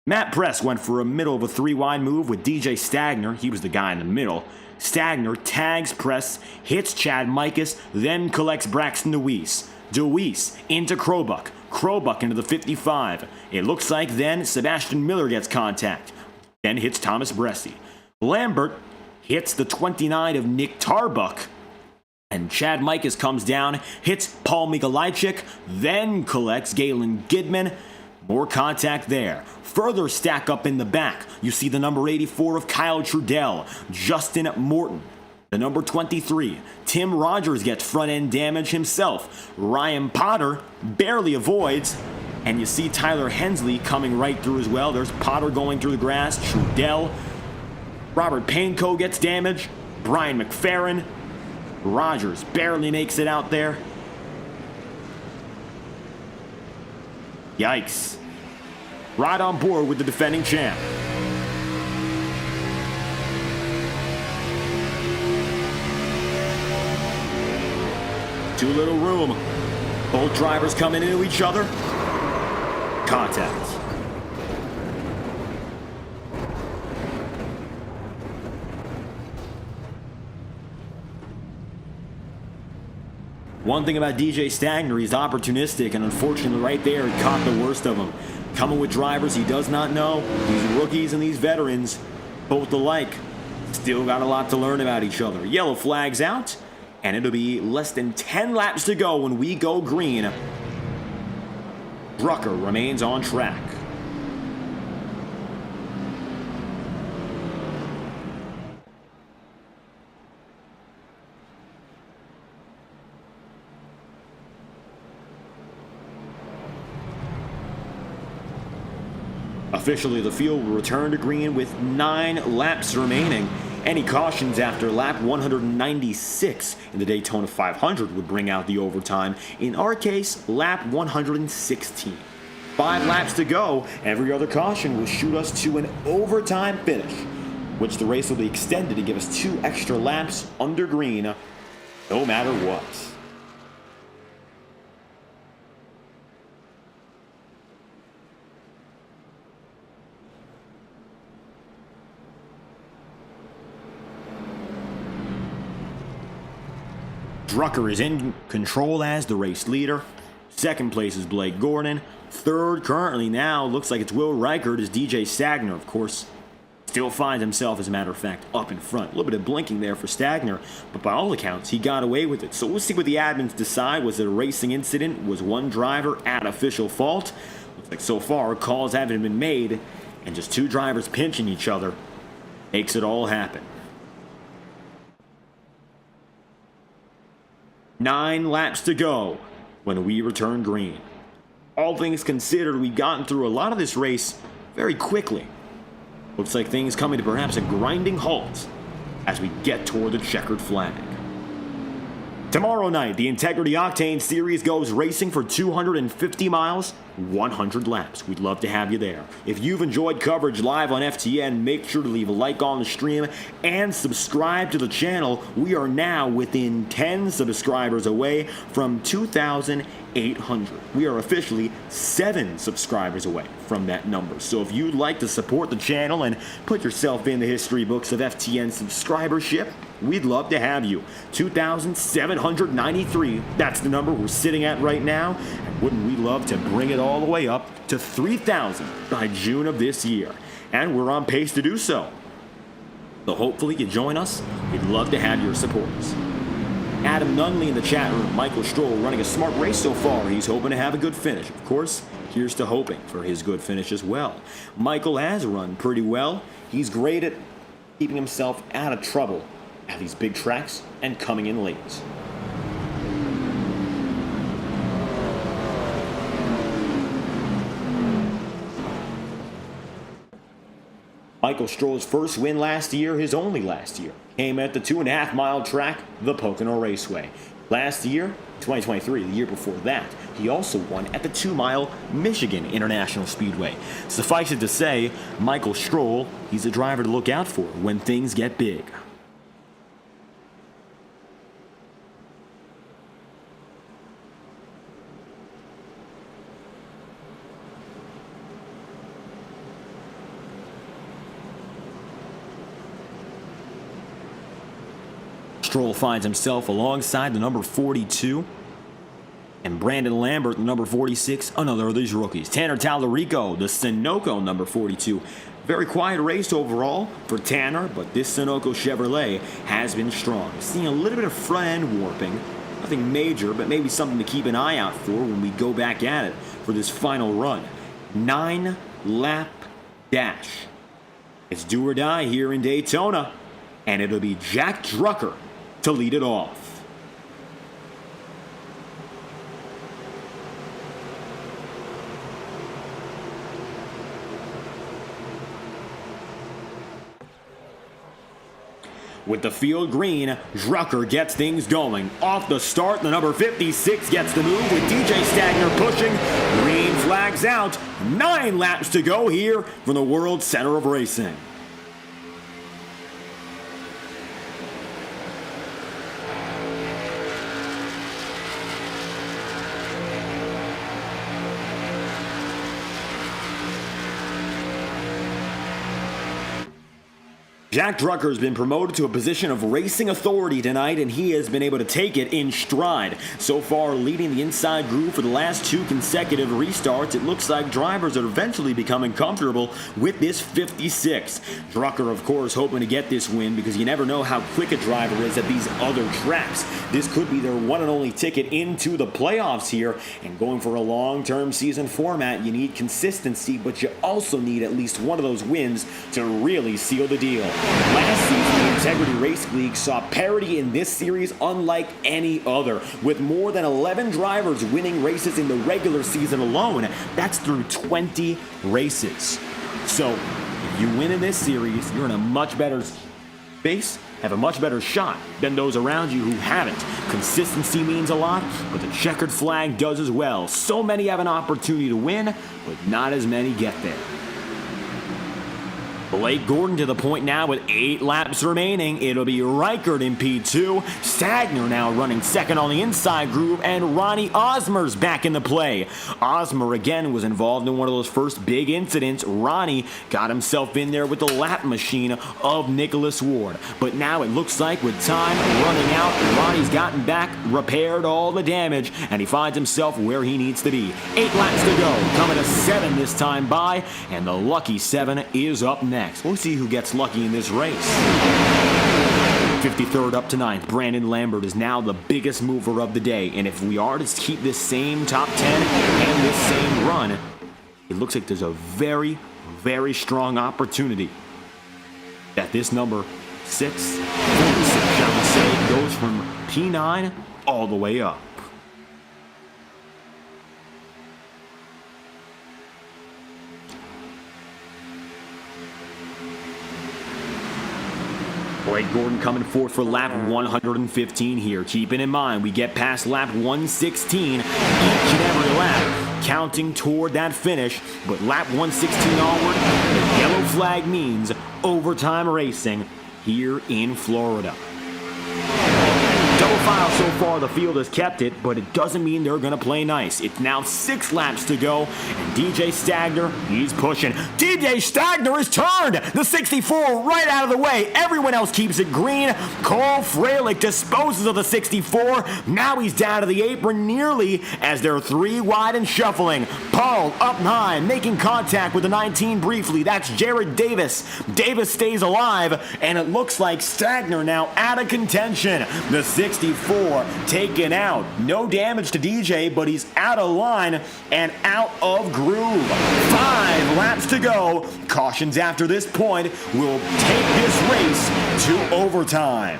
Matt Press went for a middle of a 3-wide move with DJ Stagner. He was the guy in the middle. Stagner tags Press, hits Chad Mikas, then collects Braxton Nuis. Nuis into Krobach. Krobach into the 55. It looks like then Sebastian Miller gets contact. Then hits Thomas Bresci. Lambert hits the 29 of Nick Tarbuck. And Chad Mikas comes down, hits Paul Mikolajczyk, then collects Galen Gidman. More contact there. Further stack up in the back. You see the number 84 of Kyle Trudell, Justin Morton. The number 23, Tim Rogers gets front-end damage himself. Ryan Potter barely avoids. And you see Tyler Hensley coming right through as well. There's Potter going through the grass. Trudell. Robert Painco gets damage. Brian McFerrin. Rogers barely makes it out there. Yikes. Right on board with the defending champ. Too little room. Both drivers coming into each other. Contact. One thing about DJ Stagner, he's opportunistic, and unfortunately right there, he caught the worst of him. Coming with drivers he does not know. These rookies and these veterans, both alike, still got a lot to learn about each other. Yellow flags out, and it'll be less than 10 laps to go when we go green. Drucker remains on track. Officially, the field will return to green with 9 laps remaining. Any cautions after lap 196 in the Daytona 500 would bring out the overtime. In our case, lap 116. 5 laps to go. Every other caution will shoot us to an overtime finish, which the race will be extended to give us 2 extra laps under green, no matter what. Drucker is in control as the race leader. Second place is Blake Gordon. Third, currently now, looks like it's Will Reichert, is DJ Stagner, of course. Still finds himself, as a matter of fact, up in front. A little bit of blinking there for Stagner, but by all accounts, he got away with it. So we'll see what the admins decide. Was it a racing incident? Was one driver at official fault? Looks like so far, calls haven't been made, and just 2 drivers pinching each other makes it all happen. 9 laps to go when we return green. All things considered, we've gotten through a lot of this race very quickly. Looks like things coming to perhaps a grinding halt as we get toward the checkered flag. Tomorrow night, the Integrity Octane Series goes racing for 250 miles, 100 laps. We'd love to have you there. If you've enjoyed coverage live on FTN, make sure to leave a like on the stream and subscribe to the channel. We are now within 10 subscribers away from 2,800. We are officially 7 subscribers away from that number. So if you'd like to support the channel and put yourself in the history books of FTN subscribership, we'd love to have you. 2,793, that's the number we're sitting at right now. And wouldn't we love to bring it all the way up to 3,000 by June of this year? And we're on pace to do so. So hopefully you join us. We'd love to have your support. Adam Nunley in the chat room. Michael Stroll running a smart race so far. He's hoping to have a good finish. Of course, here's to hoping for his good finish as well. Michael has run pretty well. He's great at keeping himself out of trouble at these big tracks and coming in late. Michael Stroll's first win last year, his only last year, came at the 2.5-mile track, the Pocono Raceway. Last year, 2023, the year before that, he also won at the 2-mile Michigan International Speedway. Suffice it to say, Michael Stroll, he's a driver to look out for when things get big. Stroll finds himself alongside the number 42, and Brandon Lambert, the number 46, another of these rookies. Tanner Tallarico, the Sunoco number 42. Very quiet race overall for Tanner, but this Sunoco Chevrolet has been strong. Seeing a little bit of front end warping, nothing major, but maybe something to keep an eye out for when we go back at it for this final run. 9-lap dash. It's do or die here in Daytona, and it'll be Jack Drucker to lead it off. With the field green, Drucker gets things going. Off the start, the number 56 gets the move with DJ Stagner pushing. Green flags out. 9 laps to go here from the World Center of Racing. Jack Drucker has been promoted to a position of racing authority tonight, and he has been able to take it in stride. So far, leading the inside groove for the last 2 consecutive restarts, it looks like drivers are eventually becoming comfortable with this 56. Drucker, of course, hoping to get this win because you never know how quick a driver is at these other tracks. This could be their one and only ticket into the playoffs here, and going for a long-term season format, you need consistency, but you also need at least one of those wins to really seal the deal. Last season, the Integrity Race League saw parity in this series unlike any other, with more than 11 drivers winning races in the regular season alone. That's through 20 races. So, if you win in this series, you're in a much better space have a much better shot than those around you who haven't. Consistency means a lot, but the checkered flag does as well. So many have an opportunity to win, but not as many get there. Blake Gordon to the point now with 8 laps remaining. It'll be Reichert in P2. Stagner now running second on the inside groove, and Ronnie Osmer's back in the play. Osmer again was involved in one of those first big incidents. Ronnie got himself in there with the lap machine of Nicholas Ward. But now it looks like with time running out, Ronnie's gotten back, repaired all the damage, and he finds himself where he needs to be. 8 laps to go, coming to 7 this time by, and the lucky 7 is up next. We'll see who gets lucky in this race. 53rd up to 9th, Brandon Lambert is now the biggest mover of the day. And if we are to keep this same top 10 and this same run, it looks like there's a very, very strong opportunity that this number 46, shall we say, goes from P9 all the way up. Blake Gordon coming forth for lap 115 here. Keeping in mind, we get past lap 116 each and every lap, counting toward that finish. But lap 116 onward, the yellow flag means overtime racing here in Florida. Double file so far, the field has kept it, but it doesn't mean they're going to play nice. It's now 6 laps to go, and DJ Stagner, he's pushing. DJ Stagner is turned! The 64 right out of the way. Everyone else keeps it green. Cole Freilich disposes of the 64. Now he's down to the apron nearly as they're 3 wide and shuffling. Paul up high, making contact with the 19 briefly. That's Jared Davis. Davis stays alive, and it looks like Stagner now out of contention. The 64 taken out. No damage to DJ, but he's out of line and out of groove. 5 laps to go. Cautions after this point will take this race to overtime.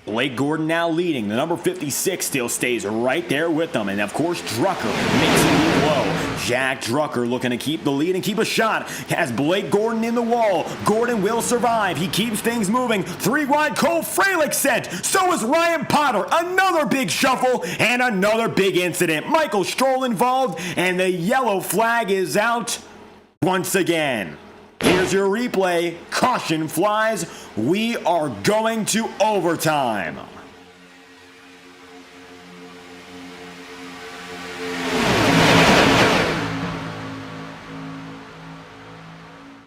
Blake Gordon now leading. The number 56 still stays right there with them. And of course, Drucker makes it move low. Jack Drucker looking to keep the lead and keep a shot. Has Blake Gordon in the wall. Gordon will survive. He keeps things moving. 3 wide, Cole Freilich sent. So is Ryan Potter. Another big shuffle and another big incident. Michael Stroll involved, and the yellow flag is out once again. Here's your replay. Caution flies. We are going to overtime.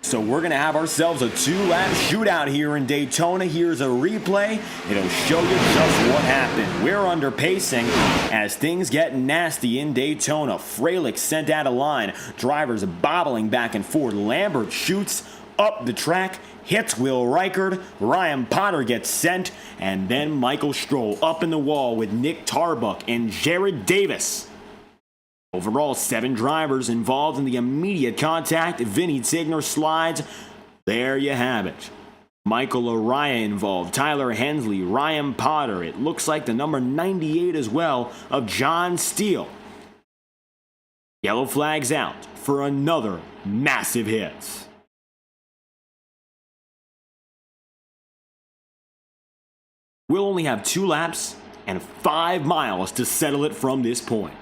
So we're going to have ourselves a 2-lap shootout here in Daytona. Here's a replay. It'll show you just what happened. We're under pacing as things get nasty in Daytona. Freilich sent out of line. Drivers bobbling back and forth. Lambert shoots up the track, hits Will Reichert. Ryan Potter gets sent. And then Michael Stroll up in the wall with Nick Tarbuck and Jared Davis. Overall, 7 drivers involved in the immediate contact. Vinny Tigner slides. There you have it. Michael Araya involved. Tyler Hensley, Ryan Potter. It looks like the number 98 as well of John Steele. Yellow flags out for another massive hit. We'll only have 2 laps and 5 miles to settle it from this point.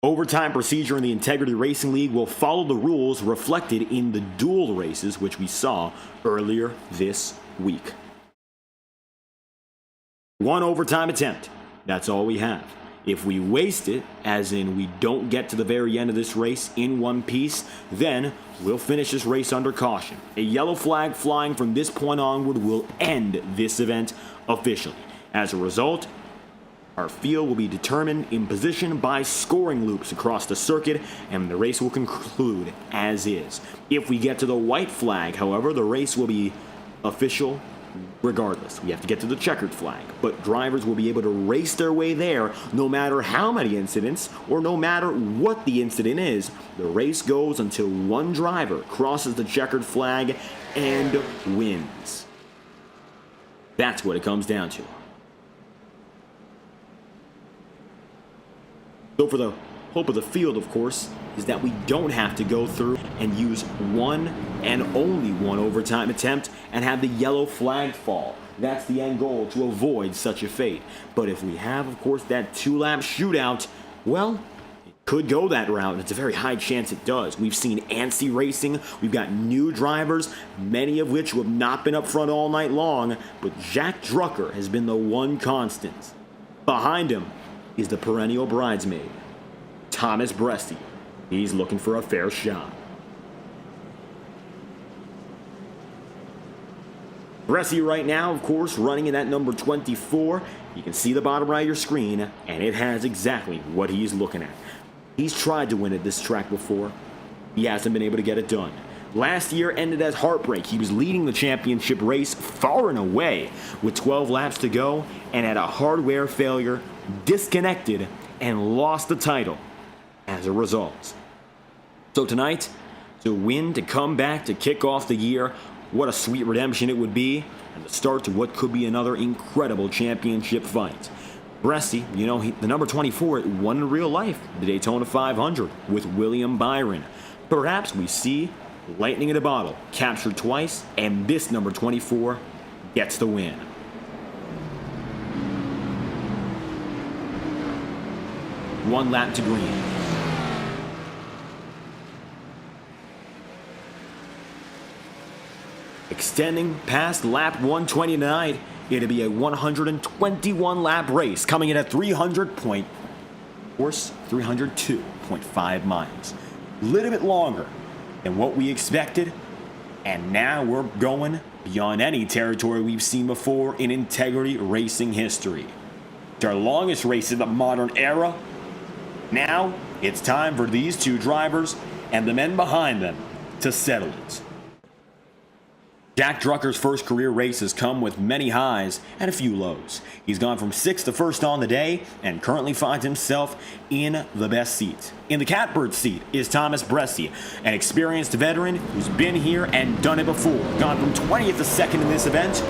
Overtime procedure in the Integrity Racing League will follow the rules reflected in the dual races, which we saw earlier this week. 1 overtime attempt. That's all we have. If we waste it, as in we don't get to the very end of this race in one piece, then we'll finish this race under caution. A yellow flag flying from this point onward will end this event officially. As a result, our field will be determined in position by scoring loops across the circuit, and the race will conclude as is. If we get to the white flag, however, the race will be official regardless, we have to get to the checkered flag, but drivers will be able to race their way there no matter how many incidents or no matter what the incident is. The race goes until one driver crosses the checkered flag and wins. That's what it comes down to. So for the hope of the field, of course, is that we don't have to go through and use one and only one overtime attempt and have the yellow flag fall. That's the end goal, to avoid such a fate. But if we have, of course, that 2-lap shootout, well, it could go that route, and it's a very high chance it does. We've seen antsy racing. We've got new drivers, many of which have not been up front all night long, but Jack Drucker has been the one constant. Behind him is the perennial bridesmaid, Thomas Bresty. He's looking for a fair shot. Bresty right now, of course, running in that number 24. You can see the bottom right of your screen, and it has exactly what he's looking at. He's tried to win at this track before. He hasn't been able to get it done. Last year ended as heartbreak. He was leading the championship race far and away with 12 laps to go, and had a hardware failure, disconnected, and lost the title as a result. So tonight, to win, to come back, to kick off the year, what a sweet redemption it would be, and the start to what could be another incredible championship fight. Bresty, the number 24, won in real life, the Daytona 500 with William Byron. Perhaps we see lightning in a bottle, captured twice, and this number 24 gets the win. One lap to green. Extending past lap 120 tonight, it'll be a 121 lap race coming in at 302.5 miles. A little bit longer than what we expected, and now we're going beyond any territory we've seen before in integrity racing history. It's our longest race in the modern era. Now it's time for these two drivers and the men behind them to settle it. Jack Drucker's first career race has come with many highs and a few lows. He's gone from 6th to 1st on the day and currently finds himself in the best seat. In the catbird seat is Thomas Bresty, an experienced veteran who's been here and done it before. Gone from 20th to 2nd in this event.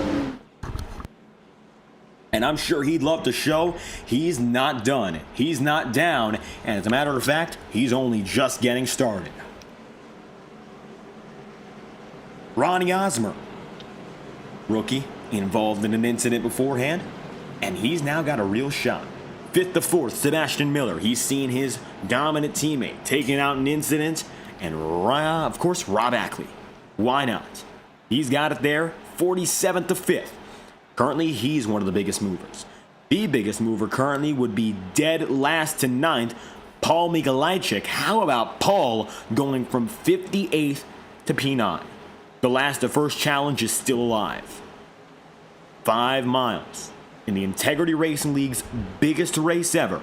And I'm sure he'd love to show he's not done. He's not down. And as a matter of fact, he's only just getting started. Ronnie Osmer, rookie, involved in an incident beforehand, and he's now got a real shot. 5th to 4th, Sebastian Miller. He's seen his dominant teammate taking out an incident, and of course, Rob Ackley. Why not? He's got it there, 47th to 5th. Currently, he's one of the biggest movers. The biggest mover currently would be dead last to 9th, Paul Mikolajczyk. How about Paul going from 58th to P9? The last to first challenge is still alive. 5 miles in the Integrity Racing League's biggest race ever.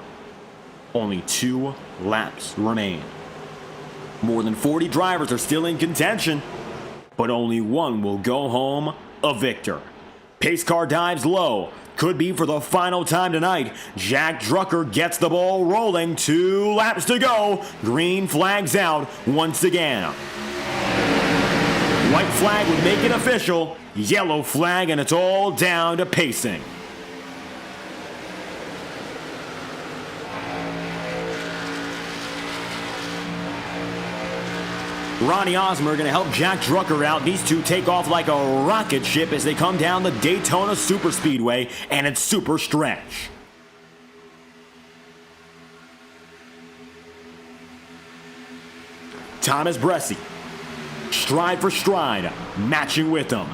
Only 2 laps remain. More than 40 drivers are still in contention, but only one will go home a victor. Pace car dives low. Could be for the final time tonight. Jack Drucker gets the ball rolling. 2 laps to go. Green flags out once again. White flag would make it official. Yellow flag, and it's all down to pacing. Ronnie Osmer going to help Jack Drucker out. These two take off like a rocket ship as they come down the Daytona SuperSpeedway, and it's super stretch. Thomas Bresty, stride for stride, matching with them.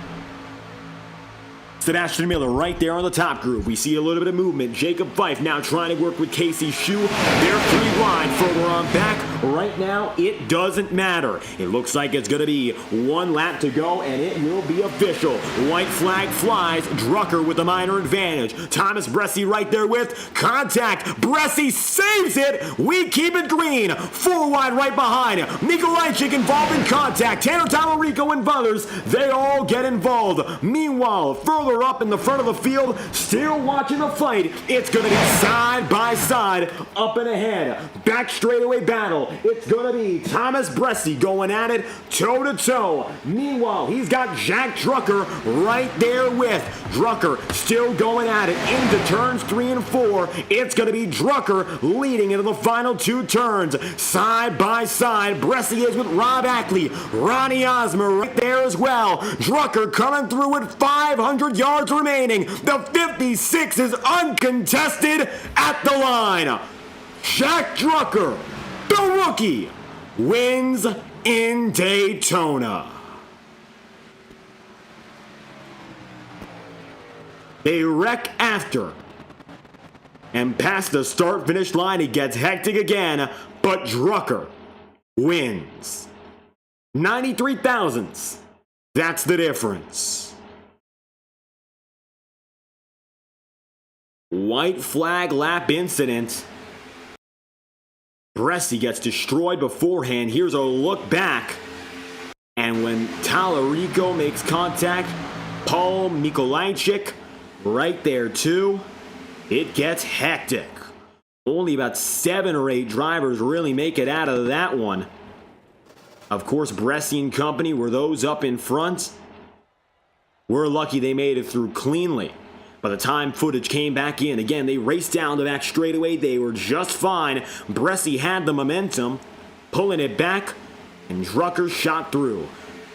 Sebastian Miller right there on the top group. We see a little bit of movement. Jacob Fife now trying to work with Casey Shue. They're 3 wide further on back. Right now, it doesn't matter. It looks like it's going to be 1 lap to go, and it will be official. White flag flies. Drucker with a minor advantage. Thomas Bressi right there with contact. Bressi saves it. We keep it green. 4 wide right behind. Nikolajczyk involved in contact. Tanner Talarico and others, they all get involved. Meanwhile, further up in the front of the field, still watching the fight. It's going to be side by side, up and ahead. Back straightaway battle. It's going to be Thomas Bressi going at it toe to toe. Meanwhile, he's got Jack Drucker right there with Drucker still going at it into turns 3 and 4. It's going to be Drucker leading into the final 2 turns. Side by side, Bressi is with Rob Ackley. Ronnie Osmer right there as well. Drucker coming through with 500 yards remaining. The 56 is uncontested at the line. Jack Drucker, the rookie, wins in Daytona. They wreck after. And past the start-finish line, it gets hectic again, but Drucker wins. 93 thousandths. That's the difference. White flag lap incident. Bressi gets destroyed beforehand. Here's a look back. And when Talarico makes contact, Paul Mikolajczyk right there too. It gets hectic. Only about 7 or 8 drivers really make it out of that one. Of course, Bressi and company were those up in front. We're lucky they made it through cleanly. By the time footage came back in, again, they raced down the back straightaway. They were just fine. Bressi had the momentum, pulling it back, and Drucker shot through.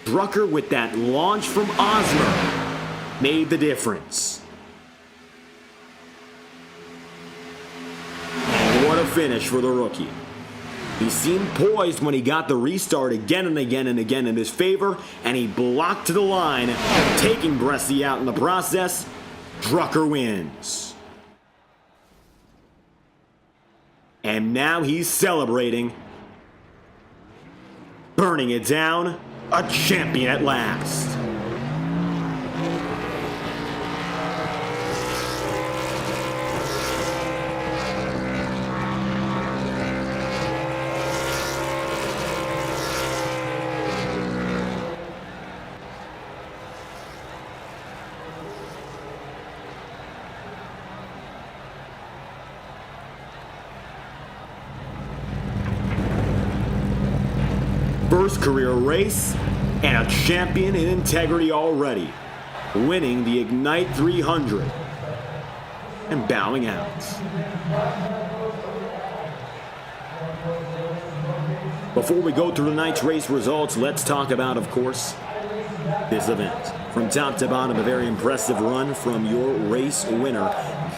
Drucker, with that launch from Osmer, made the difference. And what a finish for the rookie. He seemed poised when he got the restart again and again and again in his favor, and he blocked to the line, taking Bressi out in the process. Drucker wins. And now he's celebrating, burning it down, a champion at last. First career race, and a champion in integrity already, winning the Ignite 300 and bowing out. Before we go through tonight's race results, let's talk about, of course, this event. From top to bottom, a very impressive run from your race winner,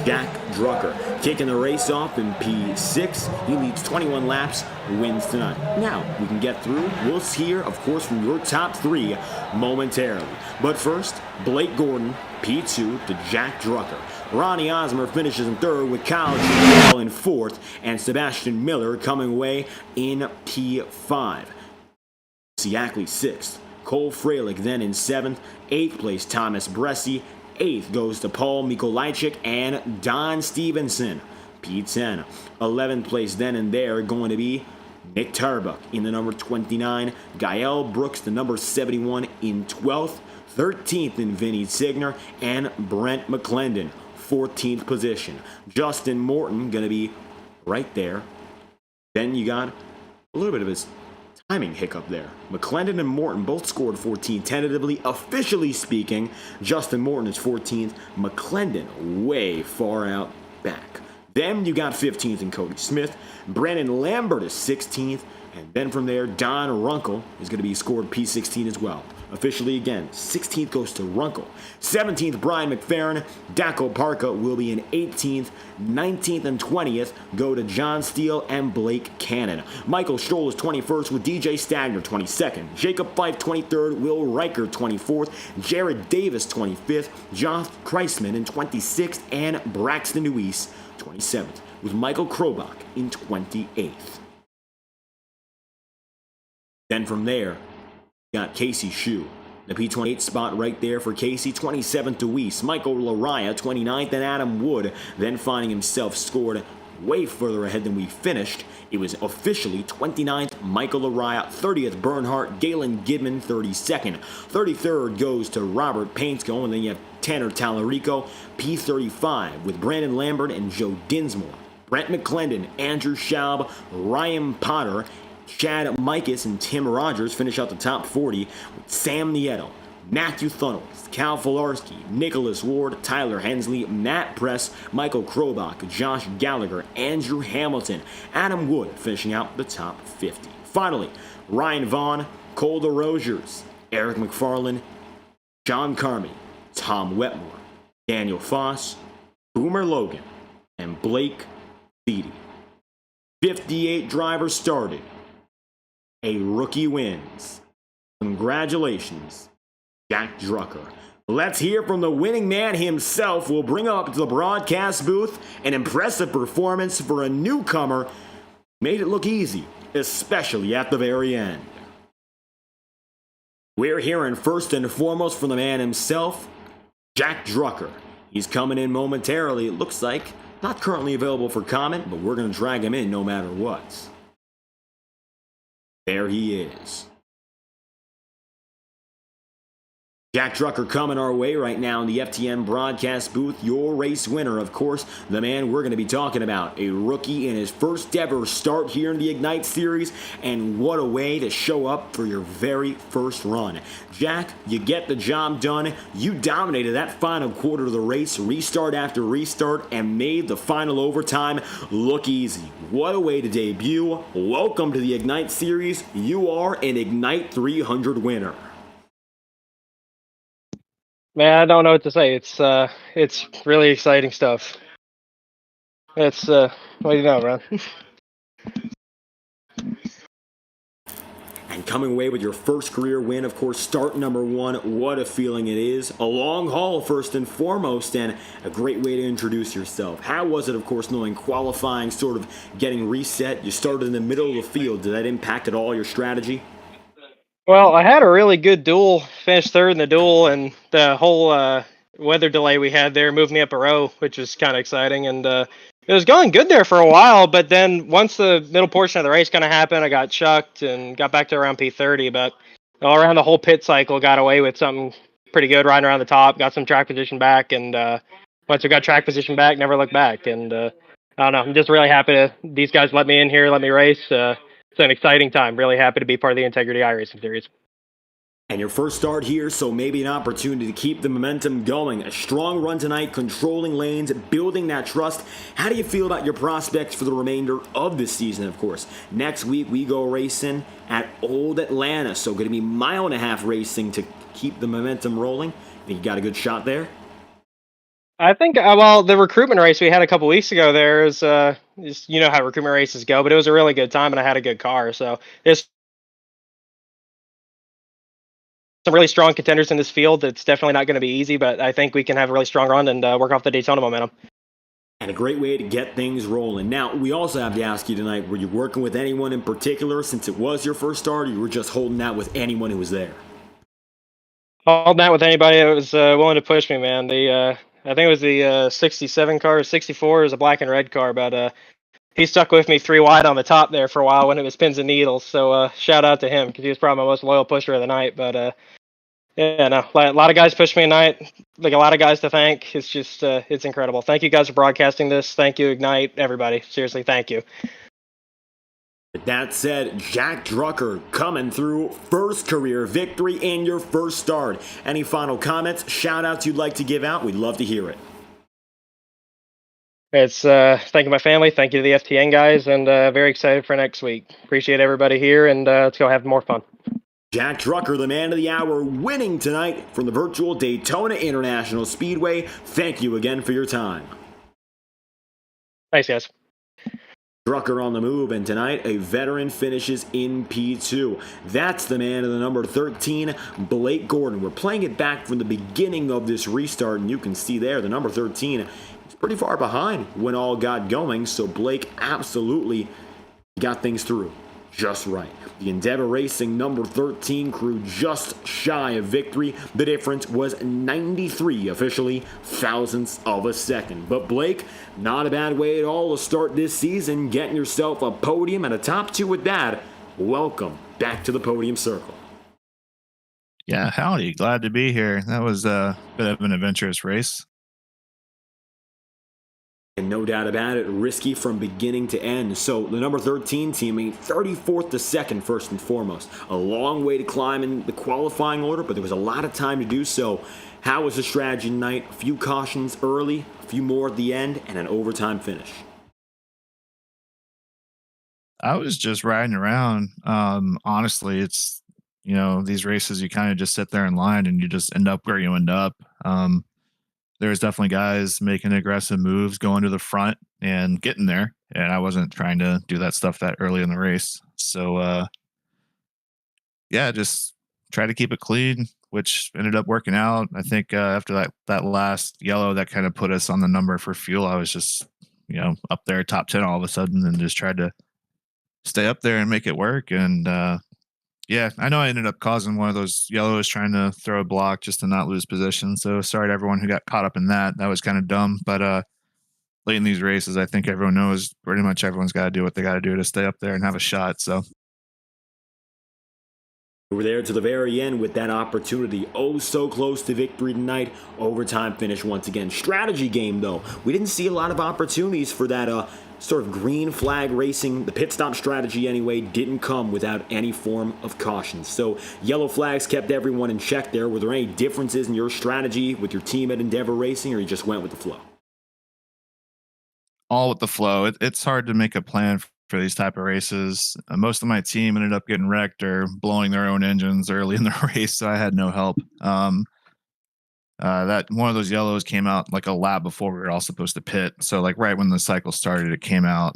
Jack Drucker. Kicking the race off in P6. He leads 21 laps, wins tonight. Now, we can get through. We'll hear, of course, from your top 3 momentarily. But first, Blake Gordon, P2 to Jack Drucker. Ronnie Osmer finishes in 3rd with Kyle G. in 4th, and Sebastian Miller coming away in P5. Ackley 6th. Cole Fralick then in 7th. 8th place, Thomas Bressi. 8th goes to Paul Mikolajczyk and Don Stevenson. P10. 11th place then and there going to be Nick Tarbuck in the number 29. Gael Brooks, the number 71, in 12th. 13th in Vinny Signer. And Brent McClendon, 14th position. Justin Morton going to be right there. Then you got a little bit of his timing hiccup there. McClendon and Morton both scored 14 tentatively. Officially speaking, Justin Morton is 14th. McClendon way far out back. Then you got 15th in Cody Smith. Brandon Lambert is 16th. And then from there, Don Runkle is going to be scored P16 as well. officially again. 16th goes to Runkle. 17th, Brian McFerrin. Daco Parka will be in 18th. 19th and 20th go to John Steele and Blake Cannon. Michael Stoll is 21st with DJ Stagner 22nd. Jacob Fife 23rd. Will Riker 24th. Jared Davis 25th. Josh Kreisman in 26th. And Braxton Nuis 27th with Michael Krobach in 28th. Then from there, got Casey Shue. The P28 spot right there for Casey. 27th, Deweese. Michael Laraya, 29th, and Adam Wood then finding himself scored way further ahead than we finished. It was officially 29th, Michael Laraya. 30th, Bernhardt. Galen Gidman, 32nd. 33rd goes to Robert Painsko, and then you have Tanner Tallarico. P35 with Brandon Lambert and Joe Dinsmore. Brent McClendon, Andrew Schaub, Ryan Potter, Chad Mikas, and Tim Rogers finish out the top 40 with Sam Nieto, Matthew Thunnels, Cal Filarski, Nicholas Ward, Tyler Hensley, Matt Press, Michael Krobach, Josh Gallagher, Andrew Hamilton, Adam Wood finishing out the top 50. Finally, Ryan Vaughn, Cole DeRosiers, Eric McFarland, John Carmy, Tom Wetmore, Daniel Foss, Boomer Logan, and Blake Beatty. 58 drivers started. A rookie wins. Congratulations, Jack Drucker. Let's hear from the winning man himself. We'll bring up to the broadcast booth an impressive performance for a newcomer. Made it look easy, especially at the very end. We're hearing first and foremost from the man himself, Jack Drucker. He's coming in momentarily, it looks like. Not currently available for comment, but we're going to drag him in no matter what. There he is. Jack Drucker coming our way right now in the FTN broadcast booth. Your race winner, of course, the man we're going to be talking about. A rookie in his first ever start here in the Ignite Series. And what a way to show up for your very first run. Jack, you get the job done. You dominated that final quarter of the race, restart after restart, and made the final overtime look easy. What a way to debut. Welcome to the Ignite Series. You are an Ignite 300 winner. Man, I don't know what to say. It's really exciting stuff. It's what do you know, man? And coming away with your first career win, of course, start number one. What a feeling it is. A long haul, first and foremost, and a great way to introduce yourself. How was it, of course, knowing qualifying, sort of getting reset? You started in the middle of the field. Did that impact at all your strategy? Well, I had a really good duel, finished third in the duel, and the whole weather delay we had there moved me up a row, which was kind of exciting. And it was going good there for a while, but then once the middle portion of the race kind of happened, I got chucked and got back to around P30. But all around the whole pit cycle, got away with something pretty good, riding around the top, got some track position back, and once we got track position back, never looked back. And I don't know, I'm just really happy these guys let me in here, let me race. It's an exciting time. Really happy to be part of the Integrity iRacing Series. And your first start here, so maybe an opportunity to keep the momentum going. A strong run tonight, controlling lanes, building that trust. How do you feel about your prospects for the remainder of this season, of course? Next week, we go racing at Old Atlanta, so going to be 1.5 mile racing to keep the momentum rolling. Think you got a good shot there? I think, well, the recruitment race we had a couple weeks ago there is, you know how recruitment races go, but it was a really good time and I had a good car. So there's some really strong contenders in this field. It's definitely not going to be easy, but I think we can have a really strong run and work off the Daytona momentum. And a great way to get things rolling. Now, we also have to ask you tonight, were you working with anyone in particular since it was your first start, or you were just holding out with anyone who was there? Holding out with anybody that was willing to push me, man. I think it was the 67 car, 64 is a black and red car, but he stuck with me 3 wide on the top there for a while when it was pins and needles. So shout out to him because he was probably my most loyal pusher of the night. But yeah, no, a lot of guys pushed me tonight. Like a lot of guys to thank. It's just it's incredible. Thank you guys for broadcasting this. Thank you, Ignite, everybody. Seriously, thank you. With that said, Jack Drucker coming through, first career victory in your first start. Any final comments, shout-outs you'd like to give out? We'd love to hear it. It's thank you my family, thank you to the FTN guys, and very excited for next week. Appreciate everybody here, and let's go have more fun. Jack Drucker, the man of the hour, winning tonight from the virtual Daytona International Speedway. Thank you again for your time. Thanks, guys. Drucker on the move, and tonight a veteran finishes in P2. That's the man in the number 13, Blake Gordon. We're playing it back from the beginning of this restart, and you can see there the number 13 is pretty far behind when all got going, so Blake absolutely got things through just right. The Endeavor Racing number 13 crew just shy of victory. The difference was 93 officially thousandths of a second. But Blake, not a bad way at all to start this season, getting yourself a podium and a top two with that. Welcome back to the podium circle. Yeah, howdy. Glad to be here. That was a bit of an adventurous race. And no doubt about it, risky from beginning to end. So the number 13 team, 34th to second, first and foremost. A long way to climb in the qualifying order, but there was a lot of time to do so. How was the strategy tonight? A few cautions early, a few more at the end, and an overtime finish. I was just riding around. Honestly, it's, these races, you kind of just sit there in line and you just end up where you end up. There's definitely guys making aggressive moves, going to the front and getting there. And I wasn't trying to do that stuff that early in the race. So, just try to keep it clean, which ended up working out. I think after that last yellow that kind of put us on the number for fuel, I was just, up there top 10 all of a sudden and just tried to stay up there and make it work. And I know I ended up causing one of those yellows trying to throw a block just to not lose position. So sorry to everyone who got caught up in that. That was kind of dumb. But late in these races, I think everyone knows pretty much everyone's got to do what they got to do to stay up there and have a shot. So we were there to the very end with that opportunity. Oh, so close to victory tonight. Overtime finish once again. Strategy game, though. We didn't see a lot of opportunities for that sort of green flag racing. The pit stop strategy, anyway, didn't come without any form of caution. So yellow flags kept everyone in check there. Were there any differences in your strategy with your team at Endeavor Racing, or you just went with the flow? all with the flow. It's hard to make a plan for these type of races. Most of my team ended up getting wrecked or blowing their own engines early in the race, so I had no help. That one of those yellows came out like a lap before we were all supposed to pit. So like right when the cycle started, it came out.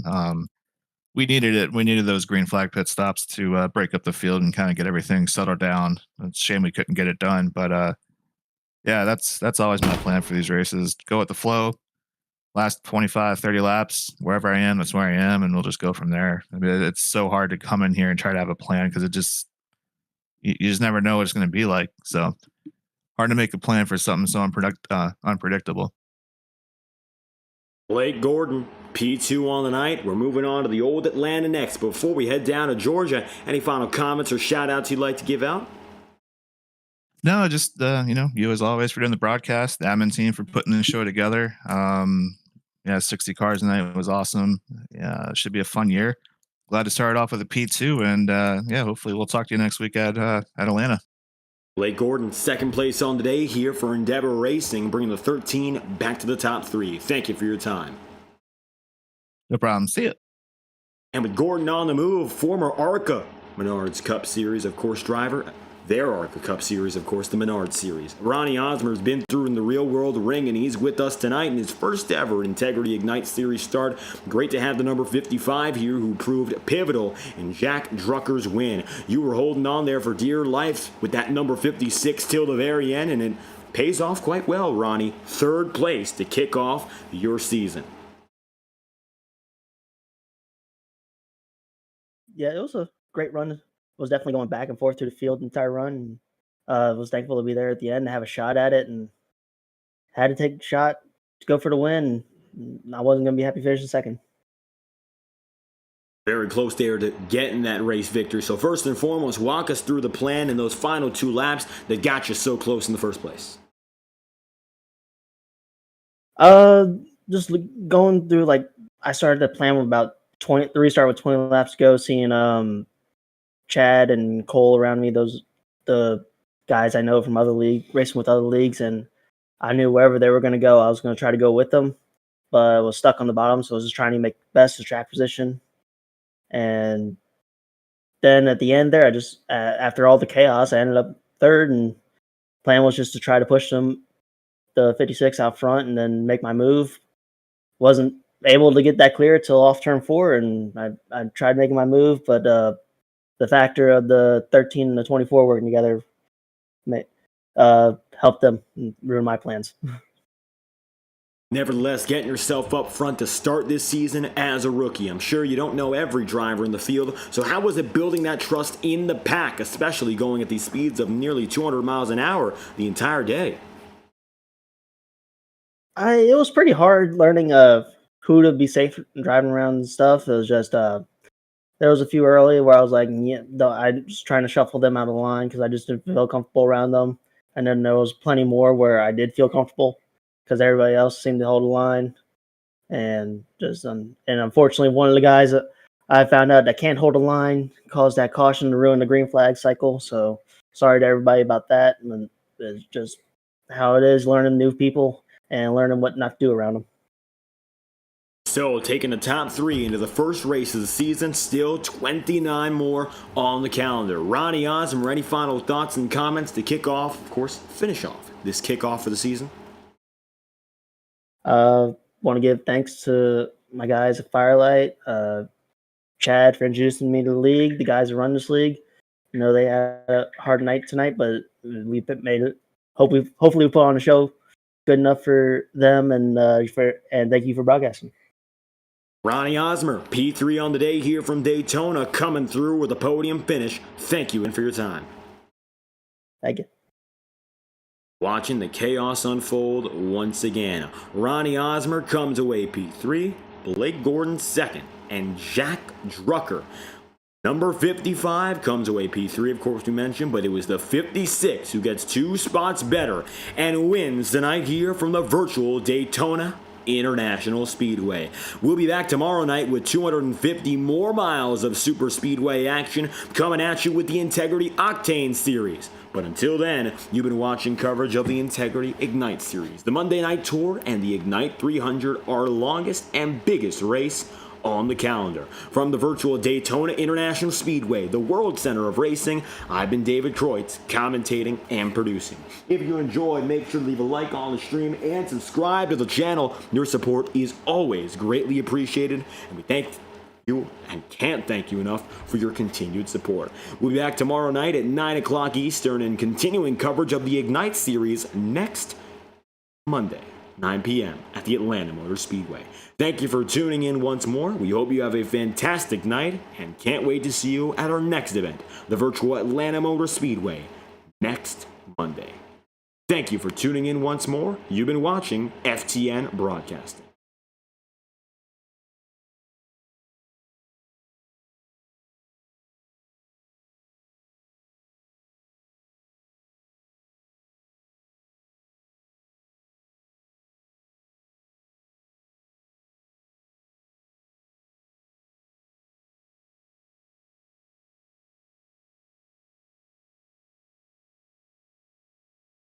We needed it. We needed those green flag pit stops to break up the field and kind of get everything settled down. It's a shame we couldn't get it done, but yeah, that's always my plan for these races. Go with the flow. Last 25, 30 laps, wherever I am, that's where I am, and we'll just go from there. I mean, it's so hard to come in here and try to have a plan because you just never know what it's going to be like. So hard to make a plan for something so unpredictable. Blake Gordon, P2 on the night. We're moving on to the old Atlanta next. Before we head down to Georgia, any final comments or shout-outs you'd like to give out? No, just, you as always for doing the broadcast, the admin team for putting the show together. 60 cars tonight was awesome. Yeah, it should be a fun year. Glad to start off with a P2, and hopefully we'll talk to you next week at Atlanta. Blake Gordon, second place on the day here for Endeavor Racing, bringing the 13 back to the top three. Thank you for your time. No problem. See you. And with Gordon on the move, former ARCA Menards Cup Series, of course, driver. Their ARCA Cup Series, of course, the Menards Series. Ronnie Osmer's been through in the real world ring, and he's with us tonight in his first ever Integrity Ignite Series start. Great to have the number 55 here, who proved pivotal in Jack Drucker's win. You were holding on there for dear life with that number 56 till the very end, and it pays off quite well, Ronnie. Third place to kick off your season. Yeah, it was a great run. Was definitely going back and forth through the field the entire run. And, was thankful to be there at the end and have a shot at it, and had to take a shot to go for the win. I wasn't going to be happy finishing second. Very close there to getting that race victory. So first and foremost, walk us through the plan in those final two laps that got you so close in the first place. Just going through, I started the plan with about 20 laps to go, seeing Chad and Cole around me, the guys I know from racing with other leagues, and I knew wherever they were going to go, I was going to try to go with them, but I was stuck on the bottom, so I was just trying to make the best of track position, and then at the end there, I just after all the chaos, I ended up third, and plan was just to try to push the 56 out front and then make my move. Wasn't able to get that clear till off turn 4, and I tried making my move, but the factor of the 13 and the 24 working together helped them ruin my plans. Nevertheless, getting yourself up front to start this season as a rookie. I'm sure you don't know every driver in the field, so how was it building that trust in the pack, especially going at these speeds of nearly 200 miles an hour the entire day? It was pretty hard learning who to be safe driving around and stuff. It was just there was a few early where I was like, yeah, I was trying to shuffle them out of the line because I just didn't feel comfortable around them. And then there was plenty more where I did feel comfortable because everybody else seemed to hold the line. And just and unfortunately, one of the guys that I found out that can't hold a line caused that caution to ruin the green flag cycle. So sorry to everybody about that. And it's just how it is learning new people and learning what not to do around them. So, taking the top 3 into the first race of the season, still 29 more on the calendar. Ronnie Osmond, any final thoughts and comments to kick off, of course, finish off this kickoff for the season? Want to give thanks to my guys at Firelight, Chad for introducing me to the league, the guys who run this league. You know, they had a hard night tonight, but we made it. Hopefully we put on a show good enough for them, and thank you for broadcasting. Ronnie Osmer, P3 on the day here from Daytona, coming through with a podium finish. Thank you and for your time. Thank you. Watching the chaos unfold once again. Ronnie Osmer comes away P3, Blake Gordon second, and Jack Drucker. Number 55 comes away P3, of course we mentioned, but it was the 56 who gets 2 spots better and wins tonight here from the virtual Daytona International Speedway. We'll be back tomorrow night with 250 more miles of super speedway action coming at you with the Integrity Octane Series. But until then, you've been watching coverage of the Integrity Ignite Series. The Monday Night Tour and the Ignite 300 are our longest and biggest race on the calendar. From the virtual Daytona International Speedway, the world center of racing, I've been David Kreutz, commentating and producing. If you enjoyed, make sure to leave a like on the stream and subscribe to the channel. Your support is always greatly appreciated, and we thank you and can't thank you enough for your continued support. We'll be back tomorrow night at 9 o'clock Eastern and continuing coverage of the Ignite Series next Monday, 9 p.m. at the Atlanta Motor Speedway. Thank you for tuning in once more. We hope you have a fantastic night and can't wait to see you at our next event, the virtual Atlanta Motor Speedway, next Monday. Thank you for tuning in once more. You've been watching FTN Broadcasting.